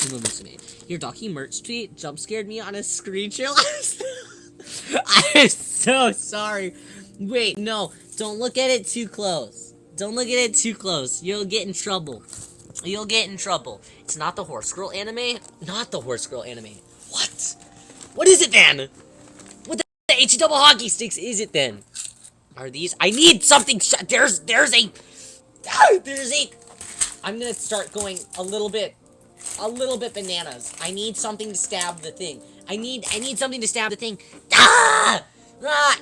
hallucinate. Your Docky merch tweet jump scared me on a screen share last. I'm so sorry. Wait, no. Don't look at it too close. Don't look at it too close. You'll get in trouble. You'll get in trouble. It's not the Horse Girl anime. Not the Horse Girl anime. What? What is it then? What the H double hockey sticks is it then? Are these? I need something. There's a. I'm gonna start going a little bit bananas. I need something to stab the thing. I need something to stab the thing. Ah!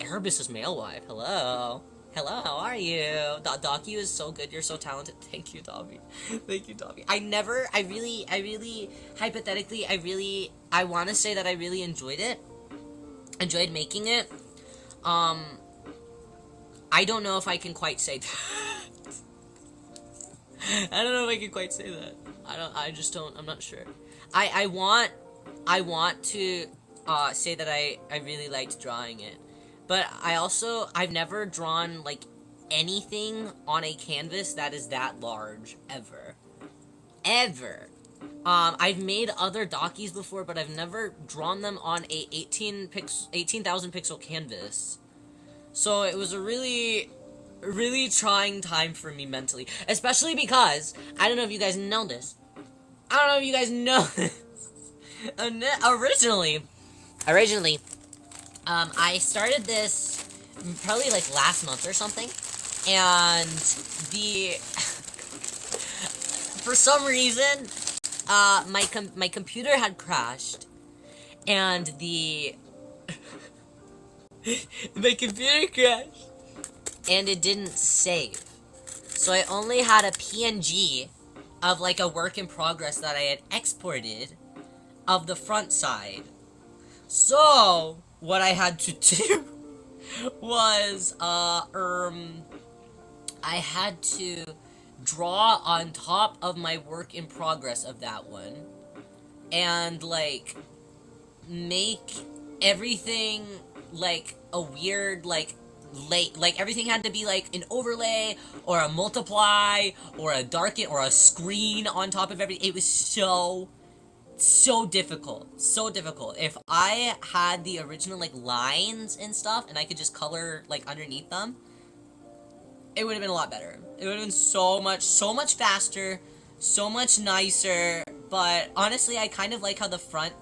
Erebus is male wife. Hello. Hello, how are you? Docu is so good, you're so talented. Thank you, Dobby. Thank you, Dobby. I want to say that I really enjoyed it. Enjoyed making it. I don't know if I can quite say that. I don't know if I can quite say that. I'm not sure. I want to say that I really liked drawing it. But I've never drawn, like, anything on a canvas that is that large, ever. Ever. I've made other Dockies before, but I've never drawn them on a 18,000 pixel canvas. So it was a really trying time for me mentally. Especially because, I don't know if you guys know this. Originally, I started this probably like last month or something, and for some reason, my computer had crashed, and my computer crashed, and it didn't save, so I only had a PNG of like a work in progress that I had exported of the front side. So what I had to do was, I had to draw on top of my work in progress of that one, and, like, make everything, like, a weird, like, everything had to be, like, an overlay, or a multiply, or a darken, or a screen on top of everything. It was so difficult. If I had the original, like, lines and stuff, and I could just color, like, underneath them, it would have been a lot better. It would have been so much faster, so much nicer, but honestly, I kind of like how the front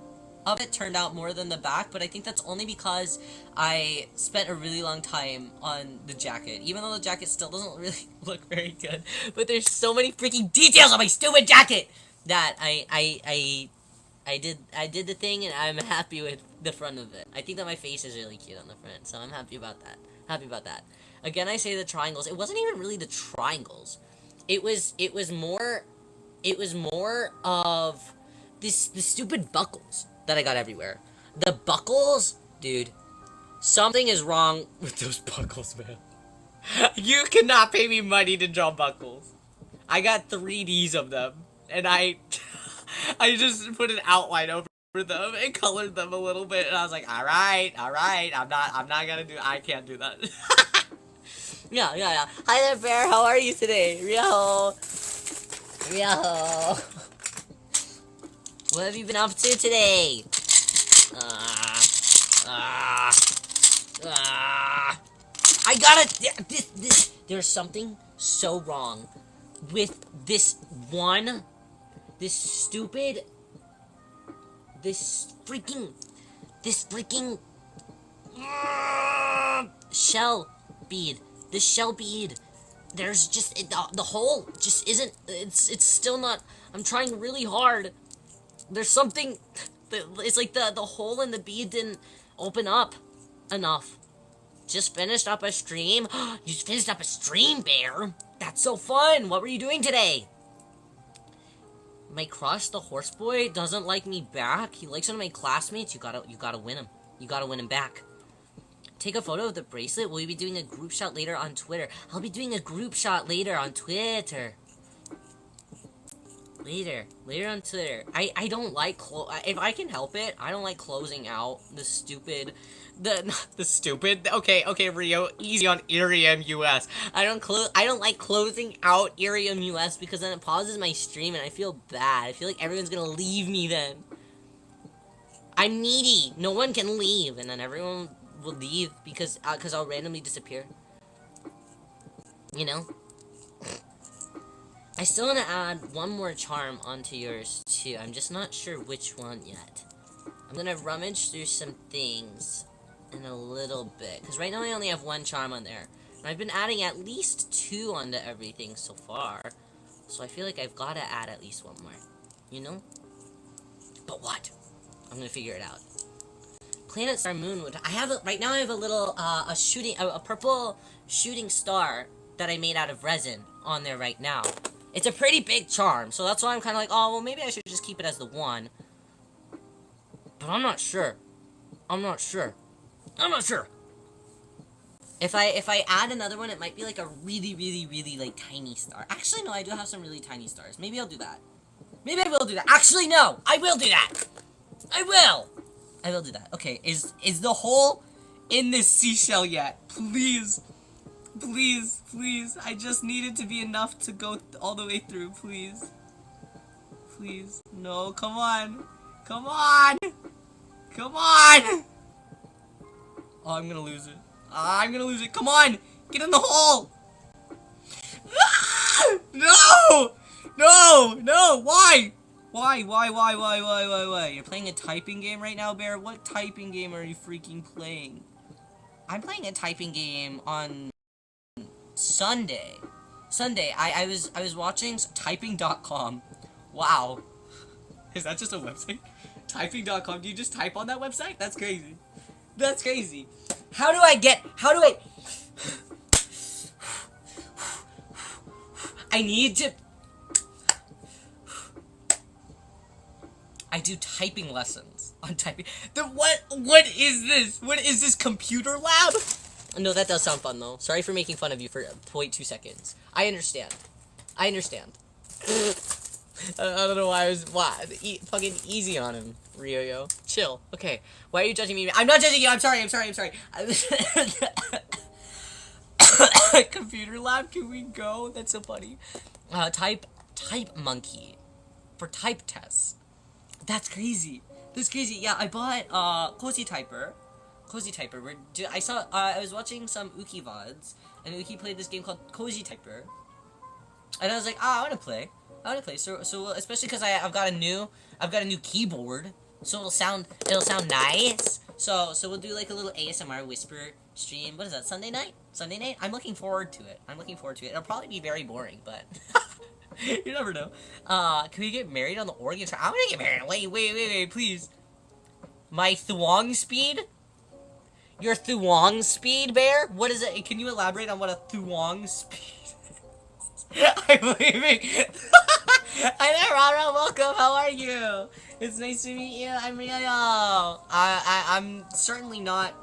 of it turned out more than the back, but I think that's only because I spent a really long time on the jacket, even though the jacket still doesn't really look very good, but there's so many freaking details on my stupid jacket that I did the thing, and I'm happy with the front of it. I think that my face is really cute on the front, so I'm happy about that. Again, I say the triangles. It wasn't even really the triangles. It was more of the stupid buckles that I got everywhere. The buckles, dude. Something is wrong with those buckles, man. You cannot pay me money to draw buckles. I got 3Ds of them, and I just put an outline over them and colored them a little bit, and I was like, alright, I can't do that. Yeah. Hi there, Bear, how are you today? Ryo. What have you been up to today? I gotta, there's something so wrong with this freaking shell bead. This shell bead. There's just, the hole just isn't, it's still not, I'm trying really hard. There's something, it's like the hole in the bead didn't open up enough. Just finished up a stream. You just finished up a stream, Bear. That's so fun. What were you doing today? My crush, the horse boy, doesn't like me back. He likes one of my classmates. You gotta win him. You gotta win him back. Take a photo of the bracelet. Will you be doing a group shot later on Twitter? I'll be doing a group shot later on Twitter. Later on Twitter. I don't like if I can help it, I don't like closing out the stupid, not the stupid. Okay, Rio, easy on IRIAM US. I don't like closing out IRIAM US because then it pauses my stream and I feel bad. I feel like everyone's gonna leave me then. I'm needy. No one can leave, and then everyone will leave because I'll randomly disappear. You know. I still want to add one more charm onto yours, too. I'm just not sure which one yet. I'm going to rummage through some things in a little bit. Because right now I only have one charm on there. And I've been adding at least 2 onto everything so far. So I feel like I've got to add at least 1 more. You know? But what? I'm going to figure it out. Planet Star Moonwood. Right now I have a little, a purple shooting star that I made out of resin on there right now. It's a pretty big charm, so that's why I'm kind of like, oh, well, maybe I should just keep it as the 1. But I'm not sure. If I add another one, it might be like a really, really, really, like, tiny star. Actually, no, I do have some really tiny stars. Maybe I'll do that. Maybe I will do that. Actually, no! I will do that! I will do that. Okay, is the hole in this seashell yet? Please. Please, please. I just need it to be enough to go all the way through, please. Please. No, come on. Come on! Come on! Oh, I'm gonna lose it. I'm gonna lose it. Come on! Get in the hole! No! No! No! Why? Why? You're playing a typing game right now, Bear? What typing game are you freaking playing? I'm playing a typing game on Sunday. I was watching typing.com. Wow. Is that just a website? Typing.com. Do you just type on that website? That's crazy. That's crazy. How do I need to I do typing lessons on typing. What is this? What is this, computer lab? No, that does sound fun, though. Sorry for making fun of you for 0.2 seconds. I understand. I don't know why I was... fucking easy on him, Ryo. Chill. Okay. Why are you judging me? I'm not judging you. I'm sorry. Computer lab, can we go? That's so funny. Type monkey. For type tests. That's crazy. Yeah, I bought, Cozy Typer. I was watching some Uki VODs, and Uki played this game called Cozy Typer, and I was like, I wanna play. So especially because I've got a new keyboard, so it'll sound nice. So we'll do like a little ASMR whisper stream. What is that? Sunday night. I'm looking forward to it. It'll probably be very boring, but you never know. Can we get married on the Oregon Trail? I'm gonna get married. Wait, please. My Thuong speed. Your Thuong speed, Bear? What is it? Can you elaborate on what a Thuong speed is? I'm leaving. Hi there, Rara. Welcome. How are you? It's nice to meet you. I'm Rio. I'm certainly not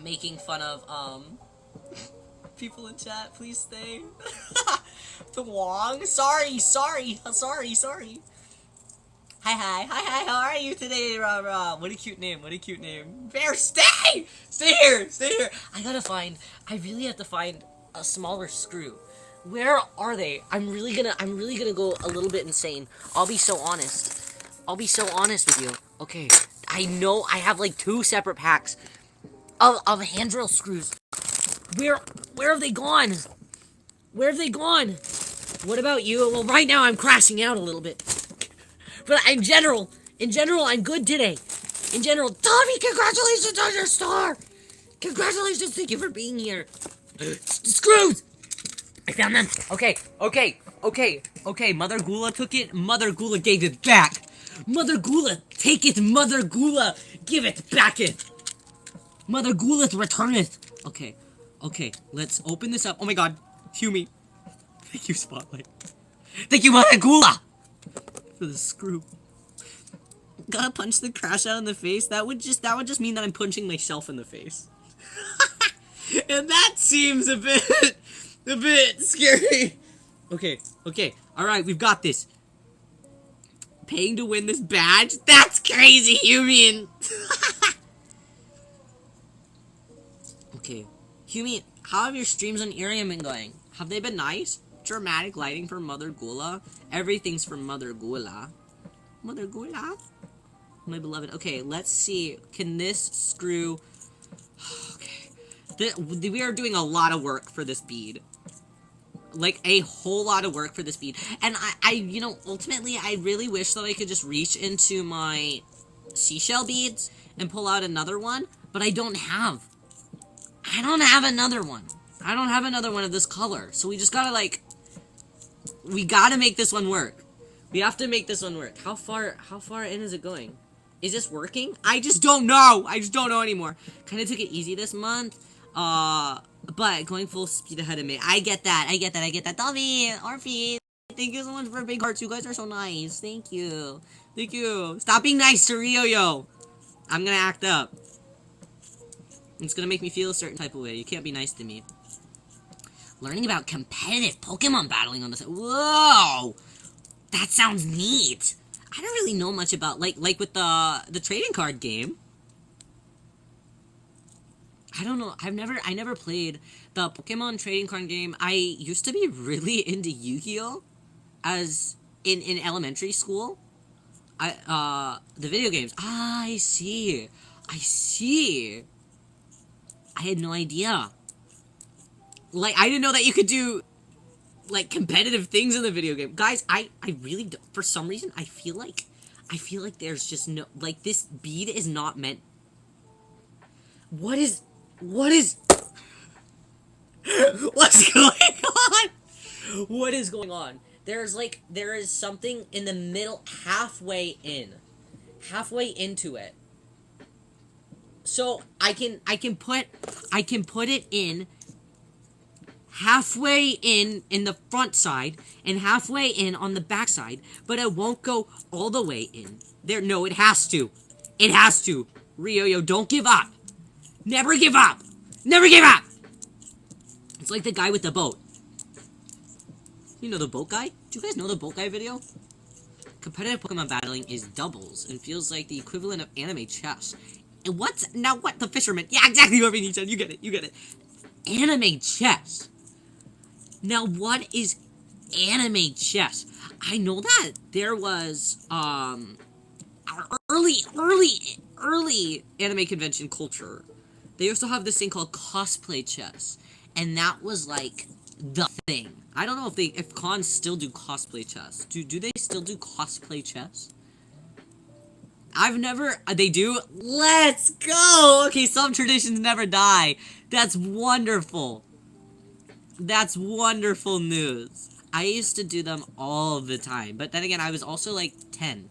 making fun of, people in chat. Please stay. Thuong? Sorry. Hi, how are you today, Rara? What a cute name. Bear, stay! Stay here. I really have to find a smaller screw. Where are they? I'm really gonna go a little bit insane. I'll be so honest with you. Okay, I know I have like 2 separate packs of handrail screws. Where have they gone? What about you? Well, right now I'm crashing out a little bit. But in general, I'm good today. Tommy, congratulations on your star! Congratulations, thank you for being here. Screws! I found them. Okay. Mother Gula took it. Mother Gula gave it back. Mother Gula, take it. Mother Gula, give it back it. Mother Gula, return it. Okay, let's open this up. Oh my god, hew me. Thank you, Spotlight. Thank you, Mother Gula, for the screw. Gotta punch the crash out in the face. That would just mean that I'm punching myself in the face. And that seems a bit scary. Okay. All right, we've got this. paying to win this badge? That's crazy, Human! Okay. Human, how have your streams on IRIAM been going? Have they been nice? Dramatic lighting for Mother Gula. Everything's for Mother Gula. Mother Gula? My beloved. Okay, let's see. Can this screw... Okay. We are doing a lot of work for this bead. Like, a whole lot of work for this bead. And you know, ultimately, I really wish that I could just reach into my seashell beads and pull out another one. But I don't have. I don't have another one. I don't have another one of this color. So we just gotta, like... We gotta make this one work. We have to make this one work. How far in is it going? Is this working? I just don't know. I just don't know anymore. Kinda took it easy this month. But going full speed ahead of me. I get that. I get that. Tommy, Orphe, thank you so much for big hearts. You guys are so nice. Thank you. Thank you. Stop being nice to Riyo, yo. I'm gonna act up. It's gonna make me feel a certain type of way. You can't be nice to me. Learning about competitive Pokemon battling on the side. Whoa! That sounds neat. I don't really know much about, like with the trading card game. I don't know. I never played the Pokemon trading card game. I used to be really into Yu-Gi-Oh! As in elementary school. The video games. Ah, I see. I had no idea. Like, I didn't know that you could do, like, competitive things in the video game. Guys, I really don't, for some reason, I feel like there's just no, like, this bead is not meant. What is, what's going on? What is going on? There is something in the middle, halfway into it. So, I can put it in halfway in the front side and halfway in on the back side, but it won't go all the way in. There, no, it has to. It has to. Riyo, yo, don't give up. Never give up. Never give up. It's like the guy with the boat. You know the boat guy? Do you guys know the boat guy video? Competitive Pokemon battling is doubles and feels like the equivalent of anime chess. And what's, now what, the fisherman? Yeah, exactly what we need to, you get it. Anime chess. Now, what is anime chess? I know that there was, early anime convention culture. They used to have this thing called cosplay chess. And that was, like, the thing. I don't know if cons still do cosplay chess. Do they still do cosplay chess? They do? Let's go! Okay, some traditions never die. That's wonderful. That's wonderful news. I used to do them all the time. But then again, I was also like 10.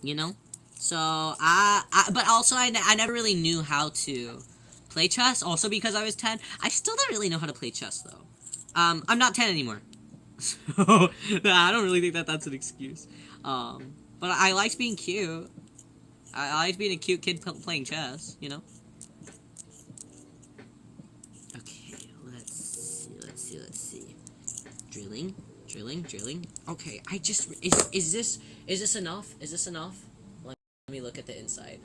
You know? So, but also I never really knew how to play chess. Also because I was 10. I still don't really know how to play chess though. I'm not 10 anymore. So, I don't really think that's an excuse. But I liked being cute. I liked being a cute kid playing chess, you know? Okay, let's see. Drilling. Okay, is this enough? Let me look at the inside.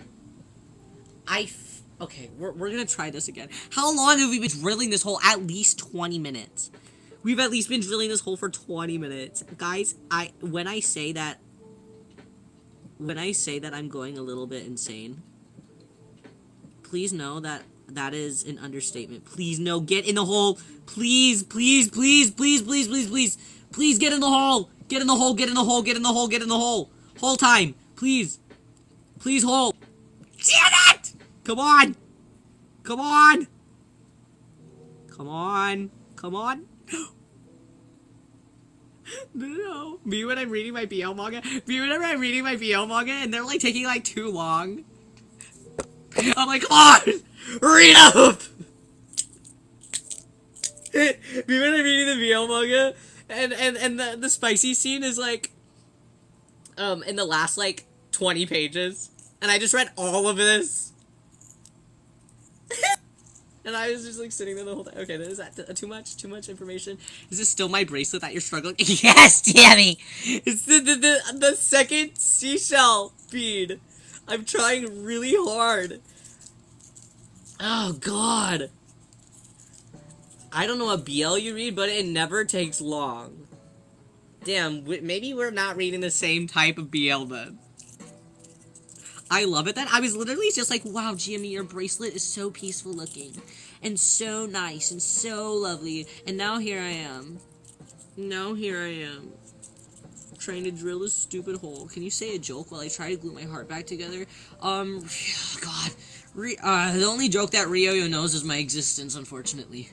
Okay, we're gonna try this again. How long have we been drilling this hole? At least 20 minutes. We've at least been drilling this hole for 20 minutes. Guys, when I say that I'm going a little bit insane, please know that that is an understatement. Please no, get in the hole. Please get in the hole. Get in the hole. Hole time. Please hole. Damn it! Come on. No. Me when I'm reading my BL manga. And they're like taking like too long. I'm like, come on! Read up! Me when I'm reading the BL manga and the spicy scene is like in the last like 20 pages. And I just read all of this. And I was just like sitting there the whole time. Okay, is that too much? Too much information? Is this still my bracelet that you're struggling? Yes, Tammy! It's the second seashell bead. I'm trying really hard. Oh, God. I don't know what BL you read, but it never takes long. Damn, maybe we're not reading the same type of BL then. I love it then. I was literally just like, wow, Jimmy, your bracelet is so peaceful looking. And so nice and so lovely. And now here I am. Trying to drill this stupid hole. Can you say a joke while I try to glue my heart back together? God. The only joke that Riyo knows is my existence, unfortunately.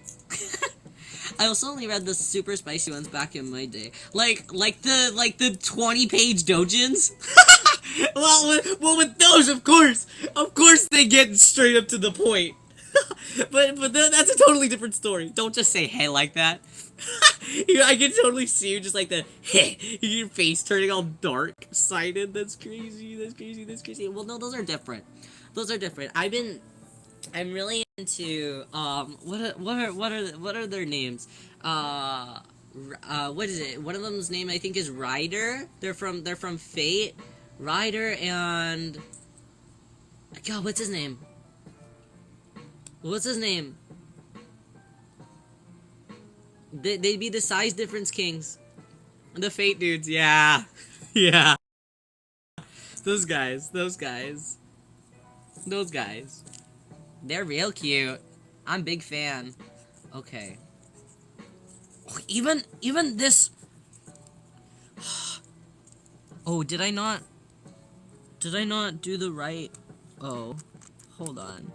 I also only read the super spicy ones back in my day. Like the 20-page dojins. well, with those, of course they get straight up to the point. but that's a totally different story. Don't just say hey like that. I can totally see you just like the hey, your face turning all dark-sided. That's crazy. Well, no, those are different. I'm really into what are their names? What is it? One of them's name I think is Ryder. They're from Fate. Ryder and God, what's his name? They'd be the size difference kings. The Fate dudes, yeah. Yeah. Those guys. They're real cute. I'm big fan. Okay. Even this. Oh, did I not do the right? Oh, hold on.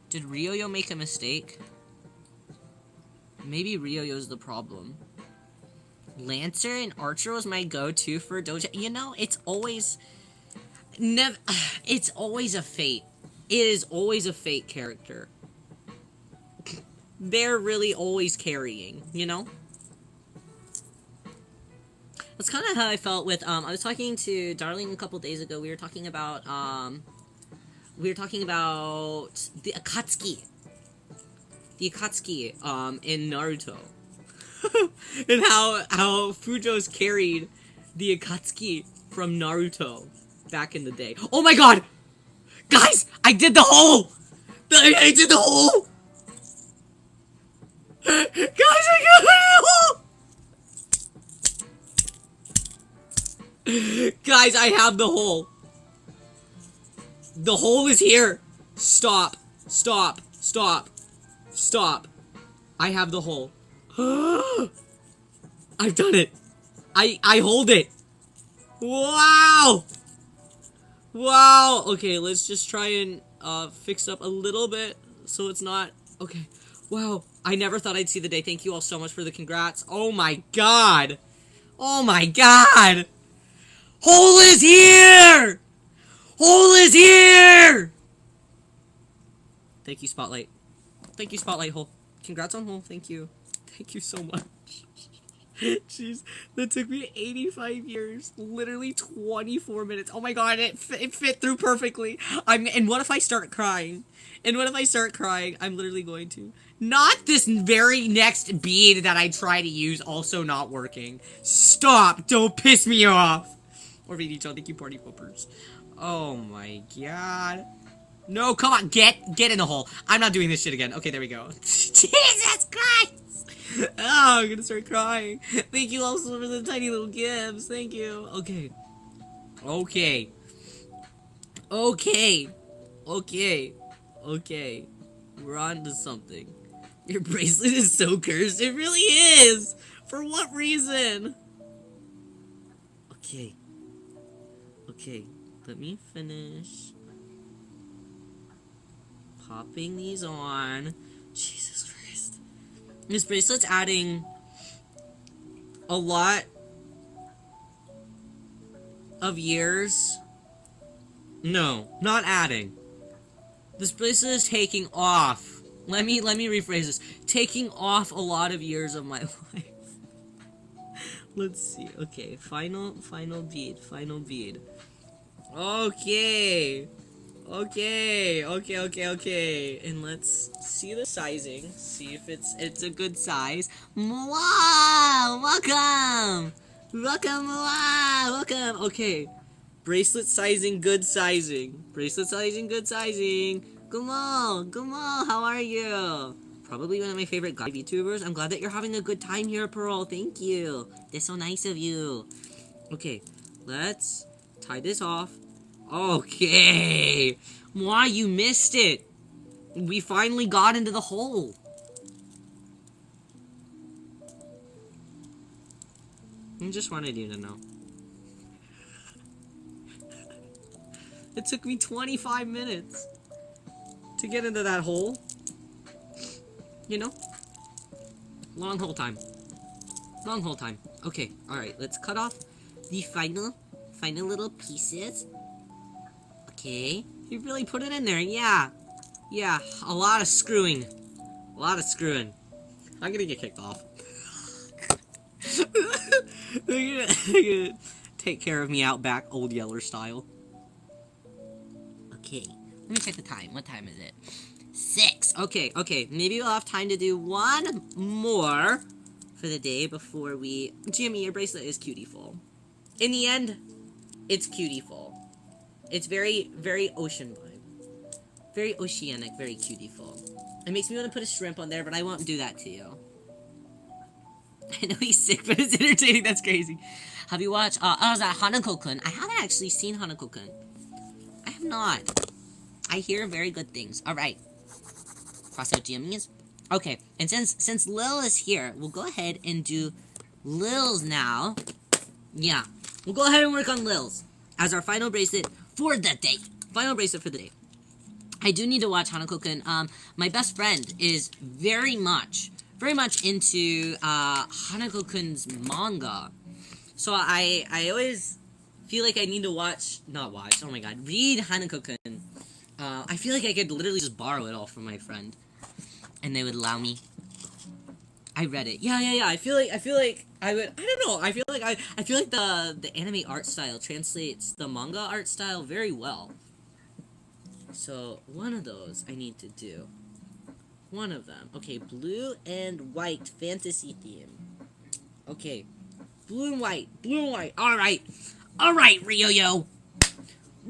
Did Riyo make a mistake? Maybe Ryo's the problem. Lancer and Archer was my go-to for doja. You know, it's always a Fate. It is always a Fate character. They're really always carrying, you know? That's kind of how I felt with, I was talking to Darling a couple days ago. We were talking about the Akatsuki. In Naruto. And how Fujo's carried the Akatsuki from Naruto back in the day. Oh my god! Guys, I did the hole! I did the hole! Guys, I got the hole! Guys, I have the hole. The hole is here. Stop. I have the hole. I've done it. I hold it. Wow. Okay, let's just try and fix up a little bit so it's not okay. Wow, I never thought I'd see the day. Thank you all so much for the congrats. Oh my god. Hole is here. Thank you, Spotlight. Hole. Congrats on Hole. Thank you so much. Jeez, that took me 85 years. Literally 24 minutes. Oh my god, it fit through perfectly. And what if I start crying? I'm literally going to. Not this very next bead that I try to use also not working. Stop! Don't piss me off! Or VDH, thank you, party poopers. Oh my god. No, come on, get in the hole. I'm not doing this shit again. Okay, there we go. Jesus Christ! Oh, I'm gonna start crying. Thank you also for the tiny little gifts. Thank you. Okay. We're on to something. Your bracelet is so cursed. It really is. For what reason? Okay. Let me finish popping these on. Jesus Christ. This bracelet's adding a lot of years. No, not adding. This bracelet is taking off. Let me rephrase this. Taking off a lot of years of my life. Let's see. Okay, final bead. Okay. Okay, okay. And let's see the sizing. See if it's a good size. Wow! Welcome! Wow! Welcome! Okay. Bracelet sizing, good sizing. Bracelet sizing, good sizing. Gumo, how are you? Probably one of my favorite guy VTubers. I'm glad that you're having a good time here, Pearl. Thank you. That's so nice of you. Okay, let's tie this off. Okay. Why, you missed it. We finally got into the hole. I just wanted you to know. It took me 25 minutes to get into that hole. You know? Long hole time. Long hole time. Okay, alright, let's cut off the final little pieces. Okay. You really put it in there, yeah. Yeah, a lot of screwing. A lot of screwing. I'm gonna get kicked off. They're gonna take care of me out back, Old Yeller style. Okay, let me check the time. What time is it? 6. Okay. Maybe we'll have time to do one more for the day before we... Jimmy, your bracelet is cutie-full. In the end, it's cutie-full. It's very, very ocean vibe. Very oceanic, very cutie-full. It makes me want to put a shrimp on there, but I won't do that to you. I know he's sick, but it's entertaining. That's crazy. Have you watched... is that Hanako-kun? I haven't actually seen Hanako-kun. I have not. I hear very good things. Alright. Cross out Jimmy's. Okay, and since Lil is here, we'll go ahead and do Lil's now. Yeah. We'll go ahead and work on Lil's as our final bracelet for the day. Final bracelet for the day. I do need to watch Hanako-kun. My best friend is very much into Hanako-kun's manga. So I always feel like I need to read Hanako-kun. I feel like I could literally just borrow it all from my friend, and they would allow me. I read it. Yeah. I feel like I would. I don't know. I feel like the anime art style translates the manga art style very well. So one of those I need to do. One of them. Okay, blue and white fantasy theme. Okay, blue and white. All right, Riyo.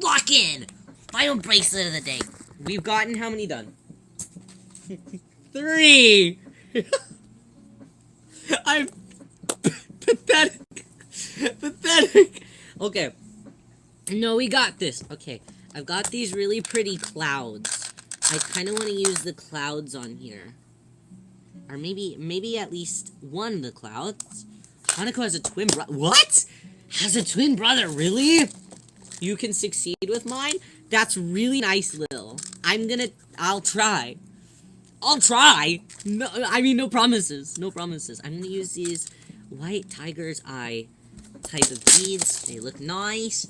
Lock in. Final bracelet of the day. We've gotten how many done? 3. I'm pathetic. Okay. No, we got this. Okay. I've got these really pretty clouds. I kind of want to use the clouds on here. Or maybe at least one of the clouds. Hanako has a twin brother. What? Has a twin brother, really? You can succeed with mine? That's really nice, Lil. I'll try. No, I mean, no promises. I'm gonna use these white tiger's eye type of beads. They look nice.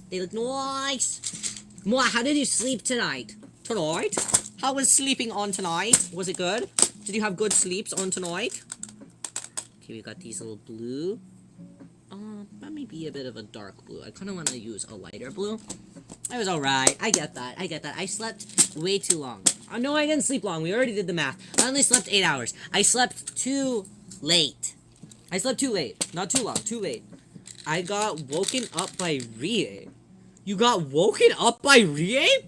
Mwah, how did you sleep tonight? How was sleeping on tonight? Was it good? Did you have good sleeps on tonight? Okay, we got these little blue. That may be a bit of a dark blue. I kind of want to use a lighter blue. I was alright. I get that. I slept way too long. No, I didn't sleep long. We already did the math. I only slept 8 hours. I slept too late. Not too long. Too late. I got woken up by Rie. You got woken up by Rie?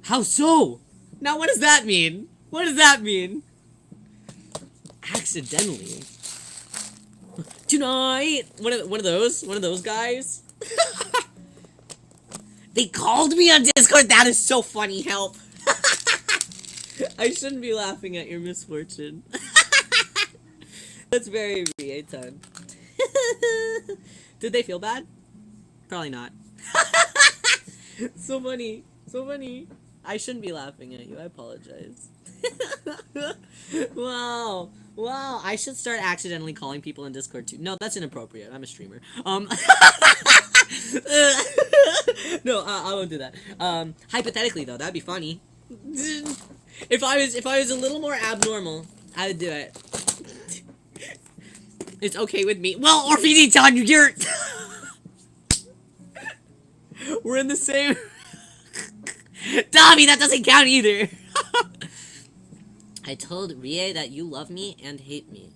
How so? Now, what does that mean? Accidentally. Tonight. One of those guys. They called me on Discord. That is so funny. Help. I shouldn't be laughing at your misfortune. That's very Rie-tan. Did they feel bad? Probably not. So funny. I shouldn't be laughing at you. I apologize. Wow. I should start accidentally calling people in Discord too. No, that's inappropriate. I'm a streamer. No, I won't do that. Hypothetically though, that'd be funny. If I was a little more abnormal, I would do it. It's okay with me. Well, Orpheus-chan, we're in the same. Dobby, that doesn't count either. I told Rie that you love me and hate me.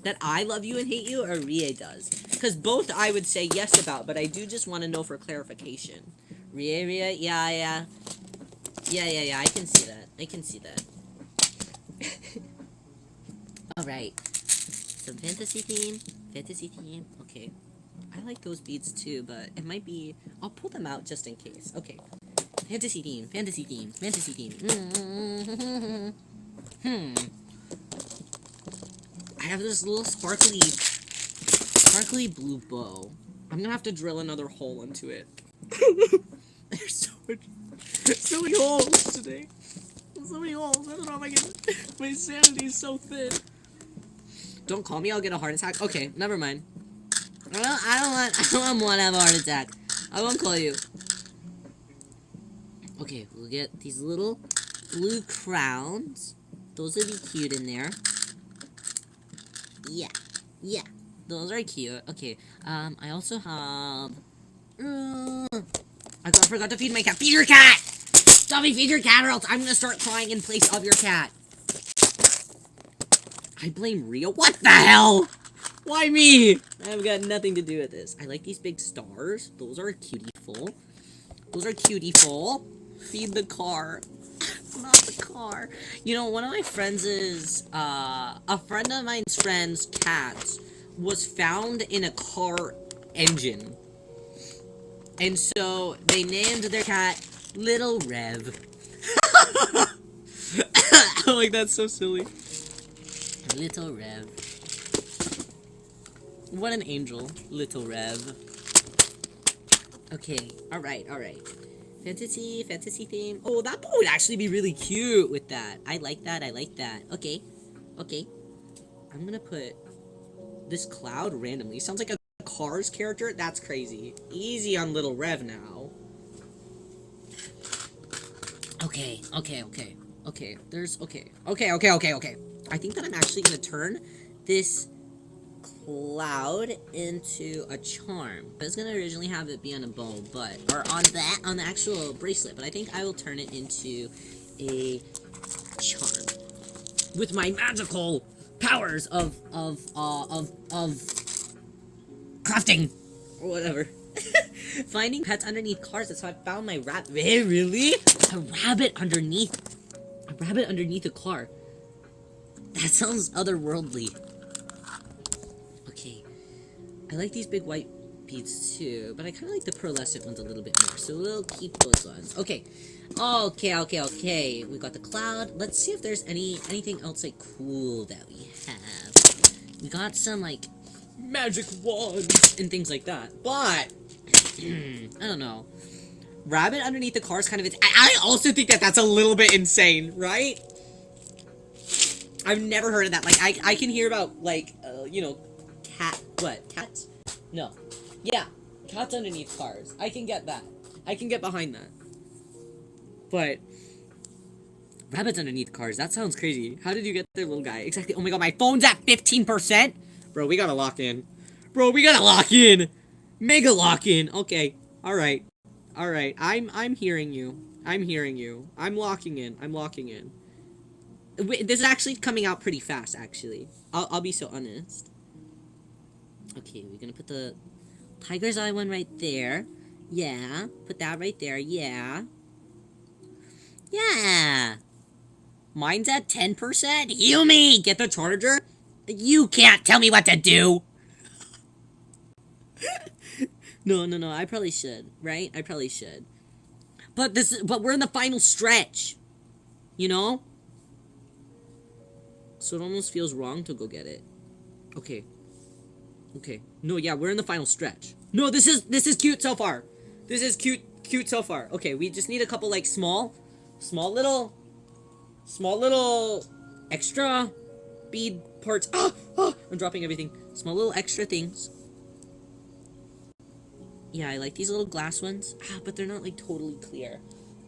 That I love you and hate you, or Rie does? Because both I would say yes about, but I do just want to know for clarification. Rie, yeah, I can see that. I can see that. Alright. Some fantasy theme. Okay. I like those beads too, but it might be... I'll pull them out just in case. Okay. Fantasy theme. I have this little sparkly blue bow. I'm gonna have to drill another hole into it. There's so many holes today. So many holes. I don't know if I can... My sanity is so thin. Don't call me, I'll get a heart attack. Okay, never mind. I don't want to have a heart attack. I won't call you. Okay, we'll get these little blue crowns. Those would be cute in there. Yeah. Those are cute. Okay, I also have... I forgot to feed my cat. Feed your cat! Dobby, feed your cat or else I'm gonna start crying in place of your cat. I blame Rio. What the hell? Why me? I've got nothing to do with this. I like these big stars. Those are cutie-ful. Feed the car. Not the car. You know, one of my friends is, a friend of mine's friend's cat was found in a car engine. And so, they named their cat Little Rev. Like, that's so silly. Little Rev. What an angel, Little Rev. Okay, alright. Fantasy theme. Oh, that bow would actually be really cute with that. I like that. Okay. I'm gonna put this cloud randomly. Sounds like a Cars character? That's crazy. Easy on Little Rev now. Okay. There's, okay. I think that I'm actually gonna turn this cloud into a charm. I was gonna originally have it be on a bow, but, or on the actual bracelet, but I think I will turn it into a charm. With my magical powers of crafting! Or whatever. Finding pets underneath cars, that's how I found my rabbit. Hey, really? A rabbit underneath a car. That sounds otherworldly. Okay. I like these big white beads too, but I kind of like the pearlescent ones a little bit more, so we'll keep those ones. Okay. We got the cloud. Let's see if there's anything else, like, cool that we have. We got some, like, magic wands and things like that, but I don't know. Rabbit underneath the car is kind of... I also think that that's a little bit insane, right? I've never heard of that. Like, I can hear about, like, you know, cats? No. Yeah, cats underneath cars. I can get that. I can get behind that. But rabbits underneath cars, that sounds crazy. How did you get there, little guy? Exactly. Oh my god, my phone's at 15%? Bro, we gotta lock in. Mega lock in. Okay. Alright. I'm hearing you. I'm locking in. Wait, this is actually coming out pretty fast, actually. I'll be so honest. Okay, we're gonna put the tiger's eye one right there. Yeah. Put that right there. Yeah. Mine's at 10%. Heal me! Get the charger. You can't tell me what to do! No, I probably should, right? I probably should. But we're in the final stretch. You know? So it almost feels wrong to go get it. Okay. No, yeah, we're in the final stretch. No, this is cute so far. This is cute so far. Okay, we just need a couple, like, small little extra bead parts. I'm dropping everything. Small little extra things. Yeah, I like these little glass ones. But they're not, like, totally clear.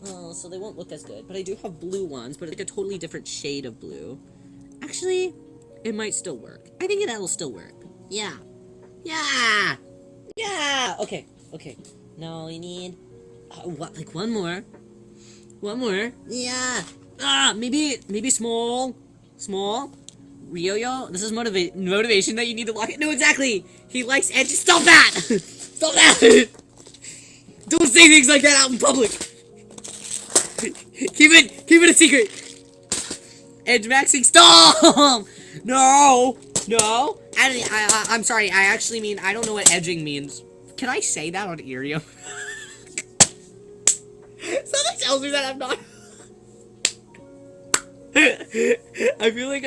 Oh, so they won't look as good. But I do have blue ones, but it's like a totally different shade of blue. Actually, it might still work. I think that'll still work. Yeah. Okay. Now we need... like one more. One more. Yeah. Maybe small. Small. Ryo, this is motivation that you need to lock it. No, exactly. He likes edges. Stop that. Stop that. Don't say things like that out in public. Keep it a secret. Edge maxing. Stop. No. No. I'm sorry. I actually mean, I don't know what edging means. Can I say that on IRIAM? Something tells me that I'm not. I feel like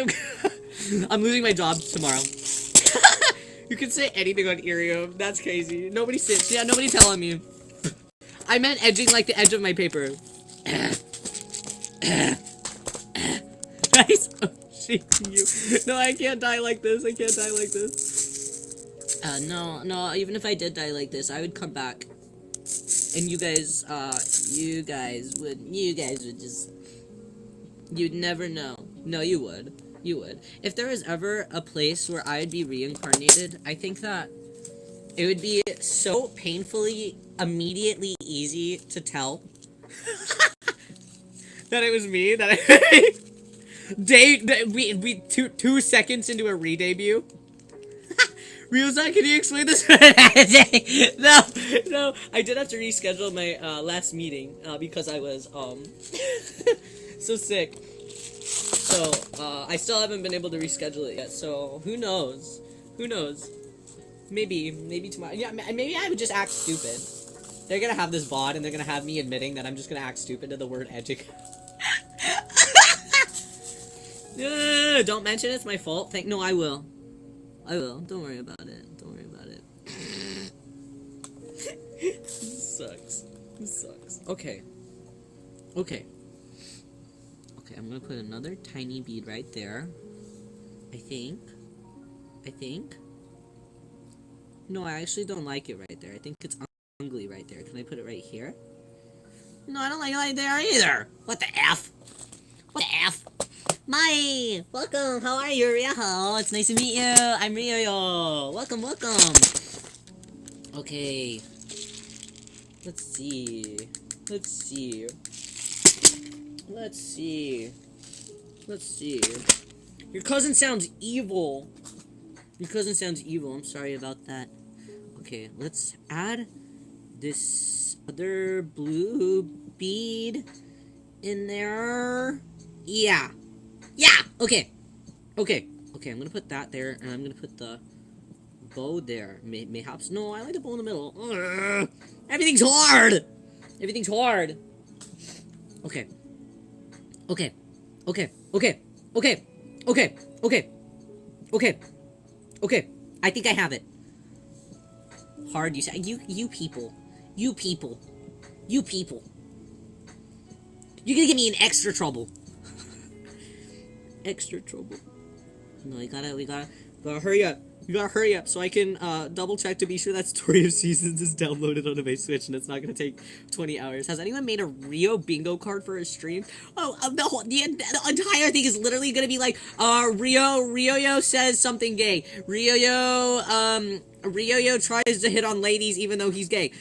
I'm losing my job tomorrow. You can say anything on IRIAM. That's crazy. Nobody sits. Yeah, nobody telling me. I meant edging like the edge of my paper. Nice. Oh, shaking you. No, I can't die like this. I can't die like this. No. Even if I did die like this, I would come back. And you guys would just... You'd never know. No, you would. You would. If there was ever a place where I'd be reincarnated, I think that it would be so painfully, immediately easy to tell that it was me, that we 2 seconds into a re-debut. Ryo-san, can you explain this? No, I did have to reschedule my last meeting because I was so sick. So I still haven't been able to reschedule it yet. So who knows? Who knows? Maybe tomorrow. Yeah, maybe I would just act stupid. They're gonna have this VOD and they're gonna have me admitting that I'm just gonna act stupid to the word edging. Don't mention it's my fault. No, I will. I will. Don't worry about it. Don't worry about it. This sucks. This sucks. Okay. Okay. Okay, I'm gonna put another tiny bead right there. I think. No, I actually don't like it right there. I think it's ugly right there. Can I put it right here? No, I don't like it right there either. What the F? What the F? Mai! Welcome! How are you, Ryo? It's nice to meet you! I'm Ryo! Welcome, welcome! Okay. Let's see. Your cousin sounds evil. I'm sorry about that. Okay, let's add this other blue bead in there. Yeah, okay, I'm gonna put that there, and I'm gonna put the bow there. Mayhaps, no, I like the bow in the middle. Ugh. Everything's hard! Okay. I think I have it. Hard, you say. You people. You're gonna give me an extra trouble. No, we gotta hurry up. You gotta hurry up so I can double check to be sure that Story of Seasons is downloaded onto my Switch and it's not gonna take 20 hours. Has anyone made a Ryo bingo card for a stream? Oh, the entire thing is literally gonna be like, Ryo says something gay. Ryo tries to hit on ladies even though he's gay.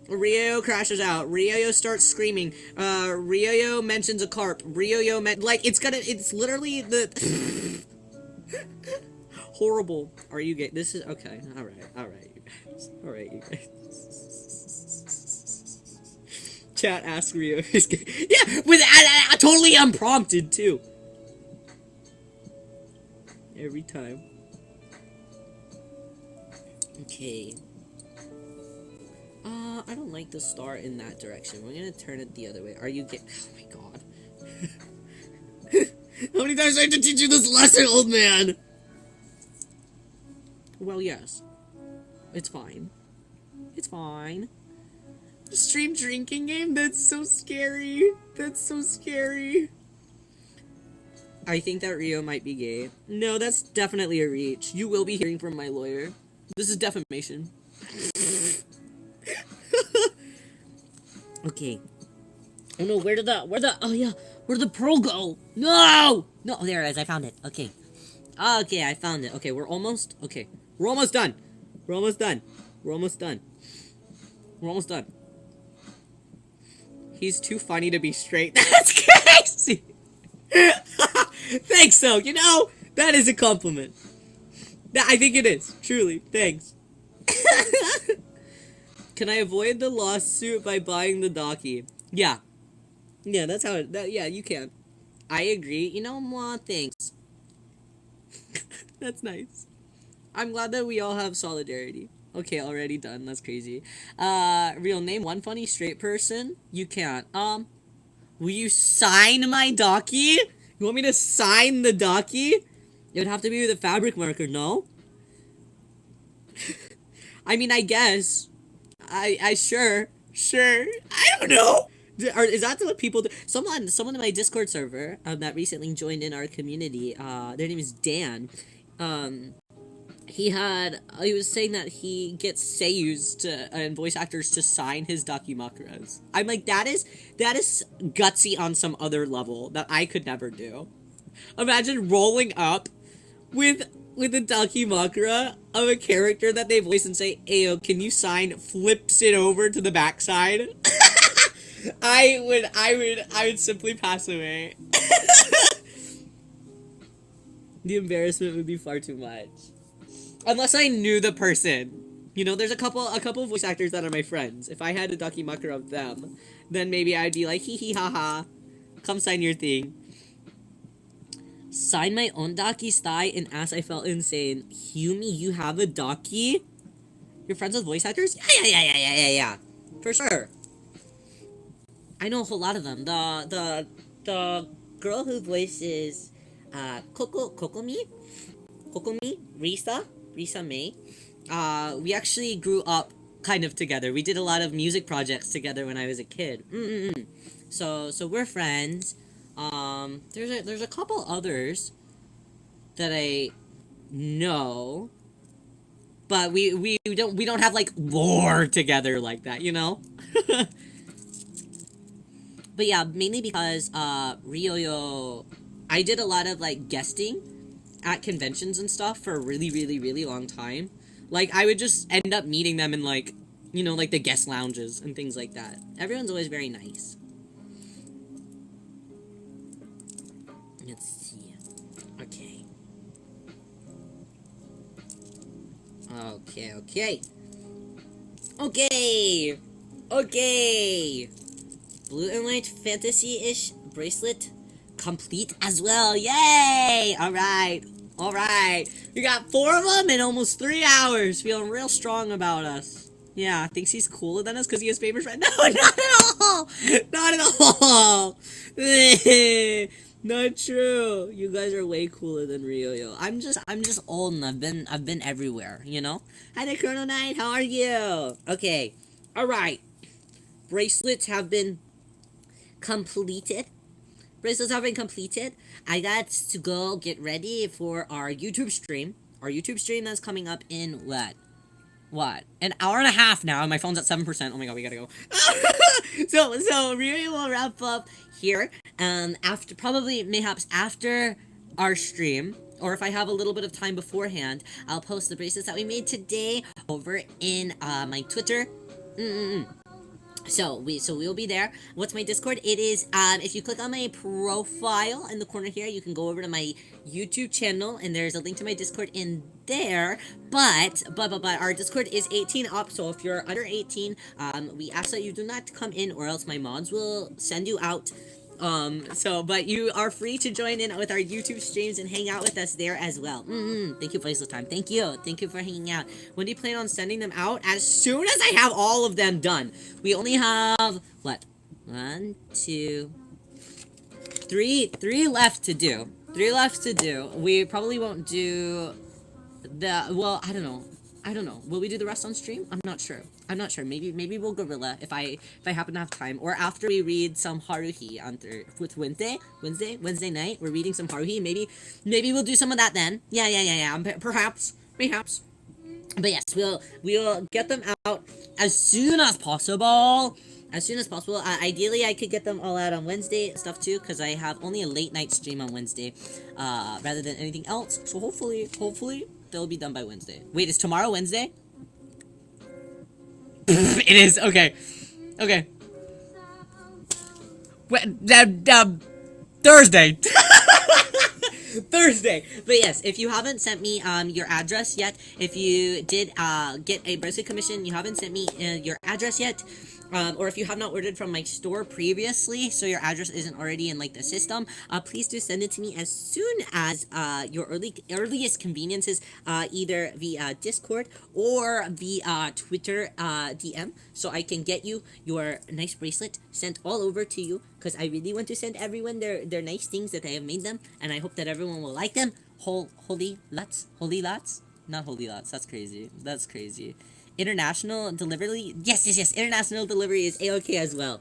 Ryo crashes out. Ryo starts screaming. Ryo mentions a carp. It's literally the... Horrible. Are you gay? This is... Okay. Alright, you guys. Chat, ask Ryo if he's gay. Yeah, with totally unprompted, too. Every time. Okay. I don't like the star in that direction. We're gonna turn it the other way. Are you gay? Oh my god. How many times do I have to teach you this lesson, old man? Well, yes. It's fine. Stream drinking game? That's so scary. I think that Ryo might be gay. No, that's definitely a reach. You will be hearing from my lawyer. This is defamation. Okay. Oh no, where'd the pearl go? No, there it is, I found it. Okay, I found it. Okay, we're almost done. He's too funny to be straight. That's crazy. Thanks, though. You know, that is a compliment. I think it is. Truly. Thanks. Can I avoid the lawsuit by buying the Docky? Yeah. Yeah, that's how it... yeah, you can. I agree. You know, more thanks. That's nice. I'm glad that we all have solidarity. Okay, already done. That's crazy. Real name, one funny straight person. You can't. Will you sign my Docky? You want me to sign the Docky? It would have to be with a fabric marker, no? I mean, I guess. Sure. I don't know. Is that what people do? Someone in my Discord server that recently joined in our community, their name is Dan. He was saying that he gets seiyus and voice actors to sign his dakimakuras. I'm like, that is gutsy on some other level that I could never do. Imagine rolling up with a dakimakura of a character that they voice and say, "Ayo, can you sign?" Flips it over to the backside. I would simply pass away. The embarrassment would be far too much. Unless I knew the person. You know, there's a couple voice actors that are my friends. If I had a dakimakura of them, then maybe I'd be like, hee hee ha ha. Come sign your thing. Sign my own Daki's thigh and ask I felt insane. Humi, you have a Daki? You're friends with voice actors? Yeah. For sure. I know a whole lot of them. The girl who voices Kokomi, Risa May. We actually grew up kind of together. We did a lot of music projects together when I was a kid. So we're friends. There's a couple others that I know, but we don't have like lore together like that, you know. But yeah, mainly because Riyo, I did a lot of like guesting at conventions and stuff for a really, really, really long time. Like, I would just end up meeting them in, like, you know, like the guest lounges and things like that. Everyone's always very nice. Let's see. Okay. Blue and white fantasy-ish bracelet complete as well. Yay! Alright. We got 4 of them in almost 3 hours. Feeling real strong about us. Yeah, thinks he's cooler than us because he has famous friends. No, not at all! Not at all! Not true. You guys are way cooler than Ryo. I'm just old and I've been everywhere, you know? Hi there, Chrono Knight. How are you? Okay. Alright. Bracelets have been completed. I got to go get ready for our YouTube stream. Our YouTube stream that's coming up in what? An hour and a half now. My phone's at 7%. Oh my god, we gotta go. So Riri will wrap up here. Mayhaps after our stream, or if I have a little bit of time beforehand, I'll post the bracelets that we made today over in my Twitter. So we'll be there. What's my Discord? It is, if you click on my profile in the corner here, you can go over to my YouTube channel, and there's a link to my Discord in there. But our Discord is 18 up, so if you're under 18, we ask that you do not come in, or else my mods will send you out. But you are free to join in with our YouTube streams and hang out with us there as well. Thank you for this time. Thank you for hanging out. When do you plan on sending them out? As soon as I have all of them done. We only have, what? 1, 2, 3 left to do. 3 left to do. We probably won't do well, I don't know. Will we do the rest on stream? I'm not sure. Maybe we'll guerrilla if I happen to have time, or after we read some Haruhi on Wednesday night. We're reading some Haruhi. Maybe we'll do some of that then. Yeah. Perhaps. But yes, we'll get them out as soon as possible. Ideally, I could get them all out on Wednesday stuff too, because I have only a late night stream on Wednesday, rather than anything else. So hopefully they'll be done by Wednesday. Wait, is tomorrow Wednesday? It is. Okay. Thursday. Thursday. But yes, if you haven't sent me your address yet, if you did get a bracelet commission, you haven't sent me your address yet, or if you have not ordered from my store previously, so your address isn't already in like the system, please do send it to me as soon as your earliest conveniences, either via Discord or via Twitter DM, so I can get you your nice bracelet sent all over to you, because I really want to send everyone their nice things that I have made them, and I hope that everyone will like them. Holy lots, not holy lots. That's crazy. International delivery, yes. International delivery is a-okay as well.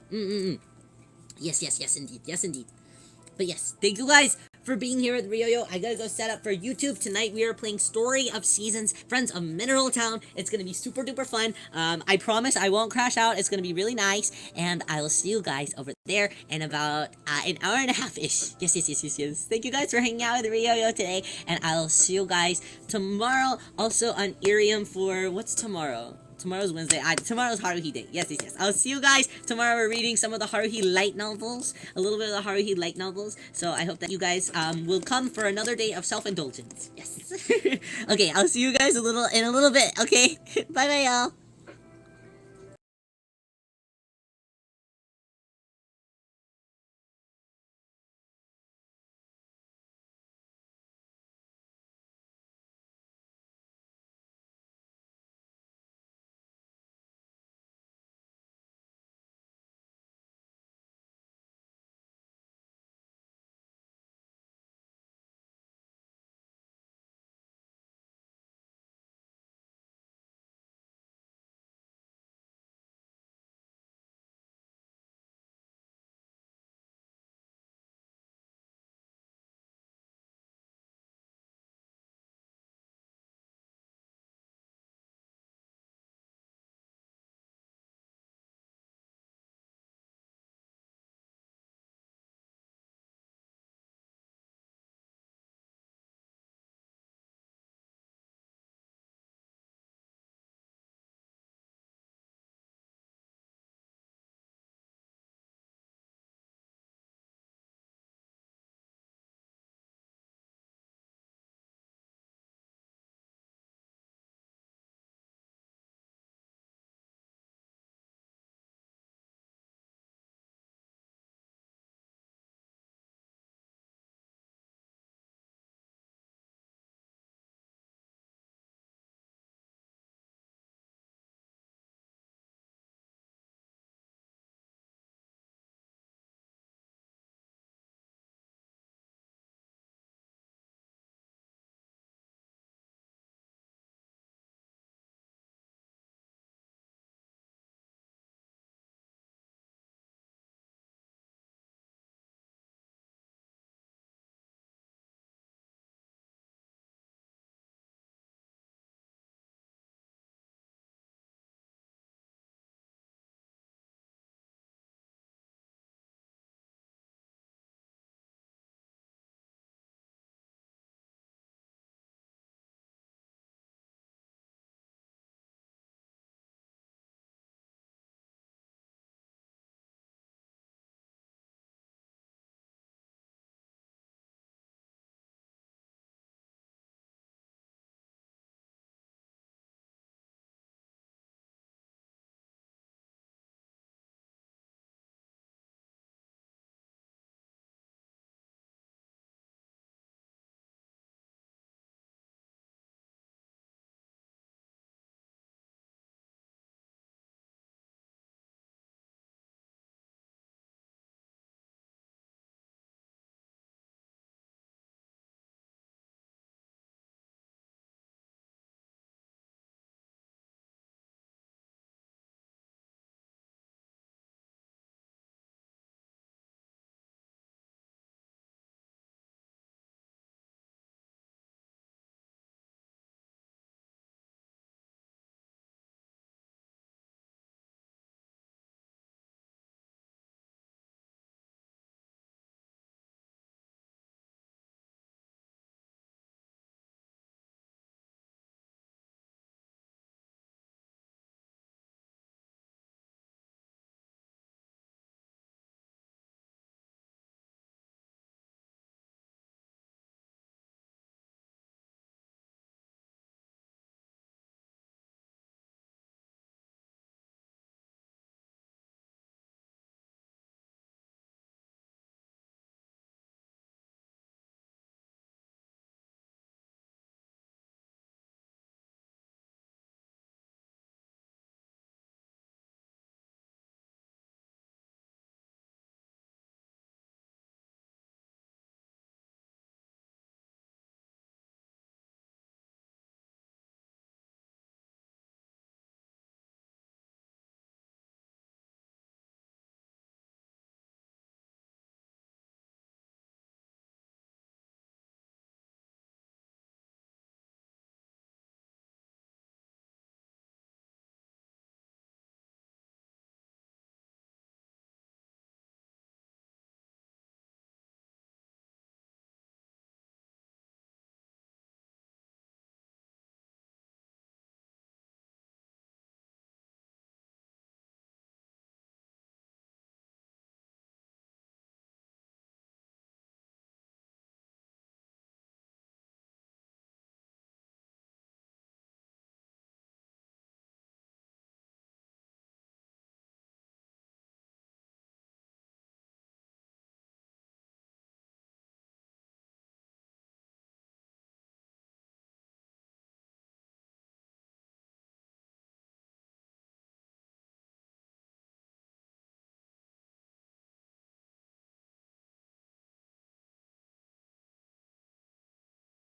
Yes, indeed. But yes, thank you guys for being here with Ryo. I gotta go set up for YouTube. Tonight we are playing Story of Seasons, Friends of Mineral Town. It's gonna be super duper fun. I promise I won't crash out. It's gonna be really nice, and I will see you guys over there in about an hour and a half-ish. Yes. Thank you guys for hanging out with Ryo today, and I'll see you guys tomorrow, also on IRIAM for, what's tomorrow? Tomorrow's Wednesday. Tomorrow's Haruhi Day. Yes. I'll see you guys tomorrow. We're reading some of the Haruhi light novels. A little bit of the Haruhi light novels. So I hope that you guys will come for another day of self-indulgence. Yes. Okay, I'll see you guys in a little bit. Okay. Bye, y'all.